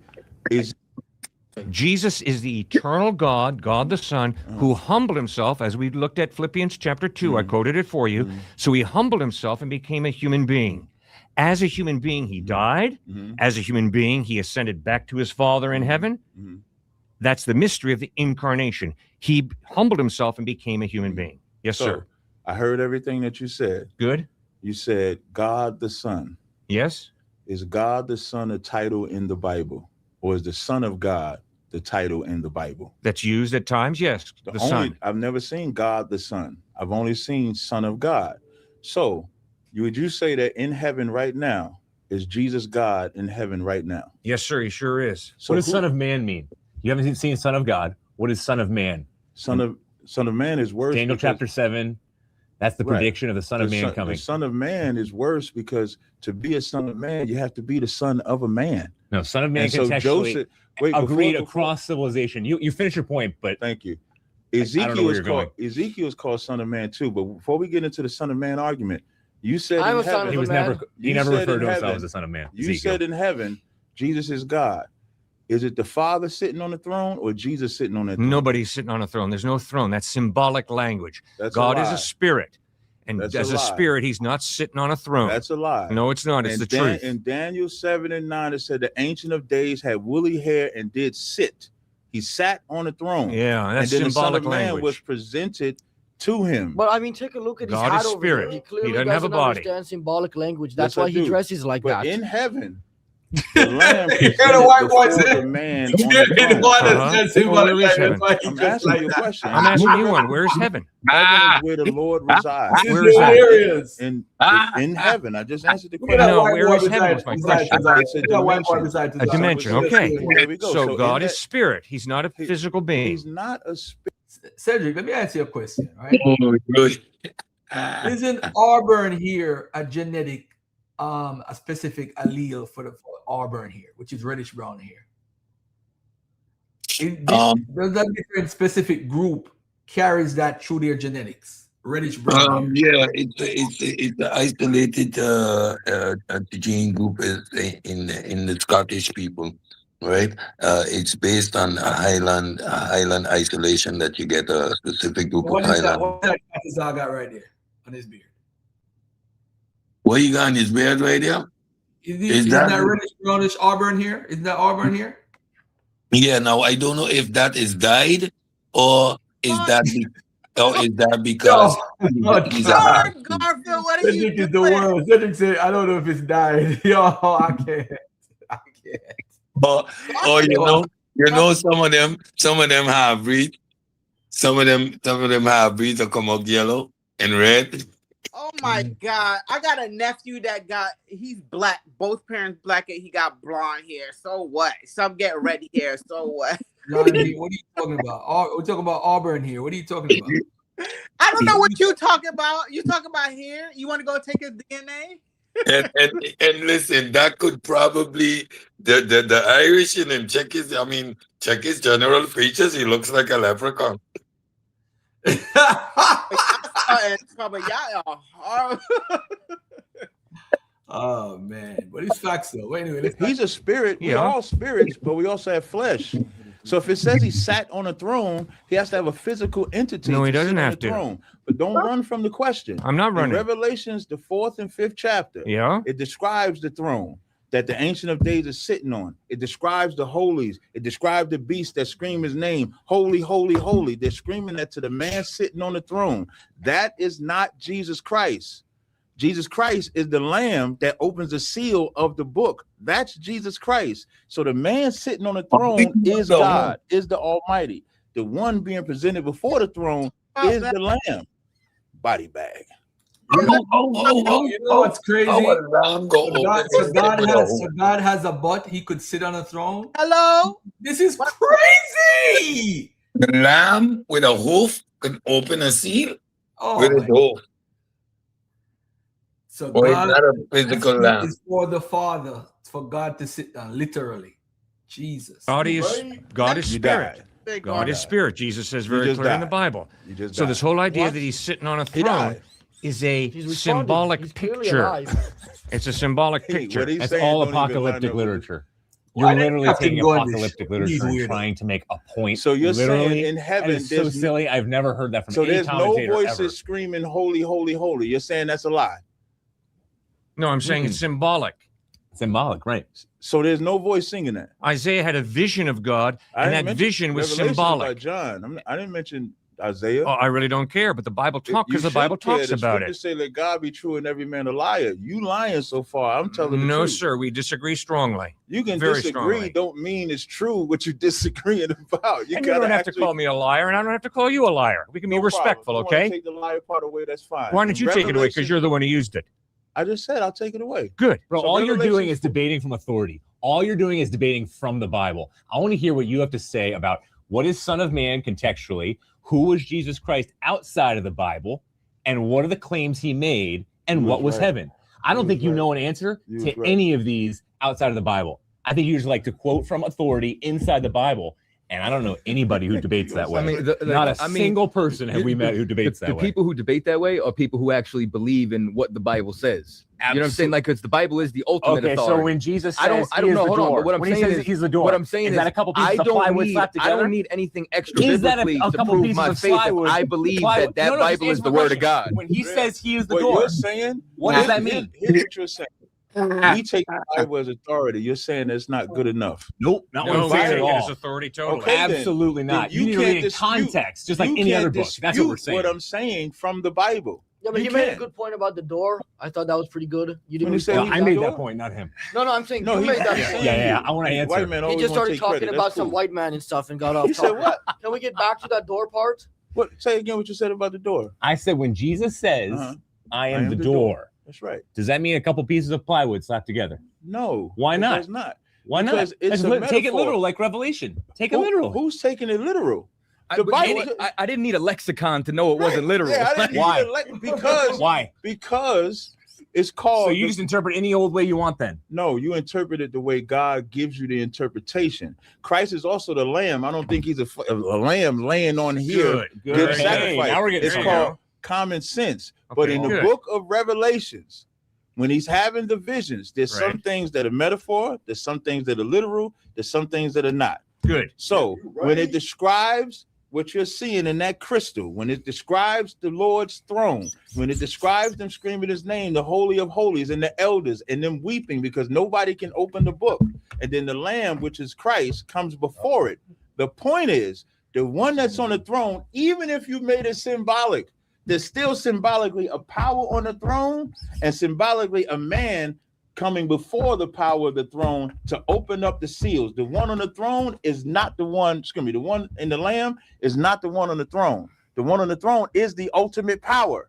Jesus is the eternal God, God the Son, who humbled himself, as we looked at Philippians chapter 2. I quoted it for you. So he humbled himself and became a human being. As a human being, he died. As a human being, he ascended back to his Father in heaven. That's the mystery of the incarnation. He humbled himself and became a human being. Yes, sir. I heard everything that you said. Good. You said God the Son. Yes. Is God the Son a title in the Bible? Or is the Son of God the title in the Bible? That's used at times, yes. The Son. I've never seen God the Son. I've only seen Son of God. So, would you say that in heaven right now, is Jesus God in heaven right now? Yes, sir, he sure is. So What does Son of Man mean? You haven't seen Son of God. What is Son of Man? Son of Man is worse. Daniel chapter 7. That's the prediction of the Son of Man coming. The Son of Man is worse because to be a son of man, you have to be the son of a man. No, Son of Man contextually agreed across civilization. You finish your point, but thank you. I don't know where you're going. Ezekiel is called Son of Man too. But before we get into the Son of Man argument, you said I'm in a son heaven, of he was man. never he never referred to himself as the Son of Man. You Ezekiel. said in heaven, Jesus is God. Is it the Father sitting on the throne or Jesus sitting on the throne? Nobody's sitting on a throne. There's no throne. That's symbolic language. That's God a is lie. a spirit. And That's as a a lie. spirit, he's not sitting on a throne. That's a lie. No, it's not. It's the truth. In Daniel 7 and 9, it said the Ancient of Days had woolly hair and did sit. He sat on the throne. Yeah, that's and then symbolic the Son of Man language. was presented to him. But I mean, take a look at his God hat is over spirit. there. He clearly doesn't have a body. Understand symbolic language. That's Yes, I why he do. dresses like But that. in heaven, the Lamb presented white boy before said- the man You on didn't the throne. want to understand symbolic Where is language. heaven? Like, I'm just asking like you a that. question. I'm asking you one. Where's heaven? Heaven is where the Lord resides. This Where is is that? hilarious. In heaven. I just answered the Look at that question. No, white where boy is heaven? beside- Was my beside question. Tazaryach. It's a Look at that white boy dimension. beside A Tazaryach. dimension. Yes, Okay. yes. There we go. So So God in is spirit. He's not a physical being. He's not a spirit. Cedric, let me ask you a question, right? Oh, good. Isn't Auburn here a genetic, a specific allele for Auburn here, which is reddish brown here? Does that different specific group carries that through their genetics? Reddish brown. Yeah, it's the isolated gene group is in the Scottish people, right? It's based on a Highland isolation that you get a specific group What of is that? Highland. What is that Tazaryach got right there on his beard? What you got in his beard right there? Is that reddish brownish Auburn here? Isn't that Auburn here? Yeah. Now I don't know if that is dyed or is that because he's a Garfield, what are you Cedric is doing? the worst. Cedric said, I don't know if it's died. Yo, I can't. or you know some of them have breed. Some of them have breeds that come out yellow and red. Oh my God. I got a nephew he's black. Both parents black and he got blonde hair. So what? Some get red hair. So what? Johnny, what are you talking about? We're talking about Auburn here. What are you talking about? I don't know what you talking about. You talking about hair? You want to go take his DNA? And listen, that could probably the Irish in him. Check his general features. He looks like a leprechaun. Oh man, but it's facts though. Anyway, he's a spirit. We're all spirits, but we also have flesh. So if it says he sat on a throne, he has to have a physical entity. No, he to doesn't sit on have the to. throne. But don't run from the question. I'm not running. In Revelations, the 4th and 5th chapter. Yeah. It describes the throne that the Ancient of Days is sitting on. It describes the holies. It describes the beasts that scream his name. Holy, holy, holy. They're screaming that to the man sitting on the throne. That is not Jesus Christ. Jesus Christ is the lamb that opens the seal of the book. That's Jesus Christ. So the man sitting on the throne is God, is the Almighty. The one being presented before the throne is the lamb. Body bag. You know what's crazy? So God has a butt. He could sit on a throne. Hello? This is crazy. The lamb with a hoof can open a seal with a hoof. So Or God is that a physical lamb? is for the Father, for God to sit down, literally. Jesus. God is spirit. God is spirit. Jesus says very just clear in the died. Bible. You just So died. this whole idea What? that he's sitting on a He throne died. is a responding. symbolic He's clearly picture. alive. It's a symbolic Hey, picture. what he's That's saying all don't even line apocalyptic up with- literature. Why You're did literally Captain taking go on this? apocalyptic He's literature and weird. trying to make a point. So you're literally, saying in heaven, that is so there's silly. I've never heard that from So any there's no commentator voices ever. screaming holy, holy, holy. You're saying that's a lie. No, I'm saying it's symbolic. Symbolic, right? So there's no voice singing that. Isaiah had a vision of God, I and didn't that mention vision was Revelation symbolic. By John. I didn't mention Isaiah. Oh, I really don't care, but the Bible talks because the Bible talks about it. The say let God be true and every man a liar. You lying so far. I'm telling the No, truth. sir, we disagree strongly. You can very disagree. strongly. Don't mean it's true what you're disagreeing about. And you gotta don't have to call me a liar, and I don't have to call you a liar. We can be respectful, If you wanna okay? Take the liar part away. That's fine. Why don't you take it away? Because you're the one who used it. I just said I'll take it away. Good. Bro, So all you're doing Revelation- is debating from authority. All you're doing is debating from the Bible. I want to hear what you have to say about what is Son of Man contextually, who was Jesus Christ outside of the Bible, and what are the claims he made, and what was heaven. I don't think you know an answer to any of these outside of the Bible. I think you just like to quote from authority inside the Bible. And I don't know anybody who debates that way. Not a single person have we met who debates that the way. people who debate that way are people who actually believe in what the Bible says. You know what I'm saying? Like, because the Bible is the ultimate Okay, authority. so when Jesus says I don't he know. is the Hold on, door, but what I'm when he saying says is he's the door, What I'm saying is is that a couple pieces I of don't plywood need. slapped I together? don't need anything extra Is that biblically a to couple prove pieces my of faith. If plywood? I believe Plywood. that No, Bible is answer the my word of question. God. When he says he is the What door, you're saying? what does that mean? Here's what you're saying. We take the Bible as authority. You're saying that's not good enough. Nope, not what I'm saying at all. Authority, totally. Okay, then. Absolutely not. Then You need to can't read in dispute- context, just like you any can't other book. That's what we're dispute saying. What I'm saying from the Bible. Yeah, but You he made a can't. good point about the door. I thought that was pretty good. You didn't When he said respond he to I made door? that point, not him. No, I'm saying No, you he- made that yeah, point. Yeah, I want to answer. White man He always just wanna started take talking credit. about That's some cool. white man and stuff and got off He said topic. what? Can we get back to that door part? What? Say again what you said about the door. I said when Jesus says, I am the door. That's right. Does that mean a couple pieces of plywood slapped together? No. Why it not? does not. Why Because not? it's a Take it metaphor. literal, like Revelation. Take it Who- literal. Who's taking it literal? I, The but Bible. I didn't need a lexicon to know it wasn't literal. Yeah, I didn't Why? Because Why? Because it's called. So you just interpret any old way you want then? No, you interpret it the way God gives you the interpretation. Christ is also the lamb. I don't think he's a lamb laying on here. Good. Give Hey, sacrifice. now we're getting It's somewhere. called common sense. But in the good. book of Revelations, when he's having the visions, there's some Right. things that are metaphor, there's some things that are literal, there's some things that are not. Good. So when it describes what you're seeing in that crystal, when it describes the Lord's throne, when it describes them screaming his name, the Holy of Holies, and the elders, and them weeping because nobody can open the book, and then the Lamb, which is Christ, comes before it. The point is, the one that's on the throne, even if you made it symbolic, there's still symbolically a power on the throne, and symbolically a man coming before the power of the throne to open up the seals. The one on the throne is not the one, the one in the Lamb is not the one on the throne. The one on the throne is the ultimate power.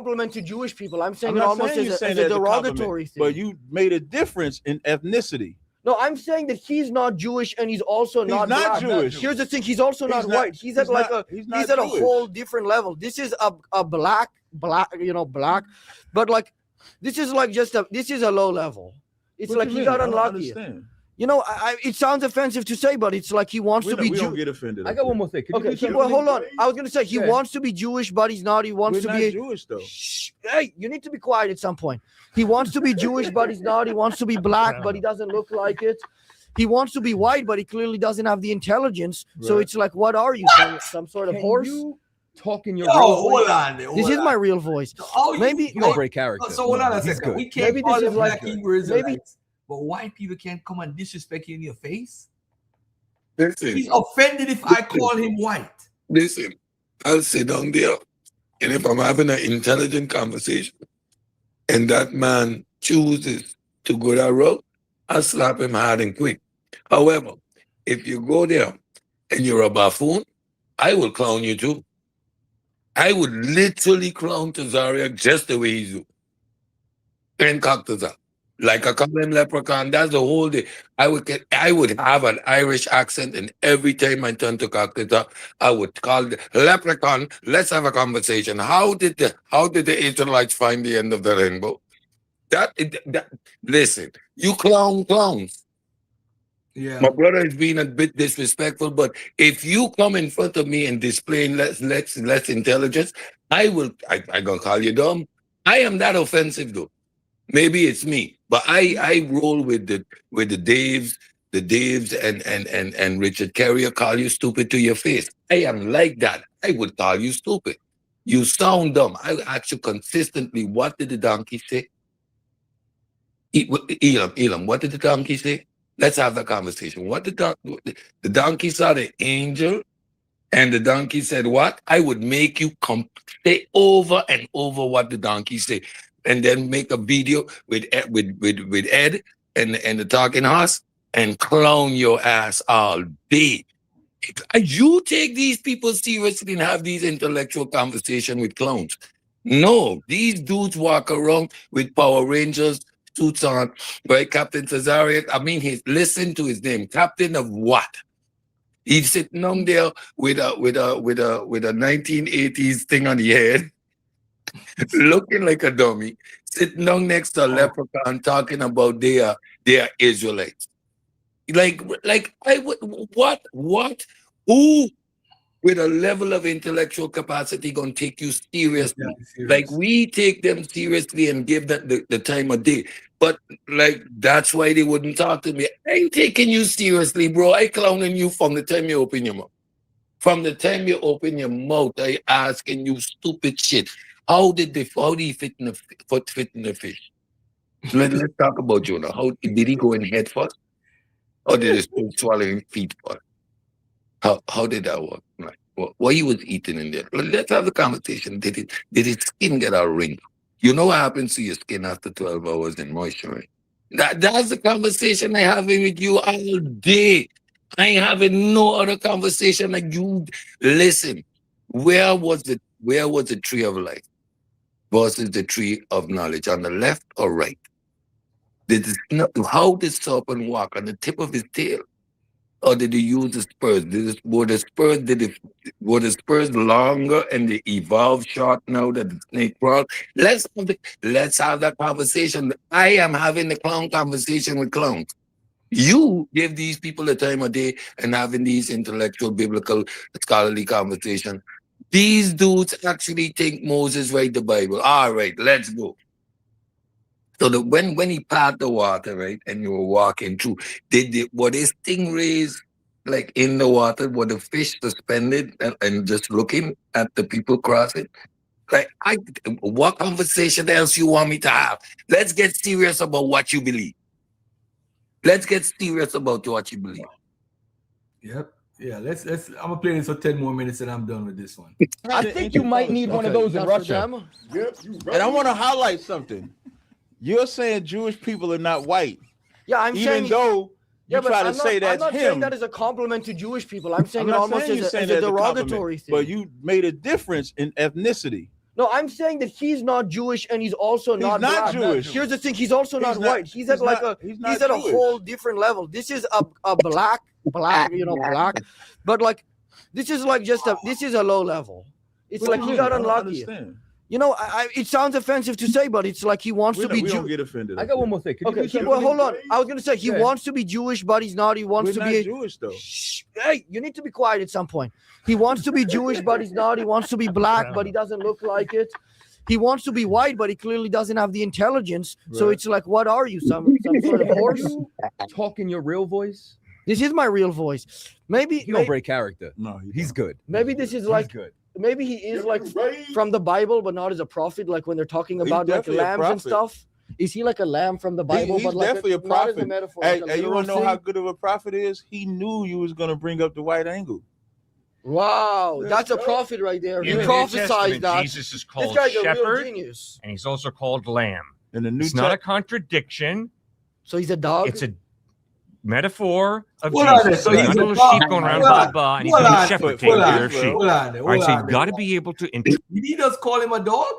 compliment to Jewish people. I'm saying I'm it not almost saying you're as saying a that as a derogatory compliment, thing. but you made a difference in ethnicity. No, I'm saying that he's not Jewish and he's also He's not not black. Jewish. Here's the thing: he's also not white. He's at like he's at a whole different level. This is a black, you know, black, but like this is like this is a low level. It's What like you he mean? got I don't unlucky. understand. You know, it sounds offensive to say, but it's like he wants to be We Jewish. don't get offended. I got one more thing. Could you Okay, do well, hold on. something? I was gonna say he wants to be Jewish, but he's not. He wants We're to not be Jewish though. Hey, you need to be quiet at some point. He wants to be Jewish, but he's not. He wants to be black, but he doesn't look like it. He wants to be white, but he clearly doesn't have the intelligence. So Right. it's like, what are you? Some sort of Can horse? you talk in your Yo, real hold voice? on. This is my real voice. Oh, Maybe He's a great character. So hold on a He's second. good. We can't Maybe call this them is like- black Hebrew maybe- Israelites, but white people can't come and disrespect you in your face. Listen, He's offended if I call him white. listen, I'll sit down there, and if I'm having an intelligent conversation, and that man chooses to go that route, I'll slap him hard and quick. However, if you go there and you're a buffoon, I will clown you too. I would literally clown Tazaryach just the way he's do. And Tazaryach. Like I call him leprechaun, that's the whole day. I would have an Irish accent, and every time I turn to Tazaryach, I would call the leprechaun. Let's have a conversation. How did the Israelites find the end of the rainbow? Listen, you clowns. Yeah. My brother is being a bit disrespectful, but if you come in front of me and displaying less intelligence, I gonna call you dumb. I am that offensive though. Maybe it's me, but I roll with the Daves, and Richard Carrier call you stupid to your face. I am like that. I would call you stupid. You sound dumb. I ask you consistently, what did the donkey say? Elam, what did the donkey say? Let's have that conversation. What the donkey saw the angel, and the donkey said what? I would make you say over and over what the donkey said, and then make a video with Ed and the talking horse and clown your ass all day. You take these people seriously and have these intellectual conversations with clowns. No, these dudes walk around with Power Rangers suits on, right? Captain Tazaryach. I mean, listen to his name. Captain of what? He's sitting down there with a 1980s thing on the head, looking like a dummy, sitting down next to a leprechaun talking about they are Israelites. Like I would what? Who with a level of intellectual capacity gonna take you seriously? Like we take them seriously and give them the time of day. But like that's why they wouldn't talk to me. I ain't taking you seriously, bro. I clowning you from the time you open your mouth. From the time you open your mouth, I asking you stupid shit. How do you fit in the fish? Let's talk about Jonah. How did he go in head first? Or did he swallow his feet first? How did that work? Like, what he was eating in there? Let's have the conversation. Did his skin get a ring? You know what happens to your skin after 12 hours in moisture, right? That's the conversation I having with you all day. I ain't having no other conversation like you. Listen, where was the tree of life versus the tree of knowledge? On the left or right? How did serpent walk? On the tip of his tail? Or did he use the spurs? Were the spurs longer and they evolved short now that the snake crawled? Let's have that conversation. I am having the clown conversation with clowns. You give these people the time of day and having these intellectual, biblical, scholarly conversations. These dudes actually think Moses wrote the Bible. All right, let's go. So when he parted the water, right, and you were walking through, were there stingrays like in the water? Were the fish suspended and just looking at the people crossing? Like, what conversation else you want me to have? Let's get serious about what you believe. Let's get serious about what you believe. Yep. Yeah, let's I'm gonna play this for 10 more minutes and I'm done with this one. I think you might need one of those in Russia. Yep, and I want to highlight something. You're saying Jewish people are not white. Yeah, I'm saying. Even though you try to say that's I'm not him. saying that is a compliment to Jewish people. I'm saying I'm it not almost saying you're as saying a that as a derogatory compliment, thing. but you made a difference in ethnicity. No, I'm saying that he's not Jewish and he's also not black. Jewish. Here's the thing: he's also not white. He's at a whole different level. This is a black, black. But like, this is like this is a low level. It's like he got unlucky. You know, it sounds offensive to say, but it's like he wants to be We don't Jewish. get offended. I got one more thing. Could Okay, you well, hold on. I was gonna say he wants to be Jewish, but he's not. He wants We're to not be Jewish though. Hey, you need to be quiet at some point. He wants to be Jewish, but he's not. He wants to be black, but he doesn't look like it. He wants to be white, but he clearly doesn't have the intelligence. So Right. it's like, what are you? Some sort of horse? Talk in your real voice. This is my real voice. Maybe You don't break character. No, he's good. Maybe this is like good. Maybe he is like from the Bible, but not as a prophet. Like when they're talking He's about like definitely a lambs and prophet. stuff. Is he like a lamb from the Bible? He's but like definitely a not as prophet. metaphor, Hey, like a you literal want to know thing? how good of a prophet is? He knew you was gonna bring up the white angle. Wow, that's a prophet right there. In He the New prophesied Testament, that. Jesus is This called guy's a real shepherd, genius. and he's also called lamb. In the New It's not a contradiction. So he's a dog. It's a metaphor of Hold on there. Jesus. So He's he's not a a little dog. sheep going around Hold on. blah and he's Hold not a on. shepherd Hold taking on. care of sheep. Hold on there. All right, Hold so on you've there. got to be able to. Did he just call him a dog?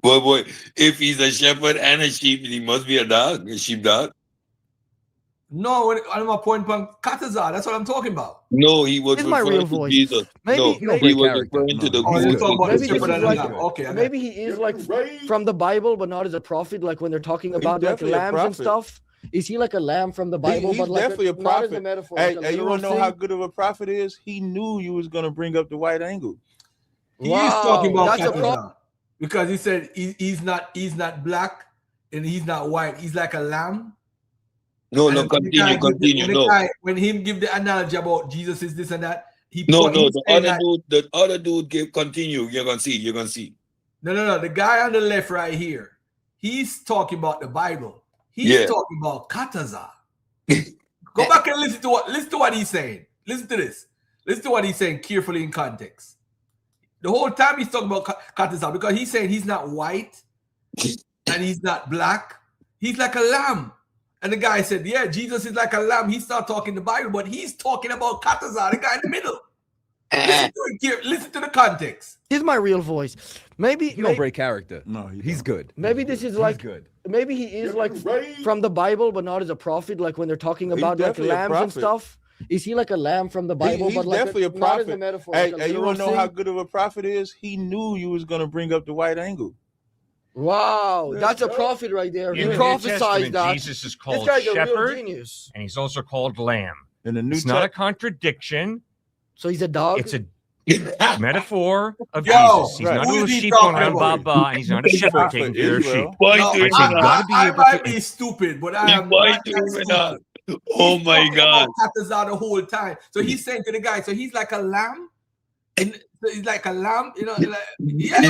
Boy, if he's a shepherd and a sheep, he must be a dog, a sheepdog. No, I'm a point from Katazar. That's what I'm talking about. No, he was This is my referring real to voice. Jesus. Maybe- No, You don't he break was character. referring to the Oh, you're talking about the Maybe this shepherd is and the like lamb. Okay, I got maybe he is like from the Bible, but not as a prophet. Like when they're talking about like definitely a lambs and prophet. stuff. Is he like a lamb from the Bible? He's but like definitely a not as a prophet. metaphor. Hey, like a you literal want to know thing? how good of a prophet is? He knew you was gonna bring up the white angle. He is talking about that's a Katazar because he said he's not black and he's not white. He's like a lamb. No, And no, when the continue, guy give continue. when, No, when him give the analogy about Jesus is this and that, he no, put- no. he's saying that- The other dude gave continue. You're gonna see. You're gonna see. No. The guy on the left right here, he's talking about the Bible. He's Yeah. talking about Katazar. Go back and listen to what he's saying. Listen to this. Listen to what he's saying carefully in context. The whole time he's talking about Katazar because he's saying he's not white and he's not black. He's like a lamb. And the guy said, yeah, Jesus is like a lamb. He started talking the Bible, but he's talking about Katazar, the guy in the middle. Listen to the context. This is my real voice. Maybe You don't break character. No, he's good. Maybe this is like good. Maybe he is like from the Bible, but not as a prophet. Like when they're talking about like definitely a lambs and prophet. stuff. Is he like a lamb from the Bible? He's but like definitely a not as a prophet. metaphor. Hey, like a you literal want to know thing? how good of a prophet is? He knew you was gonna bring up the white angle. Wow, that's a prophet right there. In He the New prophesied Testament, that. Jesus is This called guy's a real shepherd, genius. and he's also called lamb. In the New It's not a contradiction. So he's a dog. It's a metaphor of Yo, Jesus. He's right. not a Who little is he sheep going talking around about? and he's not a shepherd taking care of sheep. Why No, do I it said, you got to be I able might to. be stupid, but I He am might not do that it stupid. not. Oh He's my talking God. about Katazar the whole time. So he's saying to the guy, so he's like a lamb, and so he's like a lamb, you know. Like, yeah,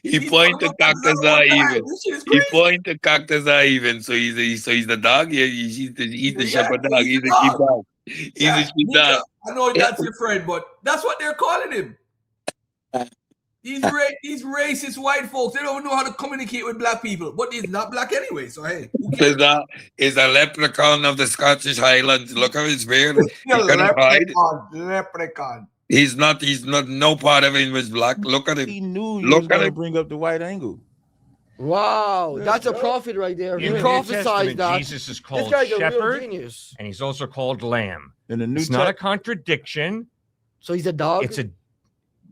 He He's point to talking about Katazar the whole Cactazar time. even. This shit is He crazy. point to Cactazar even. So he's the dog. Yeah, he's the shepherd dog. He's the the sheep dog. dog. He's Yeah, the sheep dog. I know that's your friend, but that's what they're calling him. These racist white folks, they don't know how to communicate with black people, but he's not black anyway. So hey, who cares? Is a leprechaun of the Scottish Highlands. Look at his beard. He cannot hide. Leprechaun. He's not. No part of him is black. Look at him. He knew you was Look at gonna him. bring up the white angle. Wow, that's a prophet right there. He In the New prophesied Testament, that. Jesus is This called guy's a real shepherd, genius. and he's also called lamb. In the New It's not a contradiction. So he's a dog. It's a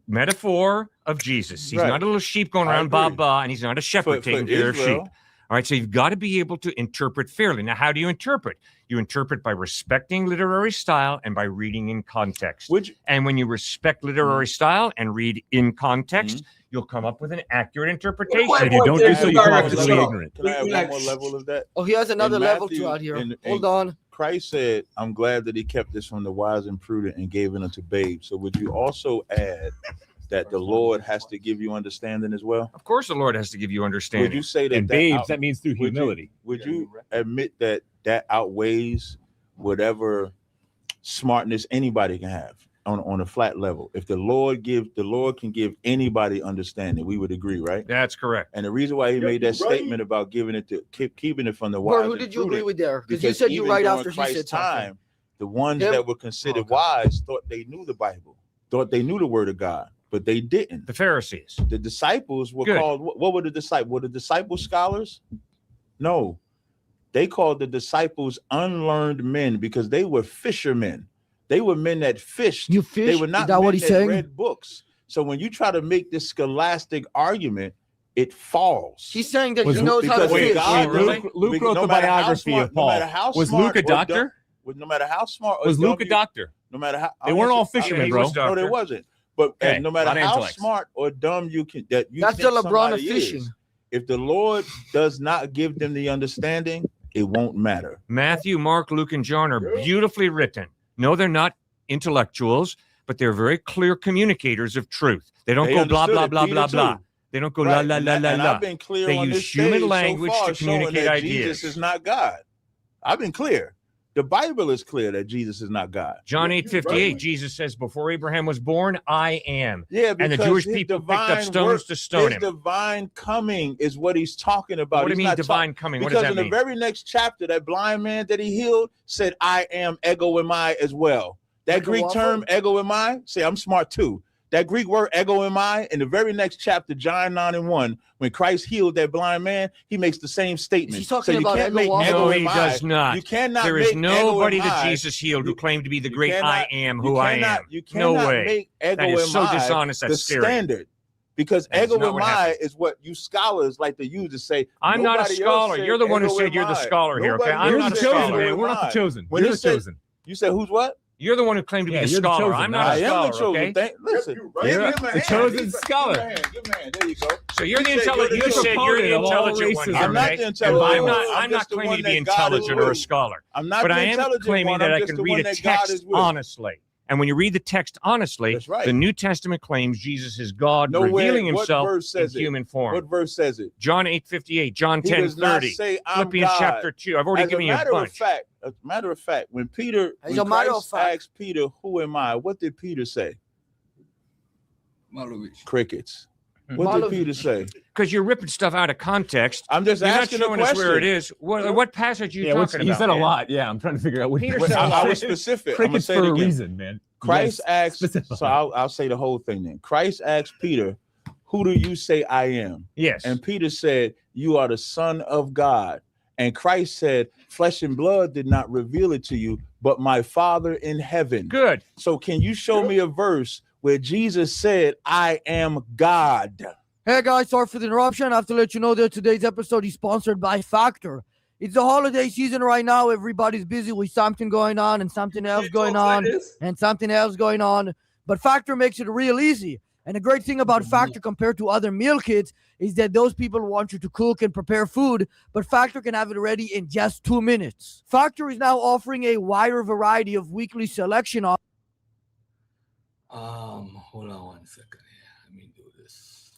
metaphor of Jesus. He's Right. not a little sheep going I around agree. and he's not a shepherd For taking care of sheep. Israel. All right, so you've got to be able to interpret fairly. Now, how do you interpret? You interpret by respecting literary style and by reading in context. And when you respect literary style and read in context, you'll come up with an accurate interpretation. If you don't do so, you're obviously ignorant. Can I have one more level of that? Oh, he has another In level Matthew, to out here. in- Hold in- on. Christ said, I'm glad that he kept this from the wise and prudent and gave it unto babes. So would you also add that the Lord has to give you understanding as well? Of course, the Lord has to give you understanding. Would you say that? And babes, that means through would you- humility. Would you admit that that outweighs whatever smartness anybody can have on a flat level? If the Lord can give anybody understanding, we would agree, right? That's correct. And the reason why he made that statement about giving it to keeping it from the wise. Bro, who and did you agree prudent, with there? Because you because said you even right during after he Christ's said something. time, the ones Him? that were considered wise thought they knew the Bible, thought they knew the word of God, but they didn't. The Pharisees. The disciples were Good. called, what were the disciples? Were the disciples scholars? No. They called the disciples unlearned men because they were fishermen. They were men that fished. You fish? They were Is not that men what he's that saying? read books. So when you try to make this scholastic argument, it falls. He's saying that he knows how to fish. Luke wrote the biography of Paul. Was Luke a doctor? No matter how smart. Was Luke a doctor? No matter how they weren't all fishermen, bro. No, they wasn't. But no matter how smart or dumb you can, that's the LeBron of fishing. If the Lord does not give them the understanding, it won't matter. Matthew, Mark, Luke, and John are beautifully written. No, they're not intellectuals, but they're very clear communicators of truth. They don't go blah, blah, blah, blah, blah. They don't go la, la, la, la, la. I've been clear they on use this human stage language so far, to communicate that ideas. Jesus is not God. I've been clear. The Bible is clear that Jesus is not God. John 8:58, Jesus says, before Abraham was born, I am. Yeah, and the Jewish people picked up stones to stone him. His divine coming is what he's talking about. What do you mean divine coming? What Because does that in mean? the very next chapter, that blind man that he healed said, I am ego emai as well. That Greek term, ego emai, say I'm smart too. That Greek word ego emai, in the very next chapter, John 9:1, when Christ healed that blind man, he makes the same statement. He's talking you about can't ego make emai. No, he emai. does not. You cannot there is make nobody ego that emai. Jesus healed who claimed to be the You great cannot- I am you who I cannot- am. You No cannot way. make ego That is so emai dishonest. the That's scary. standard. Because That is ego not what emai happened. is what you scholars like to use to say. I'm not a nobody else scholar. said You're the one who ego said you're the emai. scholar here, okay? Nobody I'm else not a said scholar. ego Man, we're not the emai. chosen. When You're it the said- chosen. You said who's what? You're the one who claimed to be the you're the scholar. chosen. I'm not I a am scholar, the chosen. okay? Listen, You're give him a the hand. chosen scholar. Give him a hand. There you go. So you're the You said intelligent. you're You the said you're the proponent of all intelligent one. racism. here, I'm not okay? the And intelligent I'm one. not. I'm I'm not just the claiming one to be that God is intelligent or a with. scholar. I'm not But the I am intelligent claiming one. that I'm I just can the read one a that God text is with. honestly. And when you read the text honestly, That's right. the New Testament claims Jesus is God Nowhere- revealing what himself verse in says it? human form. What verse says it? John 8:58, John He does not 10:30, say, I'm Philippians God. chapter 2. I've already As given you a matter of bunch. matter of fact, when Peter, As when a matter of Christ fact. asked Peter, "Who am I?" What did Peter say? Malovich. Crickets. What did Peter say? Because you're ripping stuff out of context. I'm just You're not asking a showing us where it question. is. What passage are you Yeah, talking you about? said a man? lot. Yeah, I'm trying to figure out what. Peter what- said a lot. I was specific. I'm gonna Crickets say it for a again. reason, man. Christ asked, specify. so I'll say the whole thing then. Christ asked Peter, "Who do you say I am?" Yes. And Peter said, "You are the Son of God." And Christ said, "Flesh and blood did not reveal it to you, but my Father in heaven." Good. So can you show me a verse where Jesus said, "I am God"? Hey guys, sorry for the interruption. I have to let you know that today's episode is sponsored by Factor. It's the holiday season right now. Everybody's busy with something going on and something else going on and something else going on. But Factor makes it real easy. And the great thing about Factor compared to other meal kits is that those people want you to cook and prepare food, but Factor can have it ready in just 2 minutes. Factor is now offering a wider variety of weekly selection of Hold on 1 second. Let me do this.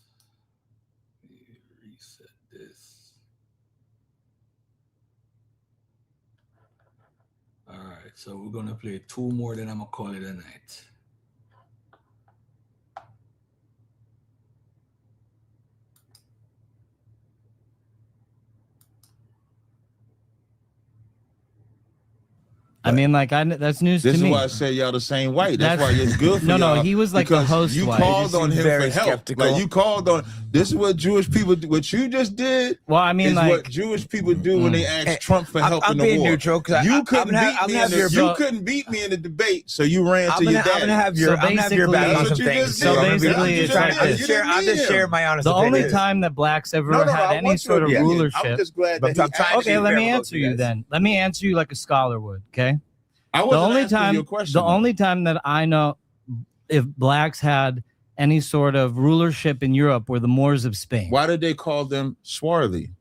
Let me reset this. All right, so we're gonna play 2 more, then I'm gonna call it a night. I mean, like, that's news This to is me. why I say y'all the same white. That's why it's good for No, y'all. no, he was like the because host You white. called on him Very for help. skeptical. Like you called on. This is what Jewish people do. What you just did. Well, I mean, is like, what Jewish people do when they ask Trump for help I'm in the being war. neutral, 'cause you I'm couldn't gonna beat have- me. I'm gonna have your- You couldn't beat me in the debate, so you ran I'm to your gonna- dad. I'm gonna have your back on some things. So basically, it's like I'm this. just sharing my honest The only opinion. time that blacks ever No, no, had I any want sort of your opinion. rulership. I'm just glad that he actually Okay, let me fair answer with you you guys. then. Let me answer you like a scholar would. Okay. I The wasn't only asking time, you a question, the though. only time that I know if blacks had any sort of rulership in Europe were the Moors of Spain. Why did they call them swarthy?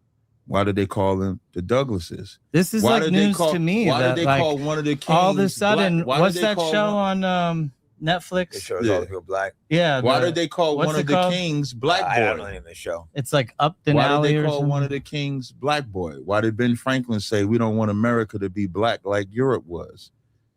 Why did they call them the Douglases? This is Why like did they news call- to me. Why that, did they like, call one of the kings all of a sudden, black? Why what's did they that call show one- on Netflix? It shows all the people black. Yeah. Why the- did they call what's one it of the called? kings Black Boy? I don't know any of this show. It's like Upton Why Alley did they or call something. one of the kings Black Boy? Why did Ben Franklin say we don't want America to be black like Europe was?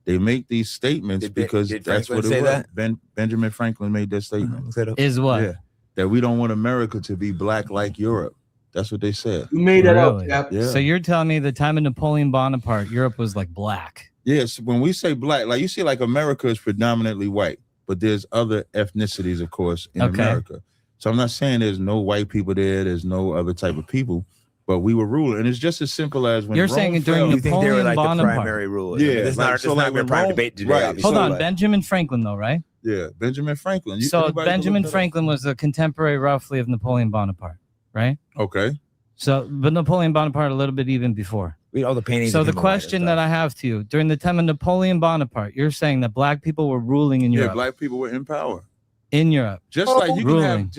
They make these statements because did that's Franklin what it say was. that? Benjamin Franklin made that statement. Is what? Yeah, that we don't want America to be black like Europe. That's what they said. You made that up, Really? Cap. Yeah. So you're telling me the time of Napoleon Bonaparte, Europe was like black. Yes, when we say black, like you see, like America is predominantly white, but there's other ethnicities, of course, in Okay. America. So I'm not saying there's no white people there, there's no other type of people, but we were ruling, and it's just as simple as when You're Rome saying during fell, You think they were like the Bonaparte. primary rulers? Yeah, I mean, it's like- not. so It's like not their when prime Rome- debate today. right, Obviously, Hold on, but- Benjamin Franklin, though, right? Yeah, Benjamin Franklin. So anybody can Benjamin look that up. Franklin was a contemporary, roughly, of Napoleon Bonaparte. right? Okay. So, but Napoleon Bonaparte a little bit even before. Read all the paintings. So of the him question that I have to you, during the time of Napoleon Bonaparte, you're saying that black people were ruling in Europe. Yeah, black people were in power. In Europe. Just like you ruling.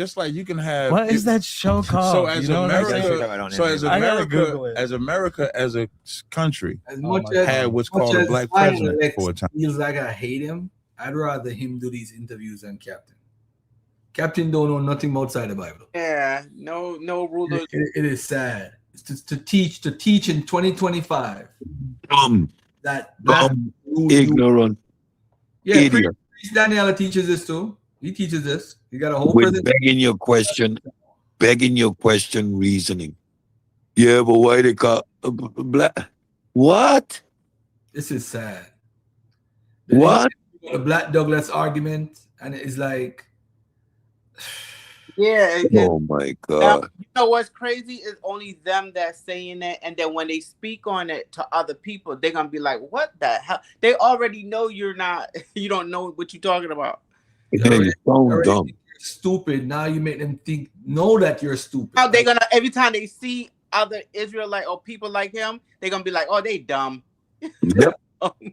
can have What is that show called? So as You know what I'm America, saying? as America as a country As much as had what's much called a as black Fine president Lex for a time. feels like I hate him. I'd rather him do these interviews than Captain. Captain don't know nothing outside the Bible. Yeah, no rulers. It is sad. It's to teach in 2025 that ignorant Priest idiot. Daniela teaches this too. He teaches this. He got a whole With presentation. begging your question reasoning. Yeah, but why they call black? What? This is sad. What? The Black Douglas argument, and it's like, Yeah. Oh my God. You know what's crazy is only them that's saying that, and then when they speak on it to other people, they're gonna be like, "What the hell?" They already know you're not. You don't know what you're talking about. You're so dumb. Stupid. Now you make them know that you're stupid. Now they're gonna every time they see other Israelite or people like him, they're gonna be like, "Oh, they dumb." Yep.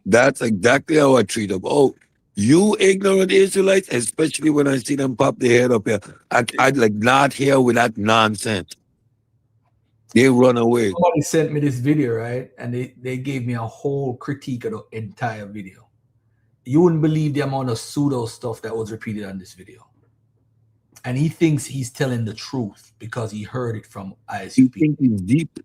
That's exactly how I treat them. Oh, you ignorant Israelites, especially when I see them pop their head up here. I'd like not here with that nonsense. They run away. Somebody sent me this video, right? And they gave me a whole critique of the entire video. You wouldn't believe the amount of pseudo stuff that was repeated on this video. And he thinks he's telling the truth because he heard it from ISU. You think he's deep?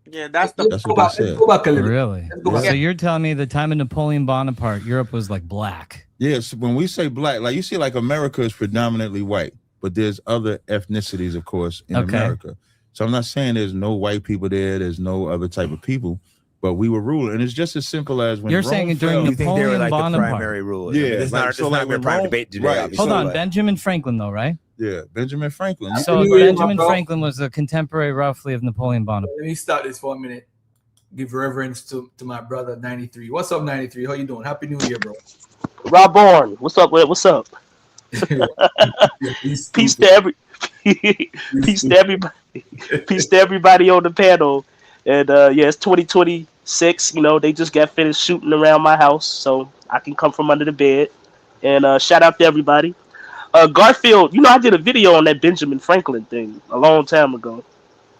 Yeah, that's what they said. Go back a little. Really? So you're telling me the time of Napoleon Bonaparte, Europe was like black. Yes, when we say black, like you see, like America is predominantly white, but there's other ethnicities, of course, in America. So I'm not saying there's no white people there, there's no other type of people, but we were ruling, and it's just as simple as when you're Rome saying during fell, Napoleon like Bonaparte. the primary rulers. Yeah, it's not a prime debate today. Right. Hold on, Benjamin Franklin, though, right? Yeah, Benjamin Franklin. So Benjamin Franklin was a contemporary, roughly, of Napoleon Bonaparte. Let me stop this for a minute. Give reverence to my brother 93. What's up, 93? How you doing? Happy New Year, bro. Rob Bourne, what's up? What's up? Peace to everybody. Peace to everybody on the panel. And yeah, it's 2026. You know, they just got finished shooting around my house, so I can come from under the bed. And shout out to everybody. Garfield, you know, I did a video on that Benjamin Franklin thing a long time ago.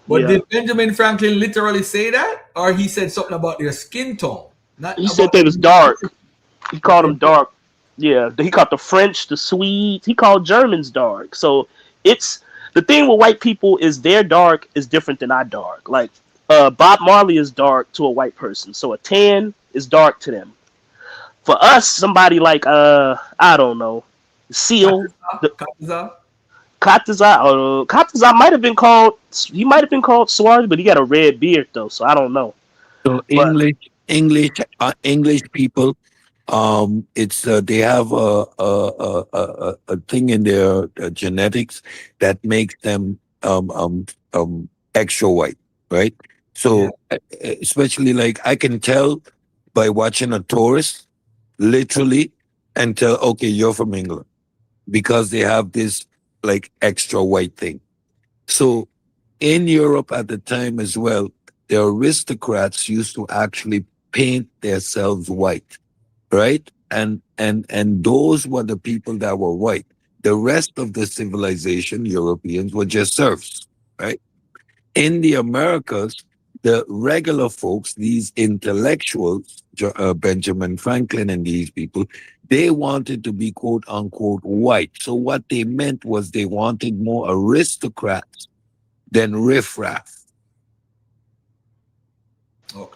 But did Benjamin Franklin literally say that, or he said something about their skin tone? He said they was dark. He called them dark. Yeah, he called the French, the Swedes. He called Germans dark. So it's the thing with white people is their dark is different than our dark. Like Bob Marley is dark to a white person, so a tan is dark to them. For us, somebody like I don't know, Seal, Kataza might have been called. He might have been called Suarez, but he got a red beard though, so I don't know. So English people, it's they have a thing in their genetics that makes them extra white, right? So especially like I can tell by watching a tourist, literally, and tell, okay, you're from England, because they have this like extra white thing. So in Europe at the time as well, the aristocrats used to actually paint themselves white, right? And those were the people that were white. The rest of the civilization, Europeans, were just serfs, right? In the Americas, the regular folks, these intellectuals, Benjamin Franklin and these people, they wanted to be quote unquote white. So what they meant was they wanted more aristocrats than riffraff.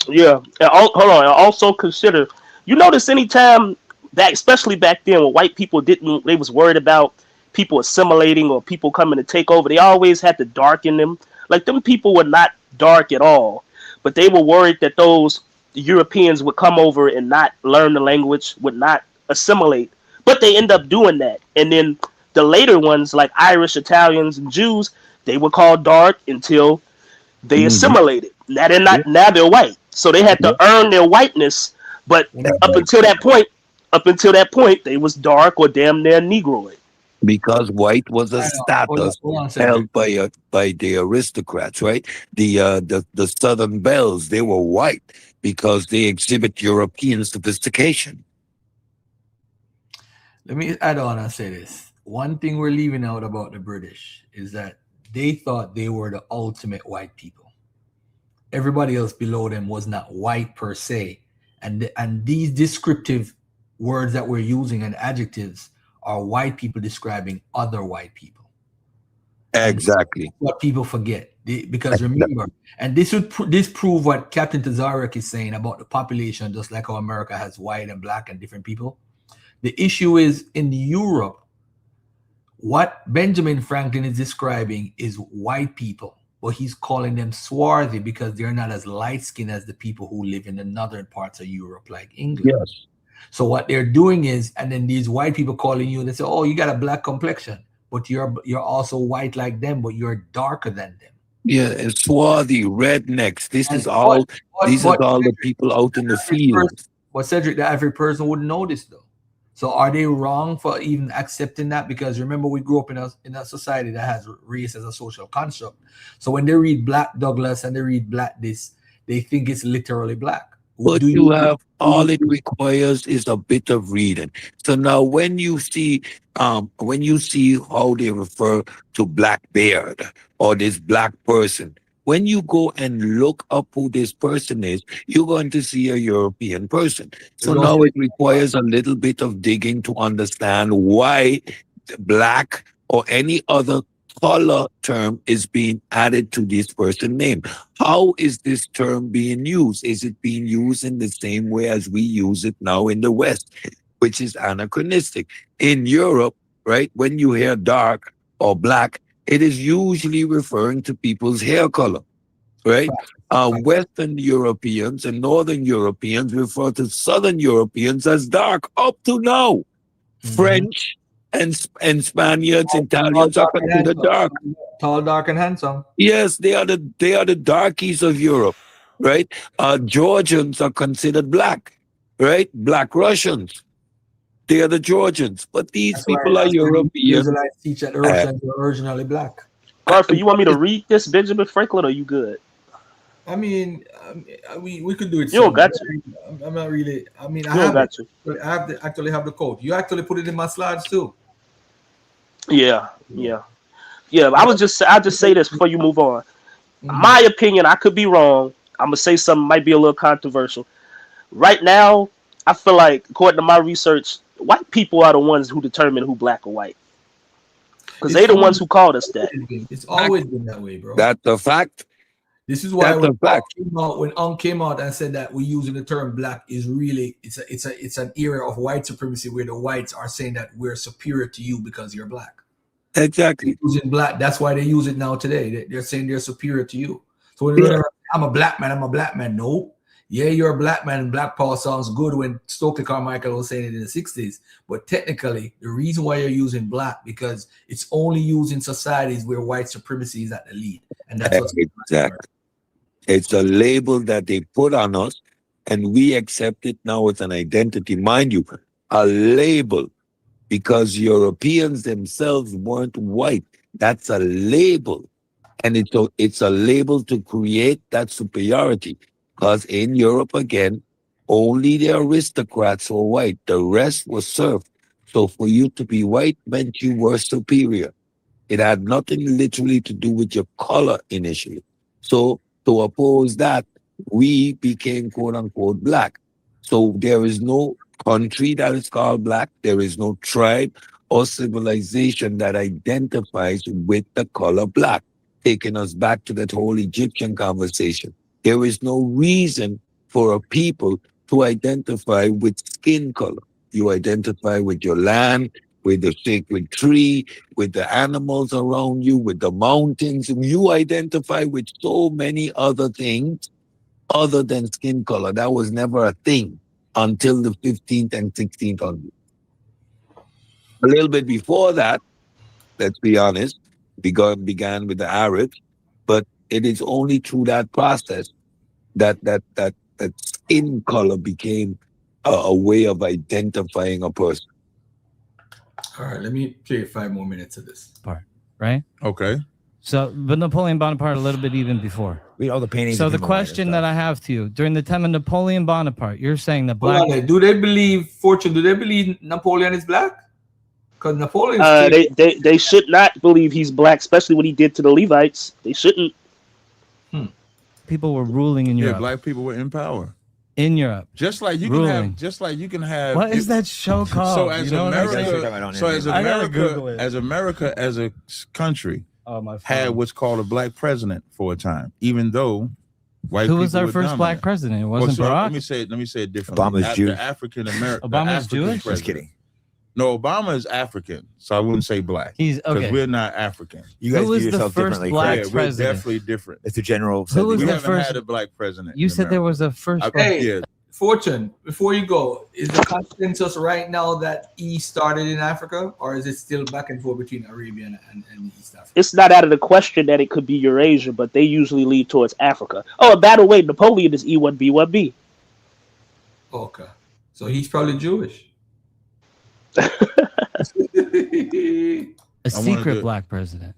Yeah, and hold on. And also consider, you notice anytime that, especially back then, when white people they was worried about people assimilating or people coming to take over, they always had to darken them. Like them people were not dark at all, but they were worried that those Europeans would come over and not learn the language, would not assimilate, but they end up doing that. And then the later ones, like Irish, Italians, and Jews, they were called dark until they assimilated. Now they're not. Now they're white, so they had to earn their whiteness. But up until that point, they was dark or damn near Negroid. Because white was a I know. status Hold on, held Cedric. by the aristocrats, right? The Southern belles, they were white because they exhibit European sophistication. Let me add on and say this. One thing we're leaving out about the British is that they thought they were the ultimate white people. Everybody else below them was not white per se. And these descriptive words that we're using and adjectives are white people describing other white people. Exactly. What people forget. Because remember, and this prove what Captain Tazaryach is saying about the population, just like how America has white and black and different people. The issue is in Europe, what Benjamin Franklin is describing is white people, but he's calling them swarthy because they're not as light-skinned as the people who live in the northern parts of Europe, like England. Yes. So what they're doing is, and then these white people calling you, they say, "Oh, you got a black complexion, but you're also white like them, but you're darker than them." Yeah, and swarthy, rednecks. This And is all. These are all the Cedric, people out in the field. But Cedric, the average person wouldn't notice though. So are they wrong for even accepting that? Because remember, we grew up in a society that has race as a social construct. So when they read Black Douglas and they read Black this, they think it's literally black. But all it requires is a bit of reading. So now when you see how they refer to Blackbeard or this black person, when you go and look up who this person is, you're going to see a European person. So now it requires a little bit of digging to understand why black or any other color term is being added to this person's name. How is this term being used? Is it being used in the same way as we use it now in the West, which is anachronistic? In Europe, right, when you hear dark or black, it is usually referring to people's hair color, right? Western Europeans and Northern Europeans refer to Southern Europeans as dark up to now. French and Spaniards, Italians are considered dark. Tall, dark, and handsome. Yes, they are the darkies of Europe, right? Georgians are considered black, right? Black Russians, they are the Georgians. But these people are European. Israelites teach that the Russians were originally black. Garfield, you want me to read this Benjamin Franklin, or you good? I mean, we could do it. You don't got to. I'm not really. I mean, You don't got to. I actually have the code. You actually put it in my slides too. Yeah. I'll just say this before you move on. My opinion, I could be wrong. I'm gonna say something might be a little controversial. Right now, I feel like, according to my research, white people are the ones who determine who black or white, because they're the ones who called us that. It's always been that way, bro. That's a fact. This is why when Unc came out and said that we're using the term black is really it's an era of white supremacy where the whites are saying that we're superior to you because you're black. Exactly. Using black, that's why they use it now today. They're saying they're superior to you. So when I'm a black man, no. Yeah, you're a black man, and black power sounds good when Stokely Carmichael was saying it in the 60s. But technically, the reason why you're using black, because it's only used in societies where white supremacy is at the lead. And that's what's exactly. It's a label that they put on us, and we accept it now as an identity. Mind you, a label, because Europeans themselves weren't white. That's a label. And it's a label to create that superiority. Because in Europe, again, only the aristocrats were white. The rest was serfs. So for you to be white meant you were superior. It had nothing literally to do with your color initially. So to oppose that, we became quote unquote black. So there is no country that is called black. There is no tribe or civilization that identifies with the color black, taking us back to that whole Egyptian conversation. There is no reason for a people to identify with skin color. You identify with your land, with the sacred tree, with the animals around you, with the mountains. You identify with so many other things other than skin color. That was never a thing until the 15th and 16th hundreds. A little bit before that, let's be honest, began with the Arabs, but it is only through that process that skin color became a way of identifying a person. All right, let me play 5 more minutes of this part, right? Okay. So, but Napoleon Bonaparte a little bit even before. Read all the paintings. So of the him alive and question stuff. that I have to you, during the time of Napoleon Bonaparte, you're saying that Hold black... on there. Do they believe, Fortune, do they believe Napoleon is black? Because Napoleon they should not believe he's black, especially what he did to the Levites. They shouldn't. People were ruling in Europe. Yeah, black people were in power. In Europe. Just like you ruling. can have What is that show called? So as You know what I'm saying? America, as a country, had what's called a black president for a time, even though white Who people was our were first black dominant. president? It wasn't Barack. Let me say it differently. Obama's Jewish. African American. Obama's Jewish? Just kidding. No, Obama is African, so I wouldn't say black. He's okay. Because we're not African. You guys Who was view the yourself first differently. black Yeah, we're president? definitely different. It's a general. Who was we the haven't first? had a black president. You in said there was a first. Hey, Yeah. Fortune, before you go, is the consensus right now that E started in Africa, or is it still back and forth between Arabia and East Africa? It's not out of the question that it could be Eurasia, but they usually lead towards Africa. Oh, and by the way, Napoleon is E1B1B. Okay. So he's probably Jewish. A secret black president.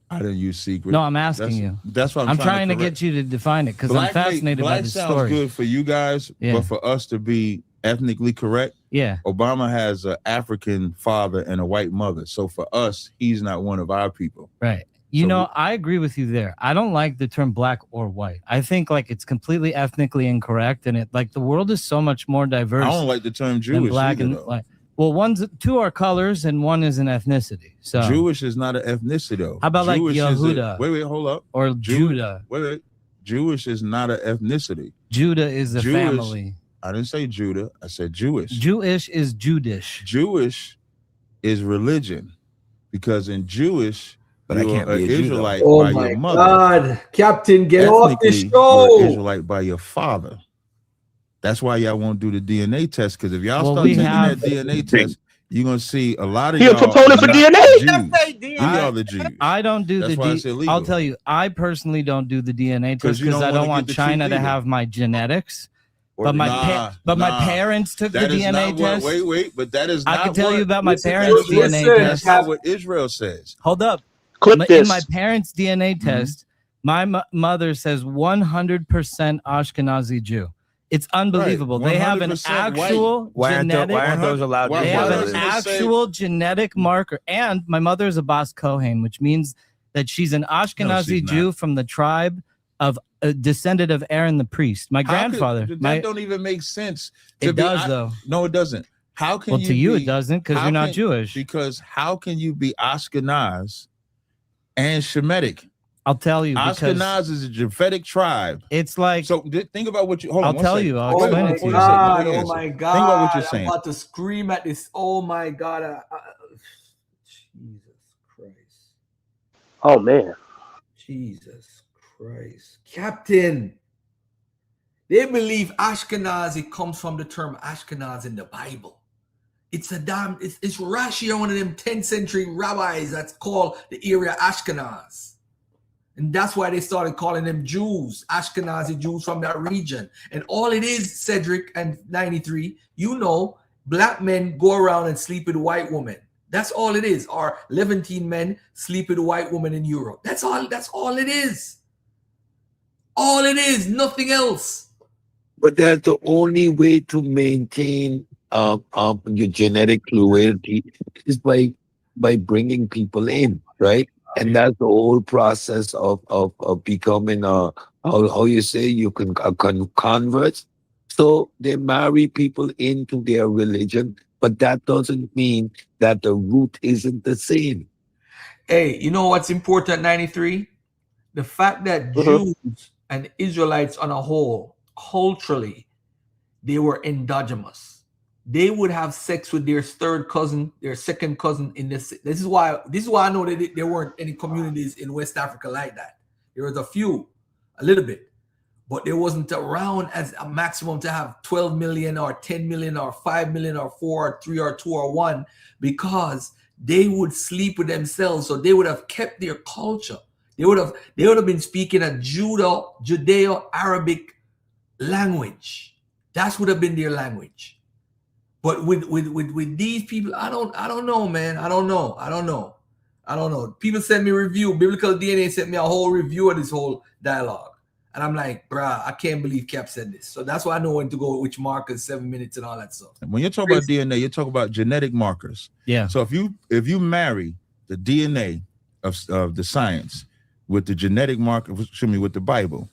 I didn't use secret. No, I'm asking you. That's what I'm trying to get you to define it because I'm fascinated by the sounds story. good for you guys, Yeah. but for us to be ethnically correct, Yeah. Obama has an African father and a white mother. So for us, he's not one of our people. Right. You know, I agree with you there. I don't like the term black or white. I think like it's completely ethnically incorrect, and it like the world is so much more diverse. I don't like the term than Jewish black either, and though. white. Well, two are colors and one is an ethnicity. So Jewish is not an ethnicity, though. How about like Jewish is Yehuda? wait, hold up. Or Judah. Wait. Jewish is not an ethnicity. Judah is a Jewish- family. I didn't say Judah. I said Jewish. Jewish is Judish. Jewish is religion, because in Jewish, But I you're can't an be a Jew, though. Israelite Oh by my your mother. God, Captain, get off the Ethnically, show. you're an Israelite by your father. That's why y'all won't do the DNA test, because if y'all Well, start we taking have- that DNA test, you're gonna see a lot of He a y'all proponent for not DNA? Jews. We are the Jews. I don't do That's why it's the illegal. I'll tell you, I personally don't do the DNA test 'Cause you because don't I don't wanna want get the truth China to either. have my genetics. But my Nah. my parents took the That is DNA not what- test. wait, but that is not I can tell what- you about my listen, parents' listen, DNA That's test. not what Israel says. Hold up. Clip In this. my parents' DNA test, my mother says 100% Ashkenazi Jew. It's unbelievable. They have an 100% white. actual Why genetic. aren't those allowed? Why- They why have does an it say- actual genetic marker. And my mother is a Bas Kohen, which means that she's an Ashkenazi she's Jew not. from the tribe of a descendant of Aaron the priest. My How grandfather. could, my, that don't even make sense. it does, though. No, it doesn't. How can Well, you to you be- it doesn't because how you're not can- Jewish. Because how can you be Ashkenaz and Shemitic? I'll tell you. Because Ashkenaz is a Japhetic tribe. it's like. So think about what you. Hold on. I'll one tell second. you. I'll Oh explain my it to you. God! Let me Oh answer. my Think God! about what you're saying. I'm about to scream at this. Oh my God! Jesus Christ! Oh man. Jesus Christ, Captain! They believe Ashkenazi comes from the term Ashkenaz in the Bible. It's it's Rashi, one of them 10th century rabbis that's called the area Ashkenaz. And that's why they started calling them Jews, Ashkenazi Jews from that region. And all it is, Cedric and 93, black men go around and sleep with white women. That's all it is. Or Levantine men sleep with white women in Europe. That's all it is. All it is, nothing else. But that's the only way to maintain your genetic fluidity is by bringing people in, right? And that's the whole process of becoming how you say you can converts. So they marry people into their religion, but that doesn't mean that the root isn't the same. Hey, you know what's important, 93? The fact that Jews and Israelites on a whole, culturally, they were endogamous. They would have sex with their third cousin, their second cousin in this. This is why I know that there weren't any communities in West Africa like that. There was a little bit, but there wasn't around as a maximum to have 12 million or 10 million or 5 million or 4 or 3 or 2 or 1, because they would sleep with themselves. So they would have kept their culture. They would have been speaking a Judeo-Arabic language. That would have been their language. But with these people, I don't know, man. I don't know. People send me a review. Biblical DNA sent me a whole review of this whole dialogue. And I'm like, bruh, I can't believe Cap said this. So that's why I know when to go, which markers, 7 minutes and all that stuff. When you're talking about DNA, you're talking about genetic markers. Yeah. So if you marry the DNA of the science with the genetic marker, with the Bible,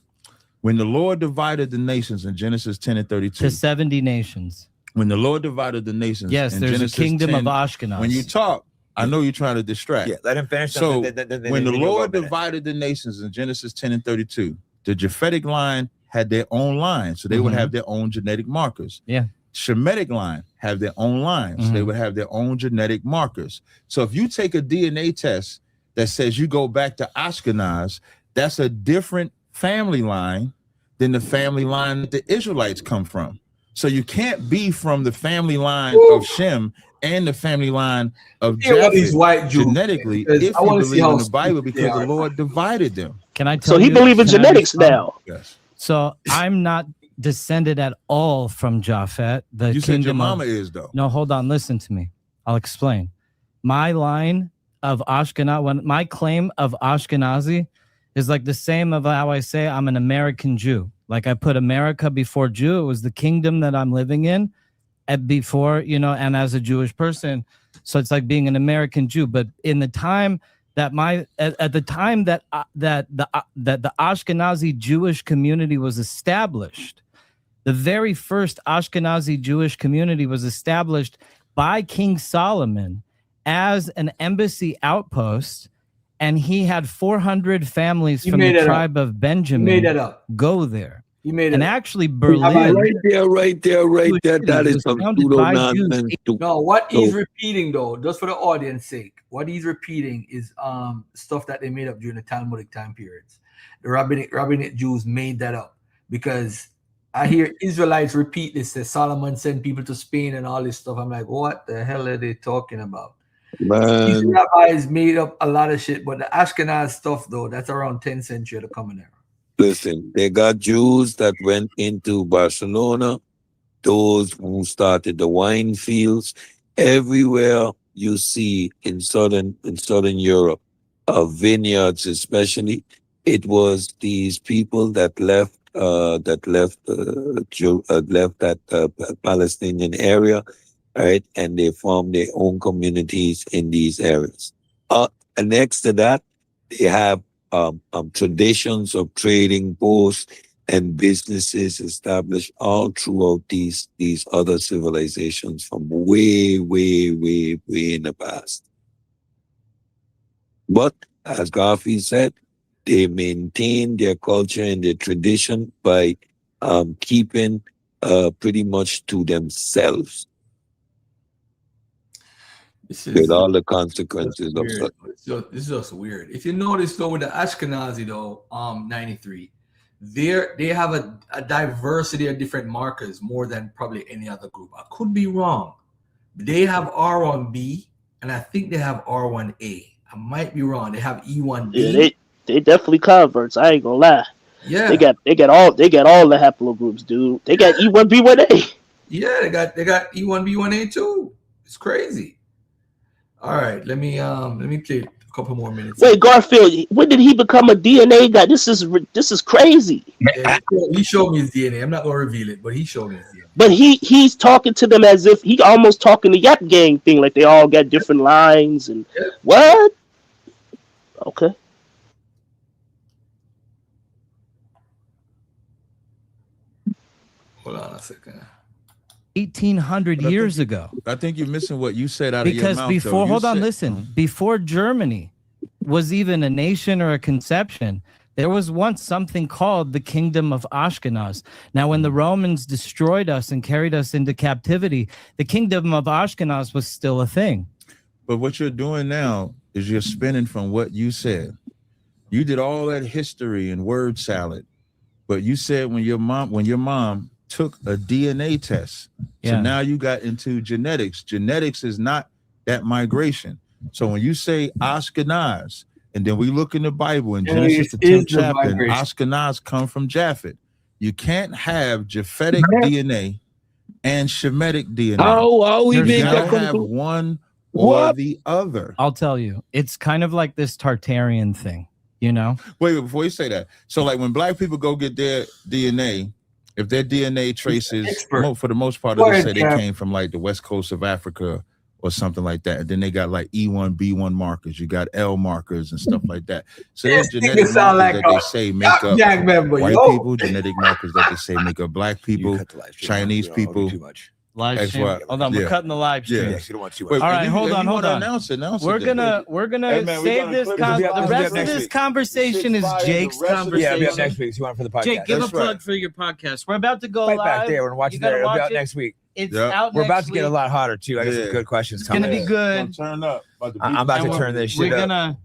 when the Lord divided the nations in Genesis 10 and 32. To 70 nations. When the Lord divided the nations. Yes, in there's Genesis a kingdom 10, of Ashkenaz. When you talk, I know you're trying to distract. Yeah, let him finish. So then when the you'll go Lord a minute. divided the nations in Genesis 10 and 32, the Japhetic line had their own line, so they would have their own genetic markers. Yeah. Shemitic line have their own lines, so they would have their own genetic markers. So if you take a DNA test that says you go back to Ashkenaz, that's a different family line than the family line that the Israelites come from. So you can't be from the family line of Shem and the family line of Japheth white Jews, genetically because if I you wanna see believe how in the Bible, stupid they because the are. Lord divided them. Can I tell So he you? believes in can I genetics respond? now. Yes. So I'm not descended at all from Japhet. The You said your kingdom mama of, is, though. No, hold on. Listen to me. I'll explain. My line of Ashkenaz, my claim of Ashkenazi is like the same of how I say I'm an American Jew. Like I put America before Jew. It was the kingdom that I'm living in and before, and as a Jewish person. So it's like being an American Jew. But in the time that at the time that the Ashkenazi Jewish community was established, the very first Ashkenazi Jewish community was established by King Solomon as an embassy outpost, and he had 400 families from the tribe of Benjamin made that up. go there. He made it and up. actually Berlin. Right there. That is some pseudo nonsense. No, what he's repeating though, just for the audience sake, what he's repeating is stuff that they made up during the Talmudic time periods. The rabbinic Jews made that up because I hear Israelites repeat this, that Solomon sent people to Spain and all this stuff. I'm like, what the hell are they talking about? These Man, rabbis made up a lot of shit, but the Ashkenaz stuff though, that's around 10th century of the Common Era. listen, they got Jews that went into Barcelona, those who started the wine fields. Everywhere you see in southern Europe, vineyards especially, it was these people that left that Palestinian area, right? And they formed their own communities in these areas. And next to that, they have traditions of trading posts and businesses established all throughout these other civilizations from way in the past. But as Garfield said, they maintain their culture and their tradition by keeping pretty much to themselves. With all the consequences of such. This is just weird. If you notice though, with the Ashkenazi though, 93, they have a diversity of different markers more than probably any other group. I could be wrong. They have R1B and I think they have R1A. I might be wrong. They have E1B. Yeah, they definitely converts. I ain't gonna lie. Yeah. They got all the haplogroups, dude. They got E1B1A. Yeah, they got E1B1A too. It's crazy. All right, let me play a couple more minutes. Wait, Garfield, when did he become a DNA guy? This is crazy. Yeah, he showed me his DNA. I'm not gonna reveal it, but he showed me his DNA. But he's talking to them as if he almost talking the Yap Gang thing, like they all got different lines and what? Okay. Hold on a second. 1,800 years ago. I think you're missing what you said out of your Because mouth. before, listen, before Germany was even a nation or a conception, there was once something called the Kingdom of Ashkenaz. Now, when the Romans destroyed us and carried us into captivity, the Kingdom of Ashkenaz was still a thing. But what you're doing now is you're spinning from what you said. You did all that history and word salad, but you said when your mom took a DNA test. Yeah. So now you got into genetics. Genetics is not that migration. So when you say Ashkenaz, and then we look in the Bible in Genesis the 10th chapter, and Ashkenaz come from Japhet. You can't have Japhetic DNA and Shemitic DNA. How we You make gotta that come have to one or what? the other. I'll tell you, it's kind of like this Tartarian thing, you know? Wait, before you say that. So like when black people go get their DNA, if their DNA traces, for the most part, they say they came from like the west coast of Africa or something like that. And then they got like E1, B1 markers. You got L markers and stuff like that. So there's genetic markers that they say make up white people, genetic markers that they say make up black people, Chinese people. Live stream. Hold on, we're cutting the live stream. Yeah. You don't want too All much. right, hold on. Announce it. We're gonna save this. The rest of this conversation is Jake's conversation. Yeah, it'll be up next week. So you want for the podcast? Jake, give a plug for your podcast. We're about to go right live. back there. We're gonna watch it there. It'll be out next week. It's out. We're about next to get a week. lot hotter too. I got some good questions It's coming. gonna be good. Turn up. I'm about to turn this shit up.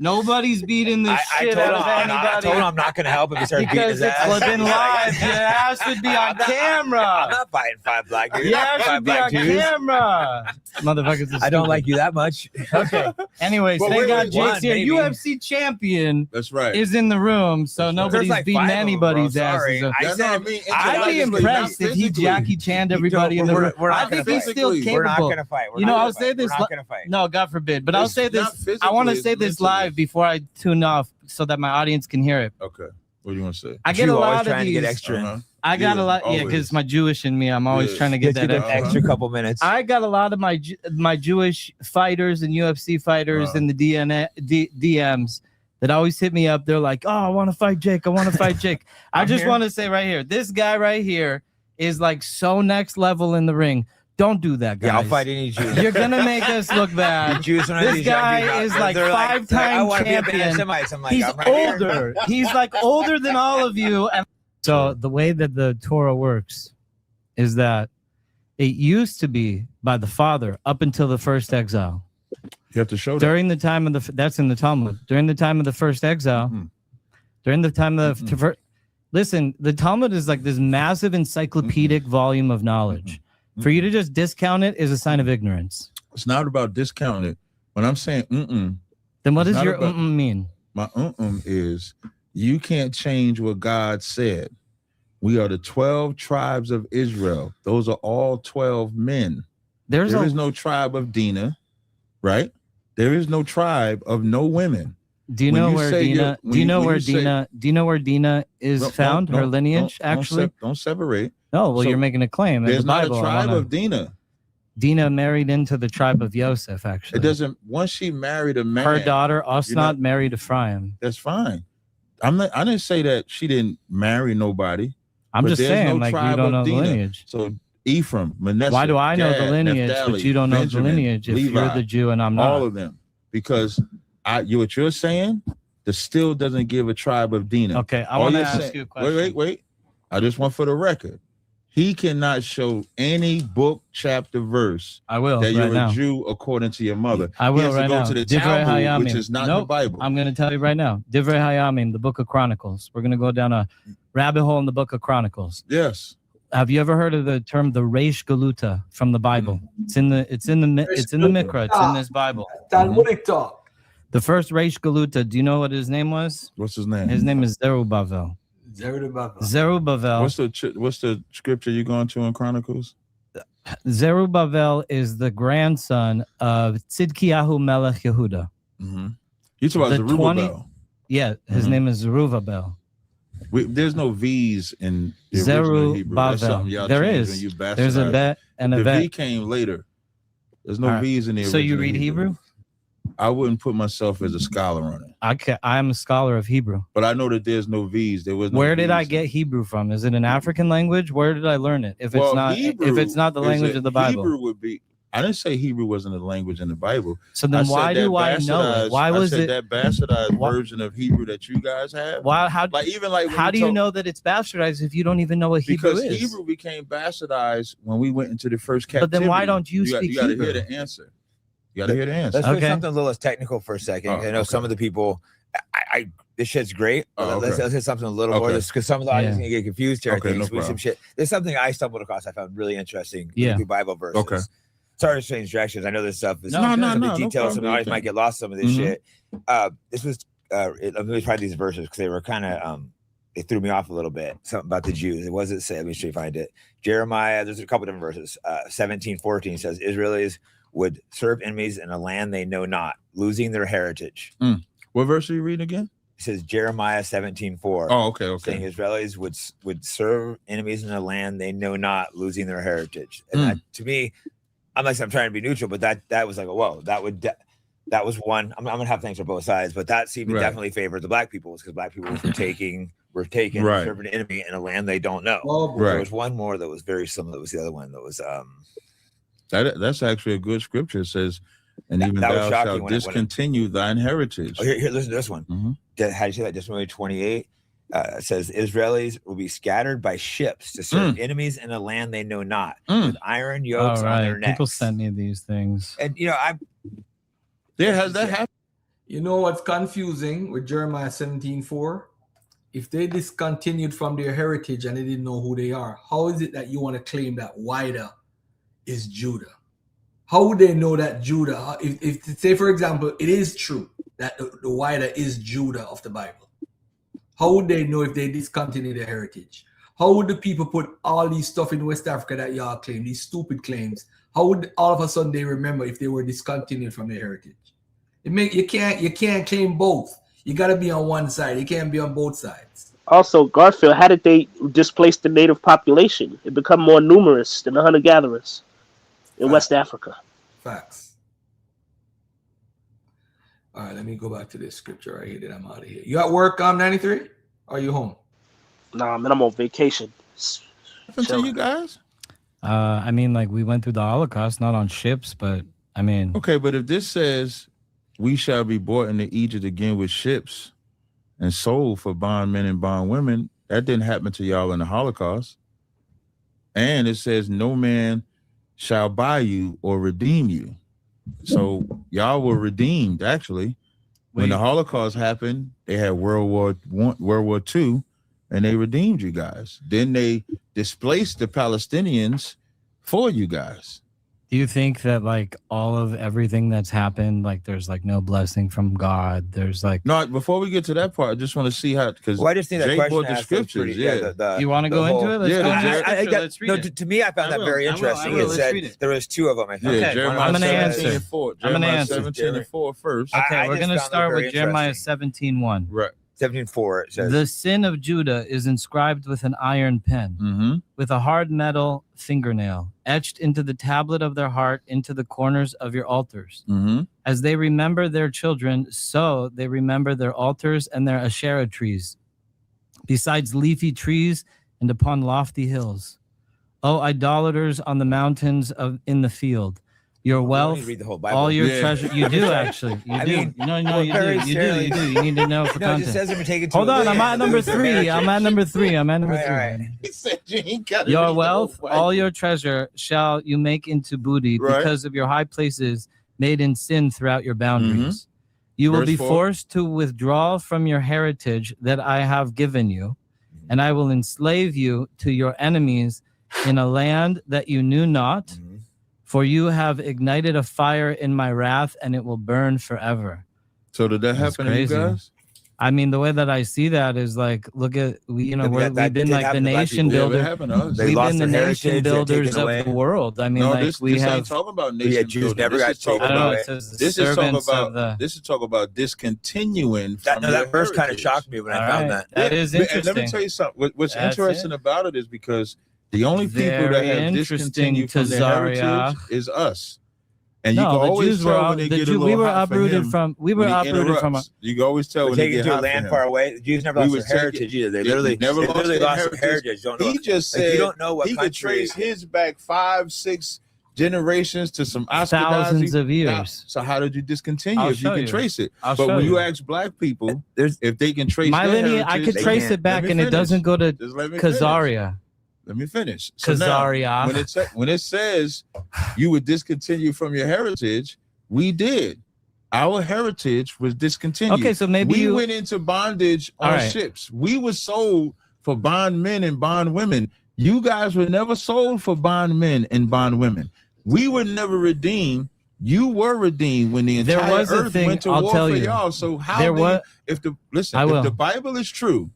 Nobody's beating the shit out of anybody. I told him I'm not gonna help if he starts beating his ass. Because it's flipping live. Your ass would be on camera. I'm not fighting 5 black dudes. Your ass would be on camera. Motherfuckers. I don't like you that much. Okay. Anyways, they got Jake's here. maybe. UFC champion. That's right. Is in the room, so nobody's like beating 5 of them, anybody's bro. asses. Sorry. I said I'd be impressed if he Jackie Chan'd everybody in the room. I think he's still capable. We're not gonna fight. You know, I'll say this. We're not gonna fight. No, God forbid. But I'll say this. I want to say this live before I tune off, so that my audience can hear it. Okay. What do you want to say? I get a lot of these. To get extra. I got a lot, yeah, because my Jewish in me. I'm always trying to get that extra couple minutes. I got a lot of my Jewish fighters and UFC fighters in the DMs that always hit me up. They're like, "Oh, I want to fight Jake. I want to fight Jake." I just want to say right here, this guy right here is like so next level in the ring. Don't do that, guys. Yeah, I'll fight any Jew. You're gonna make us look bad. This guy is like 5-time champion. He's older. He's like older than all of you. And so the way that the Torah works is that it used to be by the father up until the first exile. You have to show that. During the time of that's in the Talmud. During the time of the first exile, during the time of listen, the Talmud is like this massive encyclopedic volume of knowledge. For you to just discount it is a sign of ignorance. It's not about discounting it. When I'm saying then what does your mean? My is you can't change what God said. We are the 12 tribes of Israel. Those are all 12 men. There is no tribe of Dinah, right? There is no tribe of no women. Do you know where Dinah? Do you know where Dinah? Do you know where Dinah is found? Her lineage, actually. Don't separate. No, well, you're making a claim. There's the Bible, not a tribe of Dinah. Dinah married into the tribe of Yosef, actually. It doesn't. Once she married a man, her daughter Osnat married Ephraim. That's fine. I didn't say that she didn't marry nobody. I'm just saying, like, you don't know the lineage. So Ephraim, Manasseh. Why do I know the lineage, Naphtali, but you don't know Benjamin, the lineage if Levi, you're the Jew and I'm not? All of them, because what you're saying, the still doesn't give a tribe of Dinah. Okay, I want to ask you a question. Wait. I just want for the record. He cannot show any book, chapter, verse. I will that you're right a Jew according to your mother. I will he has right to go now. to the Divrei Talmud, Hayamim. which is not Nope. the Bible. I'm going to tell you right now. Divrei Hayamim, the Book of Chronicles. We're going to go down a rabbit hole in the Book of Chronicles. Yes. Have you ever heard of the term the Reish Galuta from the Bible? It's in the Mikra. It's in this Bible. Talmudic talk. The first Reish Galuta. Do you know what his name was? What's his name? His name is Zerubbabel. Zerubbabel. What's the scripture you going to in Chronicles? Zerubbabel is the grandson of Tzidkiyahu Melech Yehuda. You talk about Zerubbabel. Yeah, his name is Zerubbabel. There's no V's in the original Hebrew. That's something y'all There changed is. when you bastardized. There's a bet and a the bet. V came later. There's no V's in the original. So you read Hebrew? I wouldn't put myself as a scholar on it. I'm a scholar of Hebrew. But I know that there's no V's. There was no Where did V's. I get Hebrew from? Is it an African language? Where did I learn it? If it's not the language of the Bible. Hebrew would be. I didn't say Hebrew wasn't a language in the Bible. So then why do I know it? Why was it that bastardized version of Hebrew that you guys have? Why? How do you know that it's bastardized if you don't even know what Hebrew is? Because Hebrew became bastardized when we went into the first captivity. But then why don't you speak Hebrew? You got to Hebrew? hear the answer. You got to hear the answer. Let's put something a little less technical for a second. I know some of the people. This shit's great. Let's hit something a little more, because some of the audience gonna get confused here. I think some shit. There's something I stumbled across. I found really interesting. Through Bible verses. Okay. Sorry to change directions. I know this stuff is No, the details. Some of the audience might get lost. Some of this shit. This was. Let me try these verses because they were kind of it threw me off a little bit. Something about the Jews. It wasn't say. Let me see if I find it. Jeremiah. There's a couple different verses. 17:14 says Israelis would serve enemies in a land they know not, losing their heritage. What verse are you reading again? It says Jeremiah 17:4. Oh, okay. Saying Israelis would serve enemies in a land they know not, losing their heritage. And that, to me, I'm trying to be neutral, but that was like, whoa, that was one. I'm gonna have things for both sides, but that seemed to definitely favor the black people, because black people were taken serving an enemy in a land they don't know. There was one more that was very similar. That was the other one that was that's actually a good scripture. It says, and even thou shalt discontinue thine heritage. Oh, here, listen to this one. How do you say that? Deuteronomy 28 says Israelis will be scattered by ships to serve enemies in a land they know not, with iron yokes on their necks. People sent me these things. And has that happened? You know what's confusing with Jeremiah 17:4? If they discontinued from their heritage and they didn't know who they are, how is it that you want to claim that Wida is Judah? How would they know that Judah, if say, for example, it is true that the Wida is Judah of the Bible, how would they know if they discontinue their heritage? How would the people put all these stuff in West Africa that y'all claim, these stupid claims? How would all of a sudden they remember if they were discontinued from their heritage? You can't claim both. You got to be on one side. You can't be on both sides. Also, Garfield, how did they displace the native population? It become more numerous than the hunter-gatherers in West Africa. Facts. All right, let me go back to this scripture right here that I'm out of here. You at work, 93? Or are you home? Nah, man, I'm on vacation. Happened to you guys? I mean, like, we went through the Holocaust, not on ships, but I mean. Okay, but if this says we shall be brought into Egypt again with ships and sold for bondmen and bondwomen, that didn't happen to y'all in the Holocaust. And it says no man shall buy you or redeem you. So y'all were redeemed, actually. When the Holocaust happened, they had World War II, and they redeemed you guys. Then they displaced the Palestinians for you guys. Do you think that like all of everything that's happened, like there's like no blessing from God? There's like no. Before we get to that part, I just want to see how, because I just think that question the scriptures. You want to go into it? Let's read it. To me, I found that very interesting. It said there was two of them. I found. Yeah, Jeremiah I'm going to answer. 17:4. Jeremiah 17:4 first. Okay, we're going to start with Jeremiah 17:1. Right. 17:4. It says the sin of Judah is inscribed with an iron pen, with a hard metal fingernail, etched into the tablet of their heart, into the corners of your altars. As they remember their children, so they remember their altars and their Asherah trees, besides leafy trees and upon lofty hills. O idolaters on the mountains in the field, your wealth, read the whole Bible. all your treasure. You do actually. You do. Mean, no, you do. You do. You do. You need to know for no, it context. just says I'm taking to Hold on. I'm at number Luther 3. I'm at number 3. I'm at number 3. All right. He said you ain't got to Your read the wealth, whole Bible. all your treasure shall you make into booty because of your high places made in sin throughout your boundaries. You will Verse be 4. forced to withdraw from your heritage that I have given you, and I will enslave you to your enemies in a land that you knew not. For you have ignited a fire in my wrath, and it will burn forever. So did that happen to you guys? I mean, the way that I see that is like, look at, we've been like the nation builder. We've been the nation builders of the world. I mean, like we have. Talking about nation Jews building. never got taken away. This is talk about discontinuing. That verse kind of shocked me when I found that. That is interesting. And let me tell you something. What's interesting about it is because the only people that have discontinued from their heritage is us. And you can always tell when they get a little hot for him. We were uprooted from. You can always tell when they get hot for him. Land far away. The Jews never lost their heritage either. They literally lost their heritage. He just said you don't know what he could trace his back 5-6 generations to some Ashkenazi. Thousands of years. So how did you discontinue if you can trace it? But when you ask black people if they can trace my their lineage, I could trace it back, and it doesn't go to Tazaryach. Let me finish. So Tazaryach. When it says you would discontinue from your heritage, we did. Our heritage was discontinued. Okay, so maybe we went into bondage on ships. We were sold for bondmen and bondwomen. You guys were never sold for bondmen and bondwomen. We were never redeemed. You were redeemed when the entire earth went to war for y'all. So how if the Bible is true,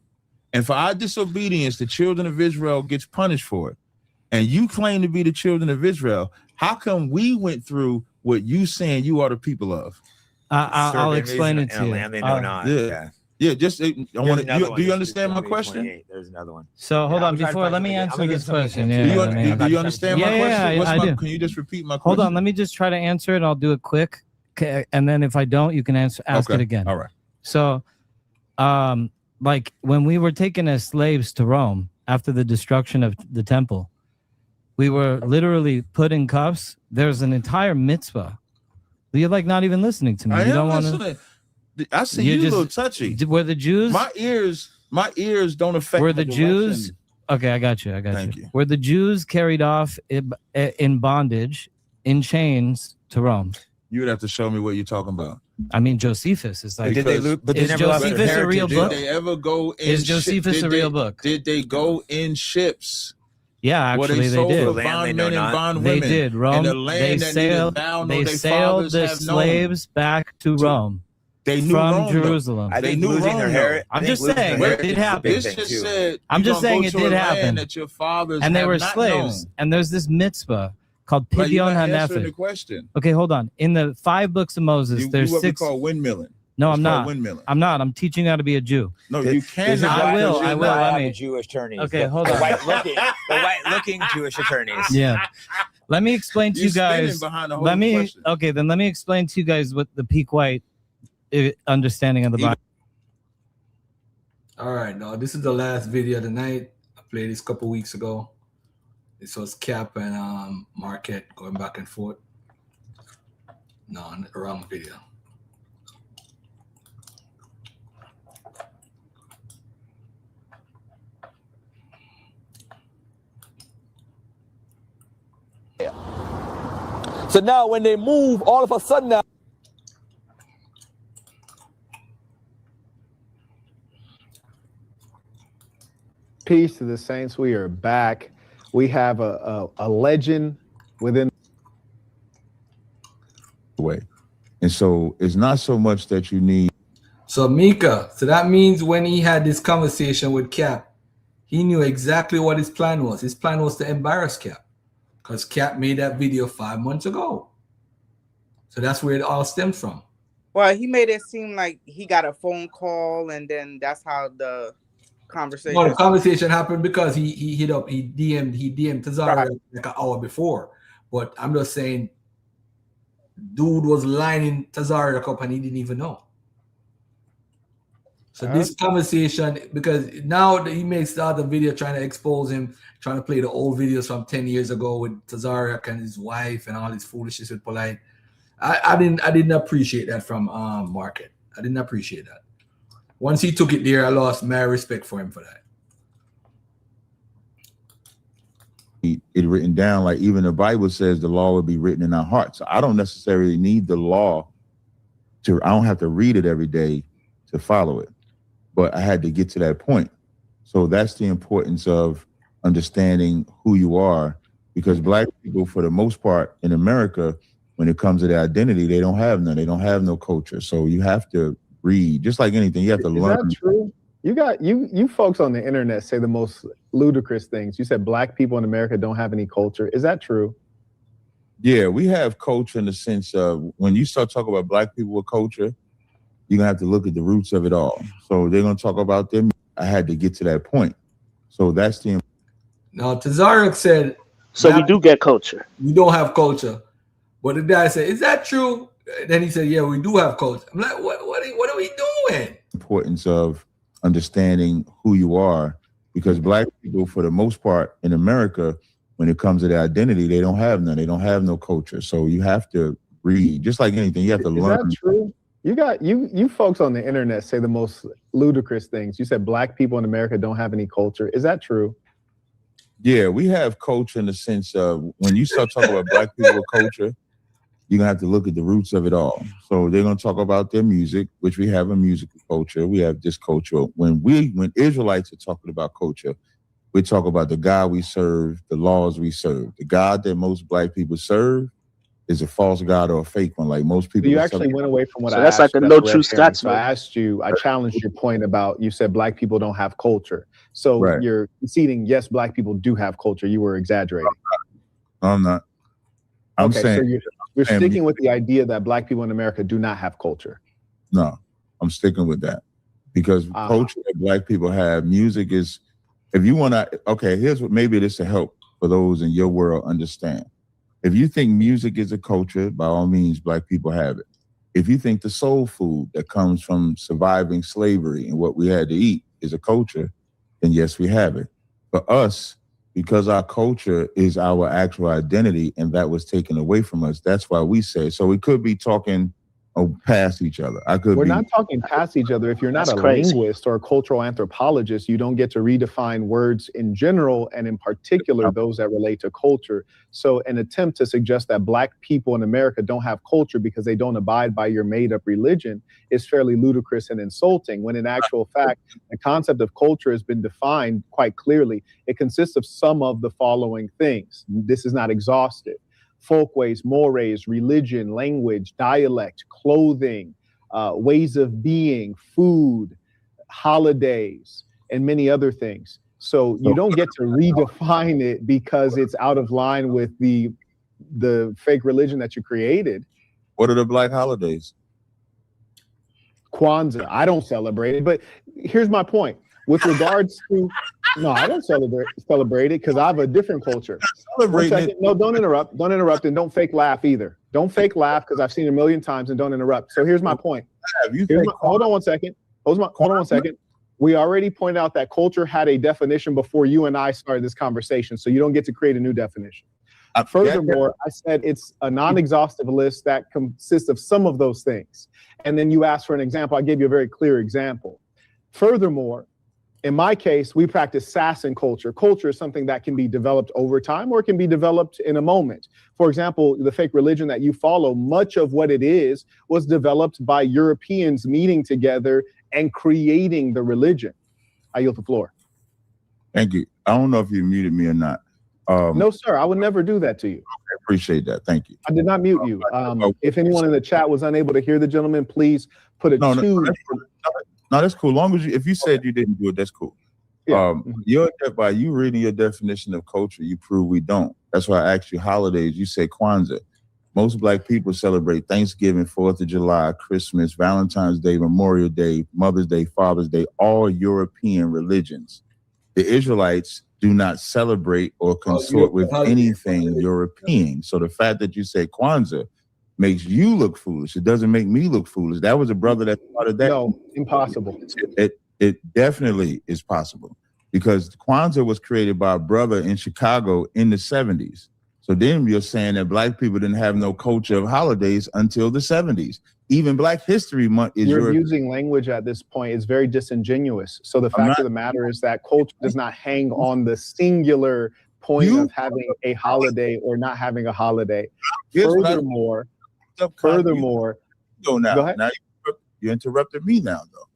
And for our disobedience, the children of Israel gets punished for it. And you claim to be the children of Israel. How come we went through what you saying you are the people of? I'll explain it to you. Yeah. Just I want to. Do you understand my question? There's another one. So hold on, before let me answer this question. Do you understand my question? I do. Can you just repeat my question? Hold on, let me just try to answer it. I'll do it quick, and then if I don't, you can ask it again. All right. So, like when we were taken as slaves to Rome after the destruction of the temple, we were literally put in cuffs. There's an entire mitzvah. You're like not even listening to me. I you am don't want listening. I see you a little touchy. Were the Jews? My ears don't affect. Were the Jews? Okay, I got you. Thank you. Were the Jews carried off in bondage, in chains to Rome? You would have to show me what you're talking about. I mean, Josephus is like. Did they lose? But is Josephus a real book? Did they ever go in? Is Josephus a real book? Did they go in ships? Yeah, actually, they did. Bondmen and bondwomen. They did. Rome. And the land they sailed the slaves back to Rome. They knew from Rome, Jerusalem. I think losing their hair. I'm just saying it did happen. This just said. I'm just saying it did happen. That your fathers and they were not slaves. known. And there's this mitzvah called But you're Pidyon not answering the HaNefesh. question. Okay, hold on. In the 5 books of Moses, there's what 6. we call windmilling. No, It's I'm called not. windmilling. I'm not. I'm teaching you how to be a Jew. No, you cannot. I will. Let me. Jewish attorneys. Okay, hold on. The white-looking Jewish attorneys. Yeah. Let me explain to you guys. Behind the whole Let me. question. Okay, then let me explain to you guys what the peak white understanding of the Bible. All right, now this is the last video of the night. I played this a couple weeks ago. This was Cap and Marquette going back and forth. No, wrong video. So now when they move, all of a sudden now. Peace to the saints. We are back. We have a legend within. Way. And so it's not so much that you need. So Mika, so that means when he had this conversation with Cap, he knew exactly what his plan was. His plan was to embarrass Cap because Cap made that video 5 months ago. So that's where it all stems from. Well, he made it seem like he got a phone call, and then that's how the conversation. Well, the conversation happened because he DM'd Tazaryach like an hour before. But I'm just saying, dude was lining Tazaryach up and he didn't even know. So this conversation, because now that he makes the other video trying to expose him, trying to play the old videos from 10 years ago with Tazaryach and his wife and all his foolishness with Polite. I didn't appreciate that from Market. I didn't appreciate that. Once he took it there, I lost my respect for him for that. It written down, like even the Bible says the law will be written in our hearts. So I don't necessarily need the law I don't have to read it every day to follow it, but I had to get to that point. So that's the importance of understanding who you are, because Black people, for the most part in America, when it comes to their identity, they don't have none. They don't have no culture. So you have to read, just like anything. You have to learn. Is that true? You got you folks on the internet say the most ludicrous things. You said Black people in America don't have any culture. Is that true? Yeah, we have culture in the sense of when you start talking about Black people with culture, you're gonna have to look at the roots of it all. So they're gonna talk about them. I had to get to that point. So that's the. Now Tazaryach said, so we do get culture. We don't have culture. But the guy said, is that true? Then he said, yeah, we do have culture. I'm like, what are we doing? Importance of understanding who you are, because Black people, for the most part in America, when it comes to their identity, they don't have none. They don't have no culture. So you have to read, just like anything. You have to learn. Is that true? You got you folks on the internet say the most ludicrous things. You said Black people in America don't have any culture. Is that true? Yeah, we have culture in the sense of when you start talking about Black people with culture, you're gonna have to look at the roots of it all. So they're gonna talk about their music, which we have a musical culture. We have this culture. When Israelites are talking about culture, we talk about the God we serve, the laws we serve. The God that most Black people serve is a false god or a fake one. Like most people. You actually went away from what So I that's asked. like a no red true herring. So I Scotsman. asked you, I challenged your point about, you said black people don't have culture. So Right. you're conceding, yes, black people do have culture. You were exaggerating. No, I'm not. I'm okay, saying, so you're sticking with the idea that black people in America do not have culture. No, I'm sticking with that because culture that black people have, music is, if you want to, okay, here's what, maybe this will help for those in your world understand. If you think music is a culture, by all means, black people have it. If you think the soul food that comes from surviving slavery and what we had to eat is a culture, then yes, we have it. For us, because our culture is our actual identity and that was taken away from us, that's why we say, so we could be talking past each other. We're not talking past each other. If you're not a linguist or a cultural anthropologist, you don't get to redefine words in general and in particular those that relate to culture. So an attempt to suggest that black people in America don't have culture because they don't abide by your made-up religion is fairly ludicrous and insulting, when in actual fact, the concept of culture has been defined quite clearly. It consists of some of the following things. This is not exhaustive. Folkways, mores, religion, language, dialect, clothing, ways of being, food, holidays, and many other things. So you don't get to redefine it because it's out of line with the fake religion that you created. What are the black holidays? Kwanzaa. I don't celebrate it, but here's my point. With regards to, no, I don't celebrate it because I have a different culture. No, don't interrupt. Don't interrupt, and don't fake laugh either. Don't fake laugh because I've seen it a million times, and don't interrupt. So here's my point. Hold on one second. Hold on one second. We already pointed out that culture had a definition before you and I started this conversation, so you don't get to create a new definition. Furthermore, I said it's a non-exhaustive list that consists of some of those things. And then you asked for an example. I gave you a very clear example. Furthermore, in my case, we practice Sasson culture. Culture is something that can be developed over time or it can be developed in a moment. For example, the fake religion that you follow, much of what it is was developed by Europeans meeting together and creating the religion. I yield the floor. Thank you. I don't know if you muted me or not. No, sir, I would never do that to you. I appreciate that. Thank you. I did not mute you. If anyone in the chat was unable to hear the gentleman, please put a two. No, that's cool. Long as if you said you didn't do it, that's cool. Yeah. By you reading your definition of culture, you prove we don't. That's why I asked you holidays. You say Kwanzaa. Most black people celebrate Thanksgiving, 4th of July, Christmas, Valentine's Day, Memorial Day, Mother's Day, Father's Day, all European religions. The Israelites do not celebrate or consort with anything European. So the fact that you say Kwanzaa makes you look foolish. It doesn't make me look foolish. That was a brother that started that. No, impossible. It definitely is possible because Kwanzaa was created by a brother in Chicago in the 70s. So then you're saying that black people didn't have no culture of holidays until the 70s. Even Black History Month is You're using language at this point is very disingenuous. So the fact of the matter is that culture does not hang on the singular point of having a holiday or not having a holiday. Furthermore, go ahead. Now you interrupted me now, though.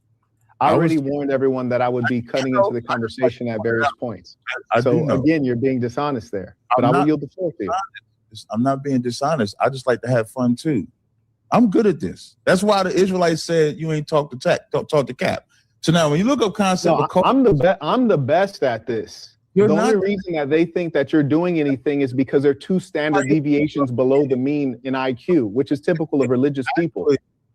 I already warned everyone that I would be cutting into the conversation at various points. So again, you're being dishonest there. But I will yield the floor to you. I'm not being dishonest. I just like to have fun too. I'm good at this. That's why the Israelites said you ain't talk to Cap. So now when you look up concept of culture, I'm the best at this. The only reason that they think that you're doing anything is because they're 2 standard deviations below the mean in IQ, which is typical of religious people.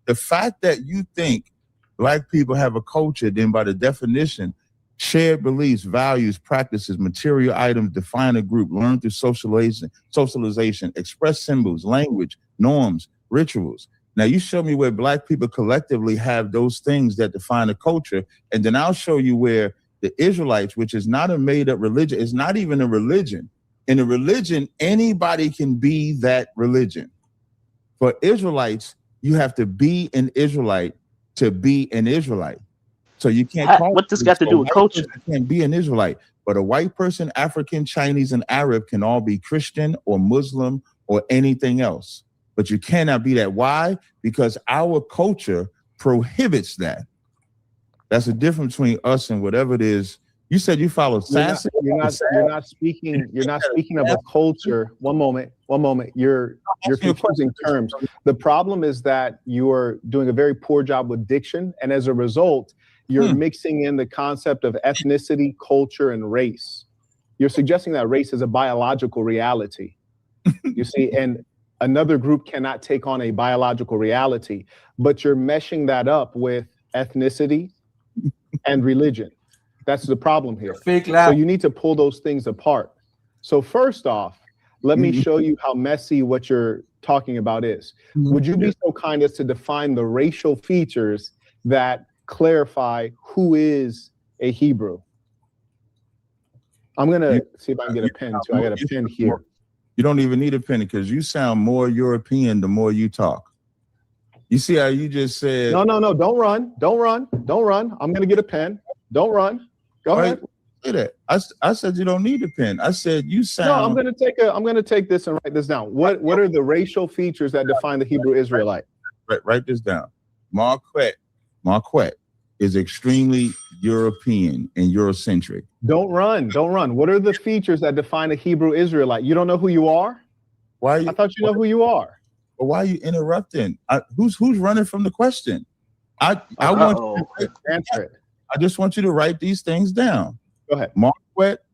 The fact that you think black people have a culture, then by the definition, shared beliefs, values, practices, material items define a group, learn through socialization, express symbols, language, norms, rituals. Now you show me where black people collectively have those things that define a culture, and then I'll show you where the Israelites, which is not a made-up religion, is not even a religion. In a religion, anybody can be that religion. For Israelites, you have to be an Israelite to be an Israelite. So you can't call what this got to do with culture? Can't be an Israelite, but a white person, African, Chinese, and Arab can all be Christian or Muslim or anything else. But you cannot be that. Why? Because our culture prohibits that. That's the difference between us and whatever it is. You said you follow Sasson. You're not speaking of a culture. One moment. You're You're confusing terms. The problem is that you're doing a very poor job with diction, and as a result, you're mixing in the concept of ethnicity, culture, and race. You're suggesting that race is a biological reality. You see, and another group cannot take on a biological reality, but you're meshing that up with ethnicity and religion. That's the problem here. Fake laugh. So you need to pull those things apart. So first off, let me show you how messy what you're talking about is. Would you be so kind as to define the racial features that clarify who is a Hebrew? I'm gonna see if I can get a pen too. I got a pen here. You don't even need a pen because you sound more European the more you talk. You see how you just said no, don't run. I'm gonna get a pen. Don't run. Go ahead. I said you don't need a pen. I said you sound. No, I'm gonna take this and write this down. What are the racial features that define the Hebrew Israelite? Write this down. Marquette is extremely European and Eurocentric. Don't run. What are the features that define a Hebrew Israelite? You don't know who you are? I thought you know who you are. But why are you interrupting? Who's running from the question? I want you to answer it. I just want you to write these things down. Go ahead. Marquette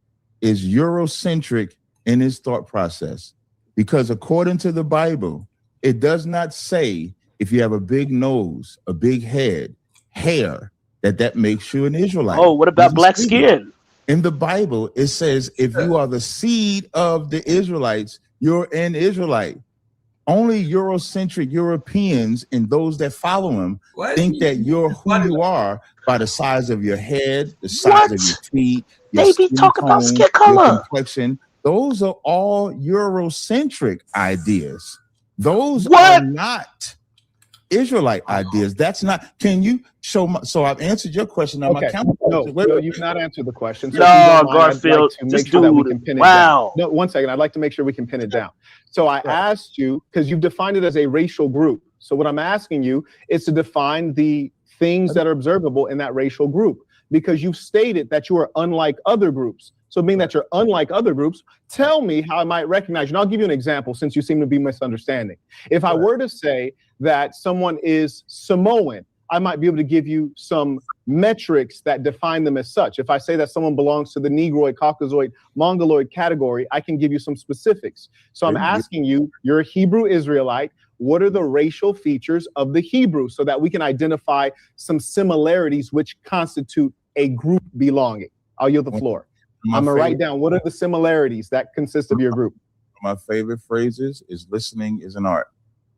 is Eurocentric in his thought process because according to the Bible, it does not say if you have a big nose, a big head, hair, that makes you an Israelite. Oh, what about black skin? In the Bible, it says if you are the seed of the Israelites, you're an Israelite. Only Eurocentric Europeans and those that follow him think that you're who you are by the size of your head, the size of your feet, your skin tone, your complexion. Those are all Eurocentric ideas. Those are not Israelite ideas. That's not. Can you show? So I've answered your question. Now my counter. No, you've not answered the question. So Garfield. Make sure that we can pin it down. No, 1 second. I'd like to make sure we can pin it down. So I asked you because you've defined it as a racial group. So what I'm asking you is to define the things that are observable in that racial group because you've stated that you are unlike other groups. So being that you're unlike other groups, tell me how I might recognize you. And I'll give you an example since you seem to be misunderstanding. If I were to say that someone is Samoan, I might be able to give you some metrics that define them as such. If I say that someone belongs to the Negroid, Caucasoid, Mongoloid category, I can give you some specifics. So I'm asking you, you're a Hebrew Israelite. What are the racial features of the Hebrew so that we can identify some similarities which constitute a group belonging? I'll yield the floor. I'm gonna write down what are the similarities that consist of your group. My favorite phrases is listening is an art.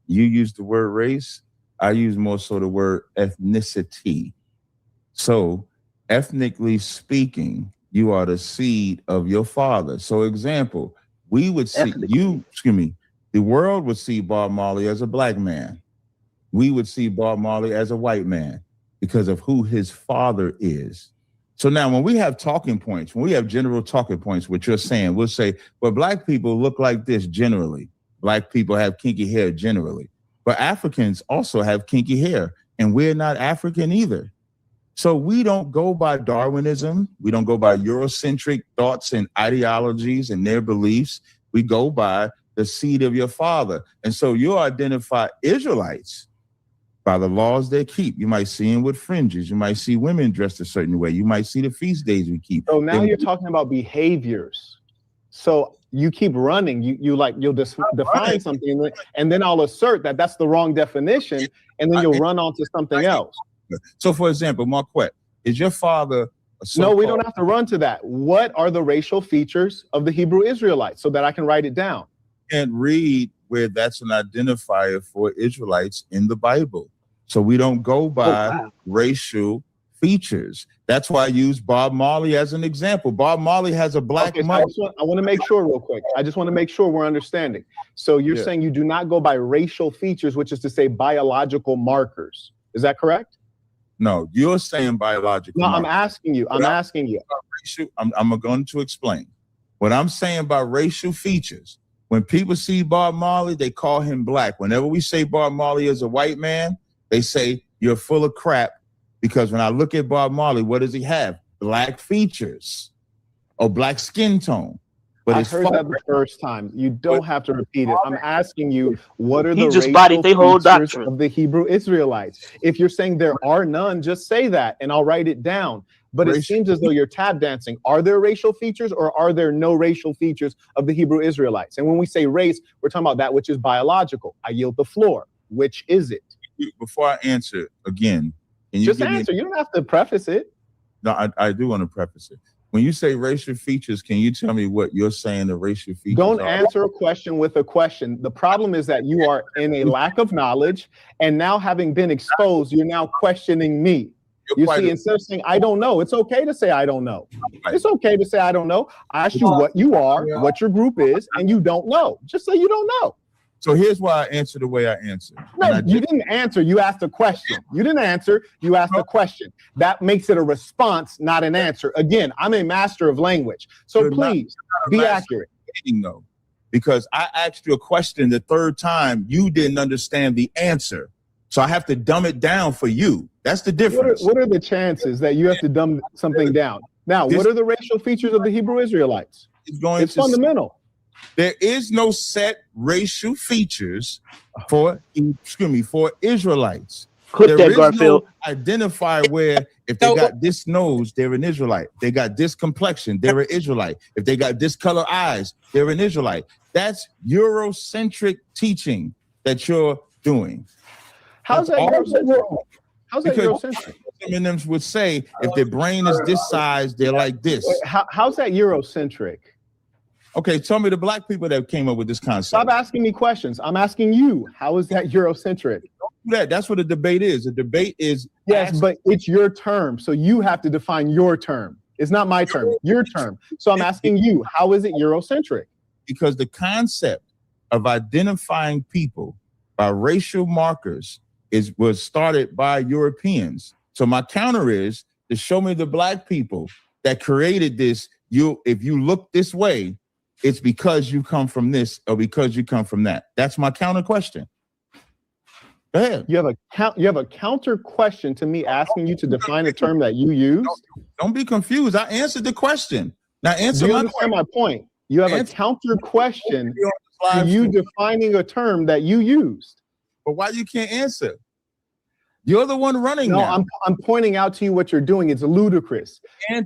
You use the word race. I use more so the word ethnicity. So ethnically speaking, you are the seed of your father. So example, we would see the world would see Bob Marley as a black man. We would see Bob Marley as a white man because of who his father is. So now when we have talking points, when we have general talking points, what you're saying, we'll say, well, black people look like this generally. Black people have kinky hair generally. But Africans also have kinky hair, and we're not African either. So we don't go by Darwinism. We don't go by Eurocentric thoughts and ideologies and their beliefs. We go by the seed of your father. And so you identify Israelites by the laws they keep. You might see them with fringes. You might see women dressed a certain way. You might see the feast days we keep. So now you're talking about behaviors. So you keep running. You'll define something, and then I'll assert that that's the wrong definition, and then you'll run on to something else. So, for example, Marquette, is your father? No, we don't have to run to that. What are the racial features of the Hebrew Israelites so that I can write it down? Can't read where that's an identifier for Israelites in the Bible. So we don't go by racial features. That's why I use Bob Marley as an example. Bob Marley has a black mother. I want to make sure real quick. I just want to make sure we're understanding. So you're saying you do not go by racial features, which is to say biological markers. Is that correct? No, you're saying biological markers. I'm asking you. I'm going to explain. What I'm saying about racial features, when people see Bob Marley, they call him black. Whenever we say Bob Marley is a white man, they say you're full of crap. Because when I look at Bob Marley, what does he have? Black features or black skin tone. But I it's heard that the first time. You don't have to repeat it. I'm asking you, what are He the just racial bodied their whole features doctrine. of the Hebrew Israelites? If you're saying there are none, just say that and I'll write it down. But it seems as though you're tap dancing. Are there racial features or are there no racial features of the Hebrew Israelites? And when we say race, we're talking about that which is biological. I yield the floor. Which is it? Before I answer again, can you Just give answer. You don't have to preface it. No, I do want to preface it. When you say racial features, can you tell me what you're saying the racial features Don't are? answer a question with a question. The problem is that you are in a lack of knowledge, and now having been exposed, you're now questioning me. You see, instead of saying, I don't know, it's okay to say, I don't know. It's okay to say, I don't know. I asked you what you are, what your group is, and you don't know. Just say you don't know. So here's why I answer the way I answer. No, you didn't answer. You asked a question. You didn't answer. You asked a question. That makes it a response, not an answer. Again, I'm a master of language. So please be accurate. Though, because I asked you a question the third time, you didn't understand the answer. So I have to dumb it down for you. That's the difference. What are the chances that you have to dumb something down? Now, what are the racial features of the Hebrew Israelites? It's fundamental. There is no set racial features for Israelites. Clip that, Garfield. No identifier where if they got this nose, they're an Israelite. They got this complexion, they're an Israelite. If they got this color eyes, they're an Israelite. That's Eurocentric teaching that you're doing. How's that Eurocentric? How's that Eurocentric? Feminists would say if their brain is this size, they're like this. How's that Eurocentric? Okay, tell me the black people that came up with this concept. Stop asking me questions. I'm asking you, how is that Eurocentric? That's what a debate is. A debate is yes, but it's your term, so you have to define your term. It's not my term, your term. So I'm asking you, how is it Eurocentric? Because the concept of identifying people by racial markers was started by Europeans. So my counter is to show me the black people that created this. If you look this way, it's because you come from this or because you come from that. That's my counter question. Go ahead. You have a counter question to me asking you to define a term that you use. Don't be confused. I answered the question. Now answer my point. You have a counter question to you defining a term that you used. But why you can't answer? You're the one running. No, now. I'm pointing out to you what you're doing. It's ludicrous.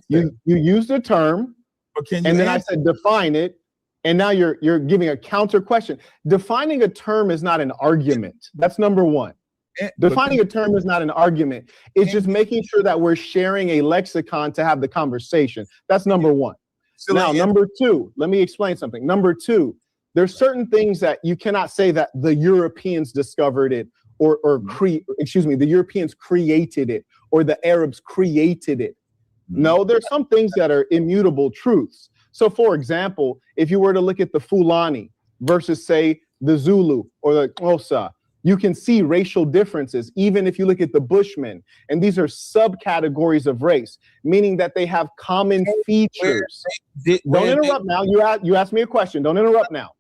You used a term, and then I said define it. And now you're giving a counter question. Defining a term is not an argument. That's number one. Defining a term is not an argument. It's just making sure that we're sharing a lexicon to have the conversation. That's number one. Now, number two, let me explain something. Number two, there's certain things that you cannot say that the Europeans discovered it the Europeans created it or the Arabs created it. No, there's some things that are immutable truths. So, for example, if you were to look at the Fulani versus, say, the Zulu or the Xhosa, you can see racial differences, even if you look at the Bushmen. And these are subcategories of race, meaning that they have common features. Don't interrupt now. You asked me a question. Don't interrupt now.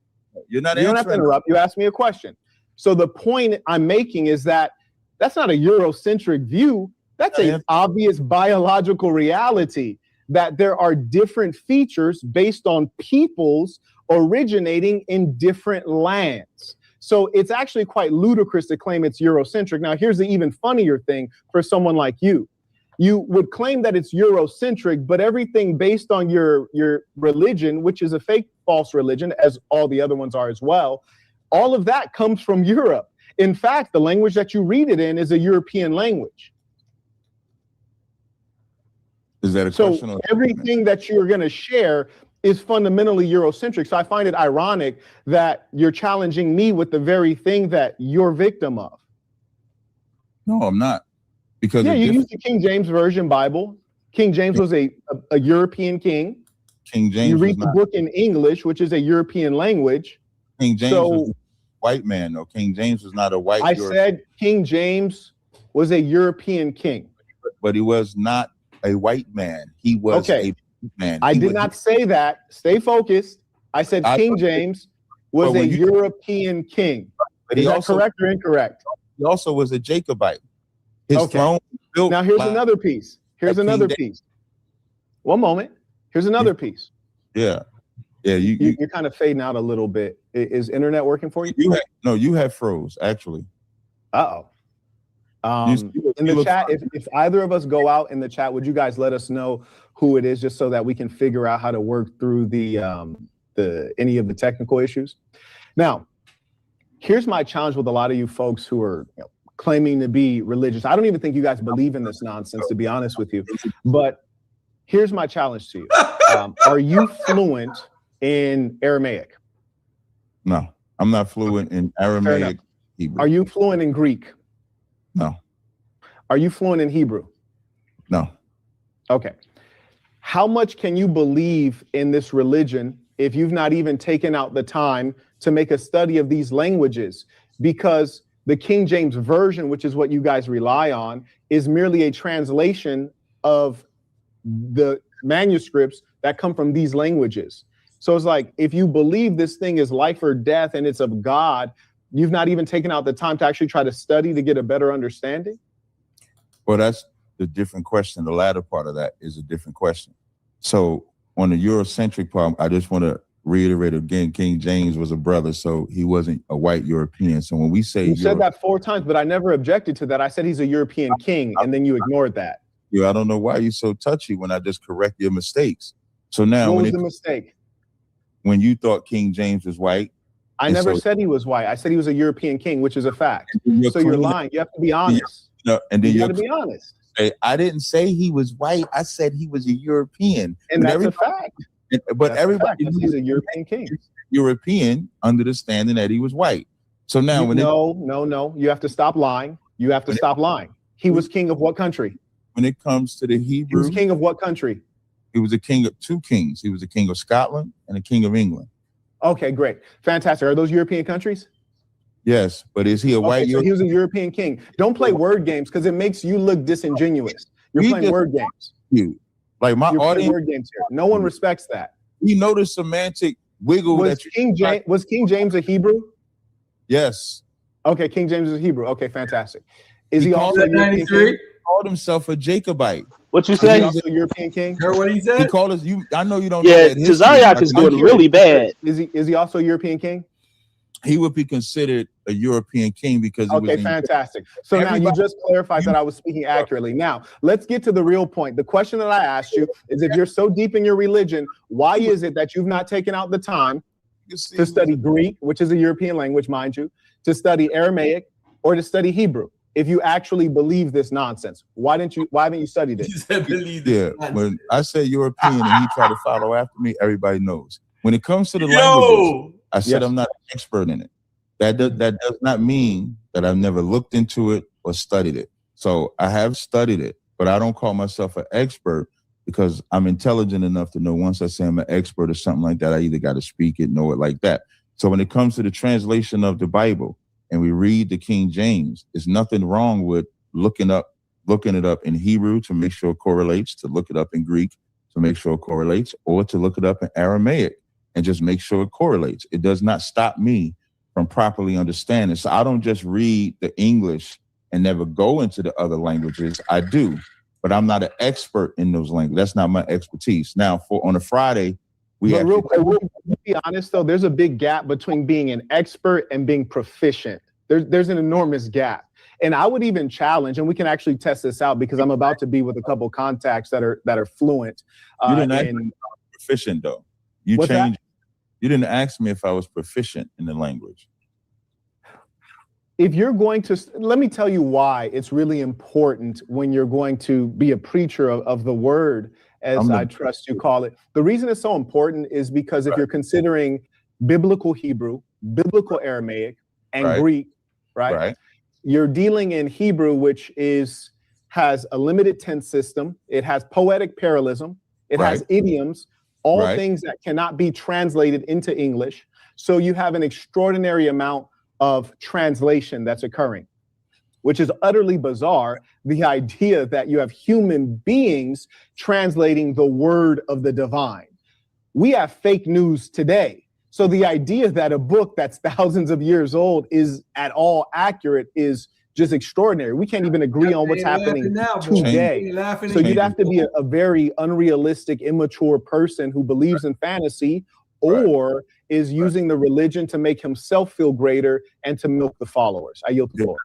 You don't have to interrupt. You asked me a question. So the point I'm making is that that's not a Eurocentric view. That's an obvious biological reality. That there are different features based on peoples originating in different lands. So it's actually quite ludicrous to claim it's Eurocentric. Now, here's the even funnier thing for someone like you. You would claim that it's Eurocentric, but everything based on your religion, which is a fake false religion, as all the other ones are as well, all of that comes from Europe. In fact, the language that you read it in is a European language. Is that a question? So everything that you're going to share is fundamentally Eurocentric. So I find it ironic that you're challenging me with the very thing that you're victim of. No, I'm not. Because you used the King James Version Bible. King James was a European king. King James. You read the book in English, which is a European language. King James was a white man, though. King James was not a white. I said King James was a European king. But he was not a white man. He was a man. I did not say that. Stay focused. I said King James was a European king. But is that correct or incorrect? He also was a Jacobite. His throne was built. Now here's another piece. Here's another piece. One moment. Here's another piece. Yeah. Yeah, you're kind of fading out a little bit. Is internet working for you? You have froze actually. Uh-oh. In the chat, if either of us go out in the chat, would you guys let us know who it is, just so that we can figure out how to work through the any of the technical issues? Now, here's my challenge with a lot of you folks who are claiming to be religious. I don't even think you guys believe in this nonsense, to be honest with you. But here's my challenge to you. Are you fluent in Aramaic? No, I'm not fluent in Aramaic. Hebrew. Are you fluent in Greek? No. Are you fluent in Hebrew? No. Okay. How much can you believe in this religion if you've not even taken out the time to make a study of these languages? Because the King James Version, which is what you guys rely on, is merely a translation of the manuscripts that come from these languages. So it's like, if you believe this thing is life or death and it's of God, you've not even taken out the time to actually try to study to get a better understanding? Well, that's the different question. The latter part of that is a different question. So on the Eurocentric part, I just want to reiterate again, King James was a brother, so he wasn't a white European. So when we say you said that 4 times, but I never objected to that. I said he's a European king, and then you ignored that. I don't know why you're so touchy when I just correct your mistakes. So now, what was the mistake? When you thought King James was white, I never said he was white. I said he was a European king, which is a fact. So you're lying. You have to be honest. And then you got to be honest. I didn't say he was white. I said he was a European. And that's a fact. But everybody knew he's a European king. European under the standing that he was white. So now no, you have to stop lying. You have to stop lying. He was king of what country? When it comes to the Hebrew, he was king of what country? He was a king of 2 kings. He was a king of Scotland and a king of England. Okay, great. Fantastic. Are those European countries? Yes, but is he a white? So he was a European king. Don't play word games because it makes you look disingenuous. You're playing word games. Like my audience, word games here. No one respects that. You know the semantic wiggle. Was King James a Hebrew? Yes. Okay, King James is a Hebrew. Okay, fantastic. Is he also a European king? He called himself a Jacobite. What you say? Is he also a European king? Heard what he said? He called us. I know you don't. Yeah, know that history. Tazaryach is doing really bad. Is he also a European king? He would be considered a European king because he was fantastic. So now you just clarified that I was speaking accurately. Now let's get to the real point. The question that I asked you is, if you're so deep in your religion, why is it that you've not taken out the time to study Greek, which is a European language, mind you, to study Aramaic, or to study Hebrew? If you actually believe this nonsense, why haven't you studied it? When I say European and he tried to follow after me, everybody knows. When it comes to the languages, I said I'm not an expert in it. That does not mean that I've never looked into it or studied it. So I have studied it, but I don't call myself an expert because I'm intelligent enough to know once I say I'm an expert or something like that, I either got to speak it, know it like that. So when it comes to the translation of the Bible, and we read the King James, there's nothing wrong with looking it up in Hebrew to make sure it correlates, to look it up in Greek to make sure it correlates, or to look it up in Aramaic and just make sure it correlates. It does not stop me from properly understanding. So I don't just read the English and never go into the other languages. I do, but I'm not an expert in those languages. That's not my expertise. Now, on a Friday, real quick, to be honest though, there's a big gap between being an expert and being proficient. There's an enormous gap. And I would even challenge, and we can actually test this out because I'm about to be with a couple contacts that are fluent. You didn't ask me if I was proficient though. You changed. You didn't ask me if I was proficient in the language. If you're going to, let me tell you why it's really important when you're going to be a preacher of the word, as I trust you call it. The reason it's so important is because if you're considering biblical Hebrew, biblical Aramaic, and Greek, right? You're dealing in Hebrew, which has a limited tense system. It has poetic parallelism. It has idioms, all things that cannot be translated into English. So you have an extraordinary amount of translation that's occurring, which is utterly bizarre. The idea that you have human beings translating the word of the divine. We have fake news today. So the idea that a book that's thousands of years old is at all accurate is just extraordinary. We can't even agree on what's happening today. So you'd have to be a very unrealistic, immature person who believes in fantasy, or is using the religion to make himself feel greater and to milk the followers. I yield the floor.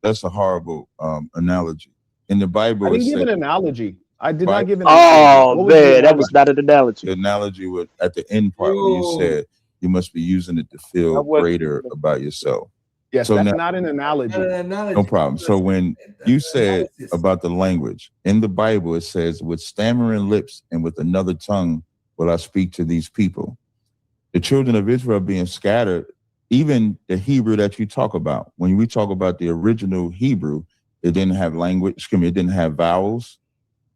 That's a horrible analogy. In the Bible, I didn't give an analogy. I did not give an Oh analogy. man, that was not an analogy. The analogy was at the end part when you said you must be using it to feel greater about yourself. Yes, so that's now, not an analogy. no problem. So when you said about the language in the Bible, it says, with stammering lips and with another tongue will I speak to these people. The children of Israel being scattered, even the Hebrew that you talk about, when we talk about the original Hebrew, it didn't have language, it didn't have vowels.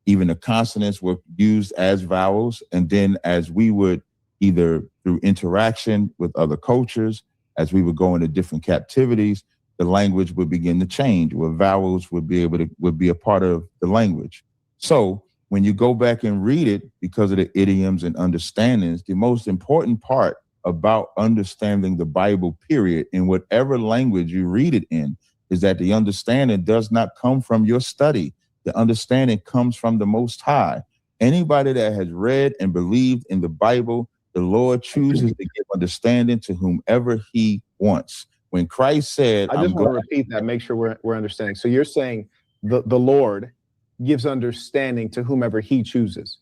Even the consonants were used as vowels. And then as we would either through interaction with other cultures, as we would go into different captivities, the language would begin to change, where vowels would be a part of the language. So when you go back and read it, because of the idioms and understandings, the most important part about understanding the Bible, period, in whatever language you read it in, is that the understanding does not come from your study. The understanding comes from the Most High. Anybody that has read and believed in the Bible, the Lord chooses to give understanding to whomever he wants. When Christ said, I just want to repeat that, make sure we're understanding. So you're saying the Lord gives understanding to whomever he chooses.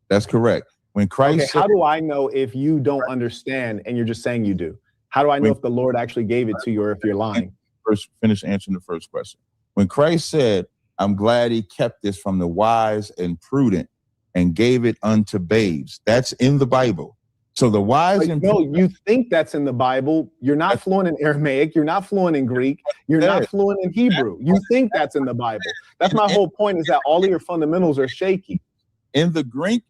That's correct. When Christ said, how do I know if you don't understand and you're just saying you do? How do I know if the Lord actually gave it to you or if you're lying? First, finish answering the first question. When Christ said, I'm glad he kept this from the wise and prudent and gave it unto babes. That's in the Bible. So the wise and no, you think that's in the Bible. You're not fluent in Aramaic. You're not fluent in Greek. You're not fluent in Hebrew. You think that's in the Bible. That's my whole point, is that all of your fundamentals are shaky. In the Greek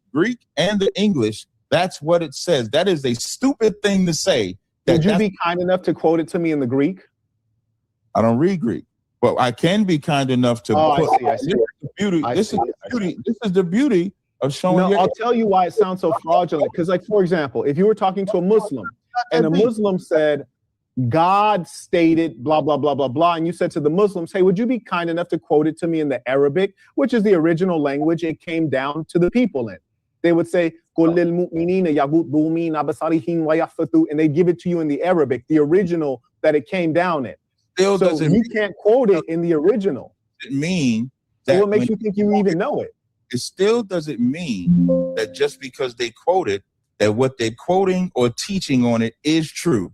and the English, that's what it says. That is a stupid thing to say. Would you be kind enough to quote it to me in the Greek? I don't read Greek. But I can be kind enough to put I see. This is the beauty of showing. No, I'll tell you why it sounds so fraudulent. Because, like, for example, if you were talking to a Muslim and a Muslim said, God stated blah, blah, blah, blah, blah, and you said to the Muslims, hey, would you be kind enough to quote it to me in the Arabic, which is the original language it came down to the people in? They would say, and they give it to you in the Arabic, the original that it came down in. So you can't quote it in the original. It mean so what makes you think you even know it? It still doesn't mean that just because they quote it, that what they're quoting or teaching on it is true.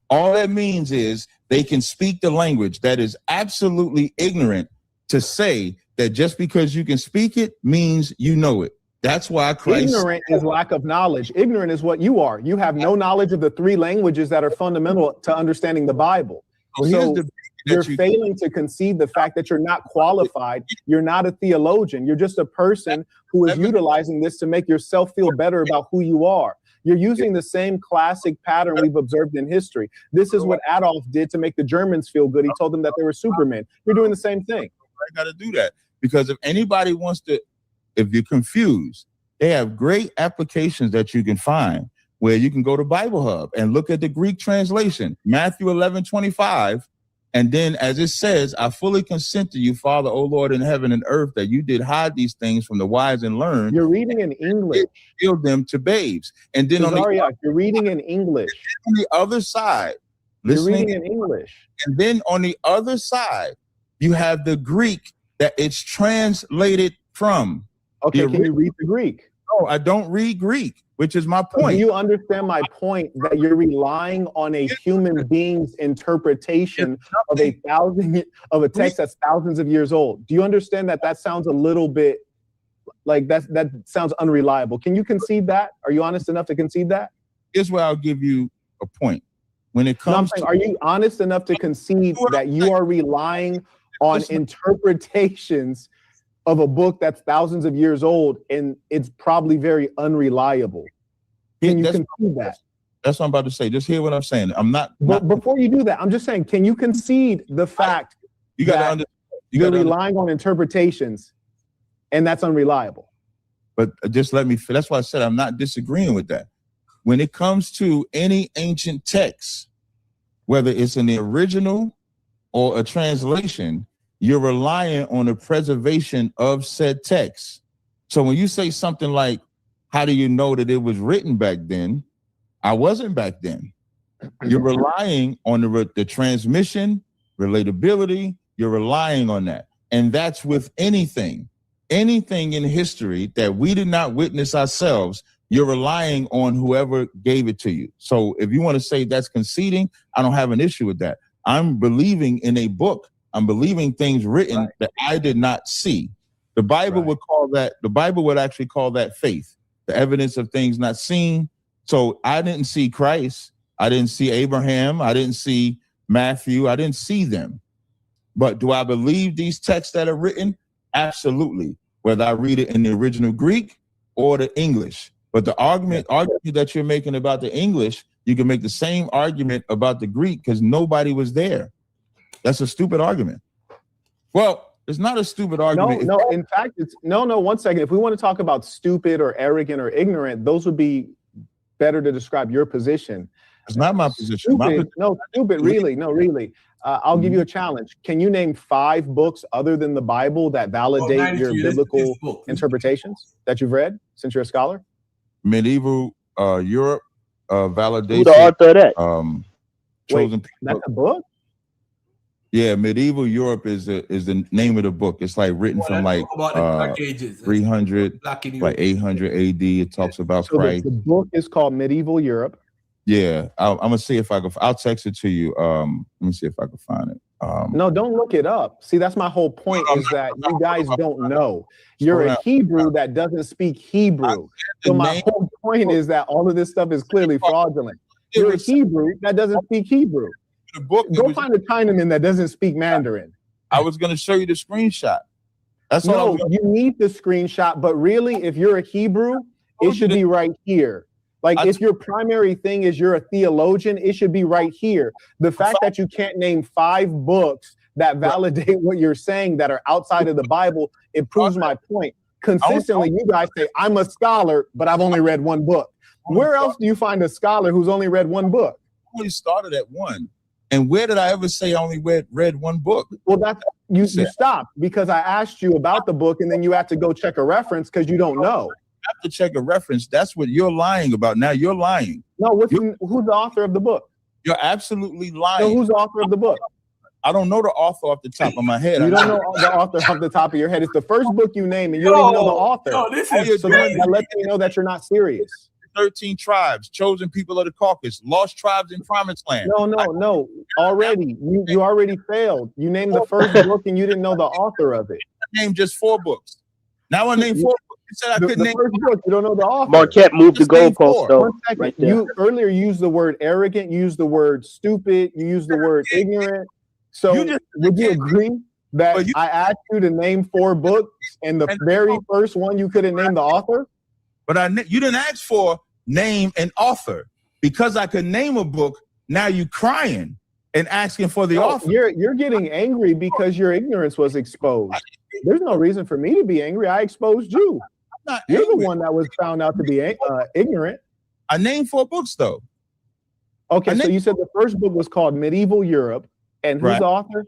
All that means is they can speak the language that is absolutely ignorant to say that just because you can speak it means you know it. That's why Christ. Ignorant is lack of knowledge. Ignorant is what you are. You have no knowledge of the three languages that are fundamental to understanding the Bible. So you're failing to concede the fact that you're not qualified. You're not a theologian. You're just a person who is utilizing this to make yourself feel better about who you are. You're using the same classic pattern we've observed in history. This is what Adolf did to make the Germans feel good. He told them that they were supermen. You're doing the same thing. I got to do that because if anybody wants to, if you're confused, they have great applications that you can find where you can go to Bible Hub and look at the Greek translation, Matthew 11:25. And then as it says, I fully consent to you, Father, O Lord in heaven and earth, that you did hide these things from the wise and learned. You're reading in English. Revealed them to babes. And then Tazaryach, you're reading in English. On the other side, you're reading in English. And then on the other side, you have the Greek that it's translated from. Okay, can you read the Greek? No, I don't read Greek, which is my point. Do you understand my point that you're relying on a human being's interpretation of a text that's thousands of years old? Do you understand that that sounds a little bit like that sounds unreliable? Can you concede that? Are you honest enough to concede that? Here's where I'll give you a point. When it comes to, are you honest enough to concede that you are relying on interpretations of a book that's thousands of years old and it's probably very unreliable? Can you concede that? That's what I'm about to say. Just hear what I'm saying. I'm not. But before you do that, I'm just saying, can you concede the fact that you're relying on interpretations and that's unreliable? But just let me. That's why I said I'm not disagreeing with that. When it comes to any ancient text, whether it's in the original or a translation, you're relying on the preservation of said text. So when you say something like, how do you know that it was written back then? I wasn't back then. You're relying on the transmission, relatability. You're relying on that. And that's with anything in history that we did not witness ourselves. You're relying on whoever gave it to you. So if you want to say that's conceding, I don't have an issue with that. I'm believing in a book. I'm believing things written that I did not see. The Bible would call that, the Bible would actually call that faith, the evidence of things not seen. So I didn't see Christ. I didn't see Abraham. I didn't see Matthew. I didn't see them. But do I believe these texts that are written? Absolutely. Whether I read it in the original Greek or the English. But the argument that you're making about the English, you can make the same argument about the Greek because nobody was there. That's a stupid argument. Well, it's not a stupid argument. No, in fact, it's no, 1 second. If we want to talk about stupid or arrogant or ignorant, those would be better to describe your position. It's not my position. Stupid, really. No, really. I'll give you a challenge. Can you name 5 books other than the Bible that validate your biblical interpretations that you've read since you're a scholar? Medieval Europe validation. Who the author of that? Chosen Wait, that's a book? Yeah, Medieval Europe is the name of the book. It's like written from like 300, like 800 AD. It talks about Christ. The book is called Medieval Europe. Yeah, I'm gonna see if I can. I'll text it to you. Let me see if I can find it. No, don't look it up. See, that's my whole point is that you guys don't know. You're a Hebrew that doesn't speak Hebrew. So my whole point is that all of this stuff is clearly fraudulent. You're a Hebrew that doesn't speak Hebrew. The book. Go find a Chinaman that doesn't speak Mandarin. I was gonna show you the screenshot. That's all. No, you need the screenshot, but really, if you're a Hebrew, it should be right here. Like if your primary thing is you're a theologian, it should be right here. The fact that you can't name 5 books that validate what you're saying that are outside of the Bible, it proves my point. Consistently, you guys say, I'm a scholar, but I've only read 1 book. Where else do you find a scholar who's only read 1 book? I only started at 1. And where did I ever say I only read 1 book? Well, that's you stopped because I asked you about the book and then you have to go check a reference because you don't know. Have to check a reference. That's what you're lying about. Now you're lying. No, who's the author of the book? You're absolutely lying. No, who's the author of the book? I don't know the author off the top of my head. You don't know the author off the top of your head. It's the first book you name, and you don't even know the author. So that lets me know that you're not serious. 13 tribes, chosen people of the Caucasus, lost tribes in promised land. No. Already, you already failed. You named the first book, and you didn't know the author of it. I named just 4 books. Now I named 4 books. You said I couldn't name first book. You don't know the author. Marquette moved the goalpost though. 1 second. Right there. You earlier used the word arrogant. You used the word stupid. You used the word ignorant. So would you agree that I asked you to name 4 books, and the very first one you couldn't name the author? But you didn't ask for name an author because I could name a book. Now you crying and asking for the author. You're getting angry because your ignorance was exposed. There's no reason for me to be angry. I exposed you. You're the one that was found out to be ignorant. I named 4 books though. Okay, so you said the first book was called Medieval Europe, and who's the author?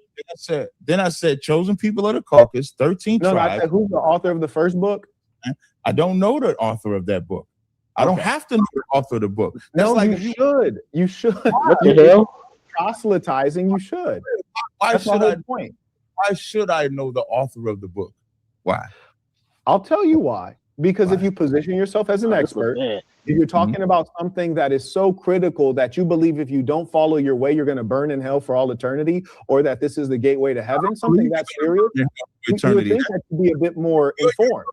Then I said chosen people of the Caucasus, 13 tribes. I said who's the author of the first book? I don't know the author of that book. I don't have to know the author of the book. That's you should. You should. What the hell? Proselytizing, you should. Why should I know the author of the book? Why? I'll tell you why. Because if you position yourself as an expert, if you're talking about something that is so critical that you believe if you don't follow your way, you're going to burn in hell for all eternity, or that this is the gateway to heaven, something that's serious, you would think that you'd be a bit more informed.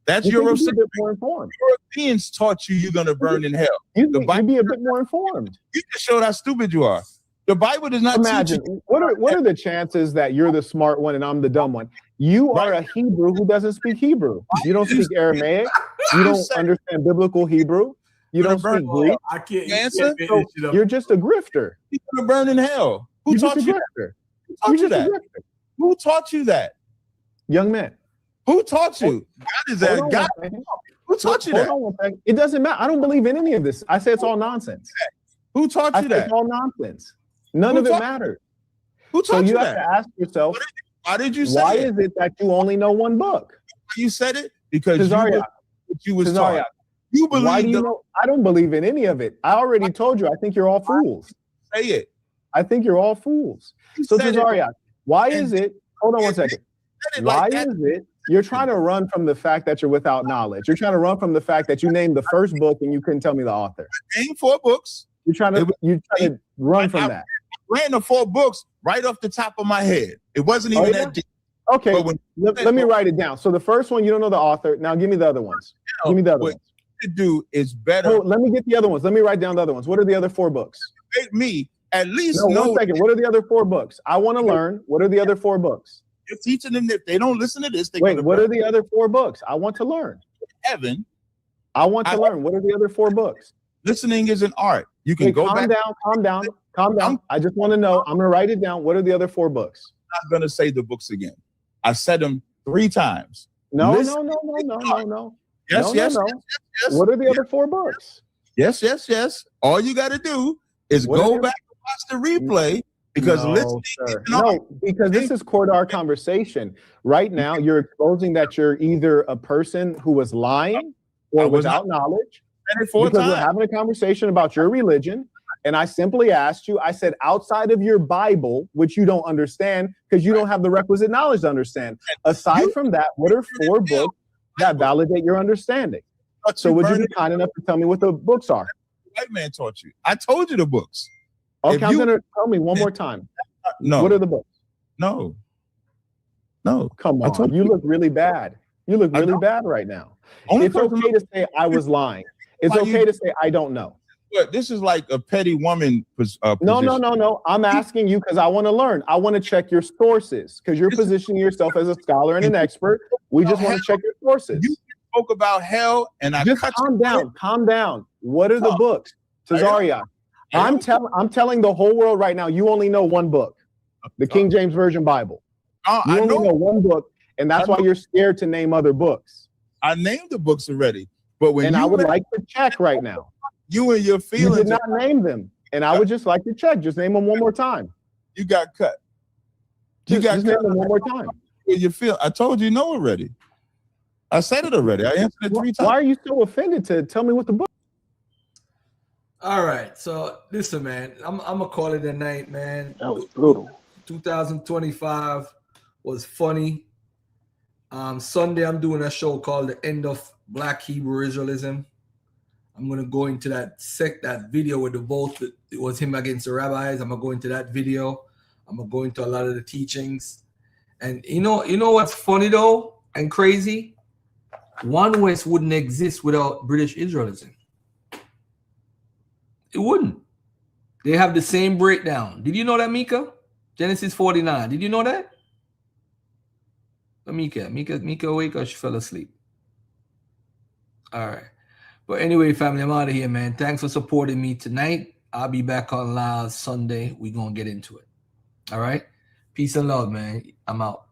That's Europeans taught you're going to burn in hell. You'd be a bit more informed. You just showed how stupid you are. The Bible does not imagine. What are the chances that you're the smart one and I'm the dumb one? You are a Hebrew who doesn't speak Hebrew. You don't speak Aramaic. You don't understand biblical Hebrew. You don't speak Greek. I can't answer. You're just a grifter. You're going to burn in hell. Who taught you that? Who taught you that? Young man. Who taught you? God is that God. Who taught you that? It doesn't matter. I don't believe in any of this. I say it's all nonsense. Who taught you that? It's all nonsense. None of it matters. Who taught you that? So you have to ask yourself, why did you say why is it that you only know 1 book? You said it because you was taught. You believe? Why do you know? I don't believe in any of it. I already told you. I think you're all fools. Say it. I think you're all fools. So Tazaryach, why is it? Hold on one second. Why is it you're trying to run from the fact that you're without knowledge? You're trying to run from the fact that you named the first book and you couldn't tell me the author. Name 4 books. You're trying to run from that. I ran the 4 books right off the top of my head. It wasn't even that deep. Okay, let me write it down. So the first one, you don't know the author. Now give me the other ones. Give me the other ones. What you do is better. Oh, let me get the other ones. Let me write down the other ones. What are the other 4 books? Make me at least know. One second. What are the other 4 books? I want to learn. What are the other 4 books? You're teaching them. If they don't listen to this, they wait. What are the other 4 books? I want to learn. Evan, I want to learn. What are the other 4 books? Listening is an art. You can go back. Calm down. I just want to know. I'm gonna write it down. What are the other 4 books? I'm not gonna say the books again. I said them 3 times. No. Yes. What are the other 4 books? Yes. All you got to do is go back and watch the replay because because this is Cordar conversation. Right now, you're exposing that you're either a person who was lying or without knowledge. Because we're having a conversation about your religion. And I simply asked you, I said, outside of your Bible, which you don't understand because you don't have the requisite knowledge to understand. Aside from that, what are 4 books that validate your understanding? So would you be kind enough to tell me what the books are? White man taught you. I told you the books. Okay, I'm going to tell me one more time. No. What are the books? No. Come on. You look really bad. You look really bad right now. It's okay to say I was lying. It's okay to say I don't know. But this is like a petty woman position. No. I'm asking you because I want to learn. I want to check your sources because you're positioning yourself as a scholar and an expert. We just want to check your sources. You spoke about hell, and I just calm down. What are the books, Tazaryach? I'm telling the whole world right now. You only know 1 book, the King James Version Bible. You only know 1 book, and that's why you're scared to name other books. I named the books already, but when I would like to check right now. You and your feelings. You did not name them, and I would just like to check. Just name them one more time. You got cut. Just name them one more time. You feel? I told you no already. I said it already. I answered it 3 times. Why are you so offended to tell me what the book? All right, so listen, man. I'm gonna call it a night, man. That was brutal. 2025 was funny. Sunday, I'm doing a show called "The End of Black Hebrew Israelism." I'm gonna go into that video with the vote. It was him against the rabbis. I'm gonna go into that video. I'm gonna go into a lot of the teachings. And you know what's funny though and crazy? One West wouldn't exist without British Israelism. It wouldn't. They have the same breakdown. Did you know that, Mika? Genesis 49. Did you know that? Mika awake or she fell asleep? All right. But anyway, family, I'm out of here, man. Thanks for supporting me tonight. I'll be back on live Sunday. We're going to get into it. All right? Peace and love, man. I'm out.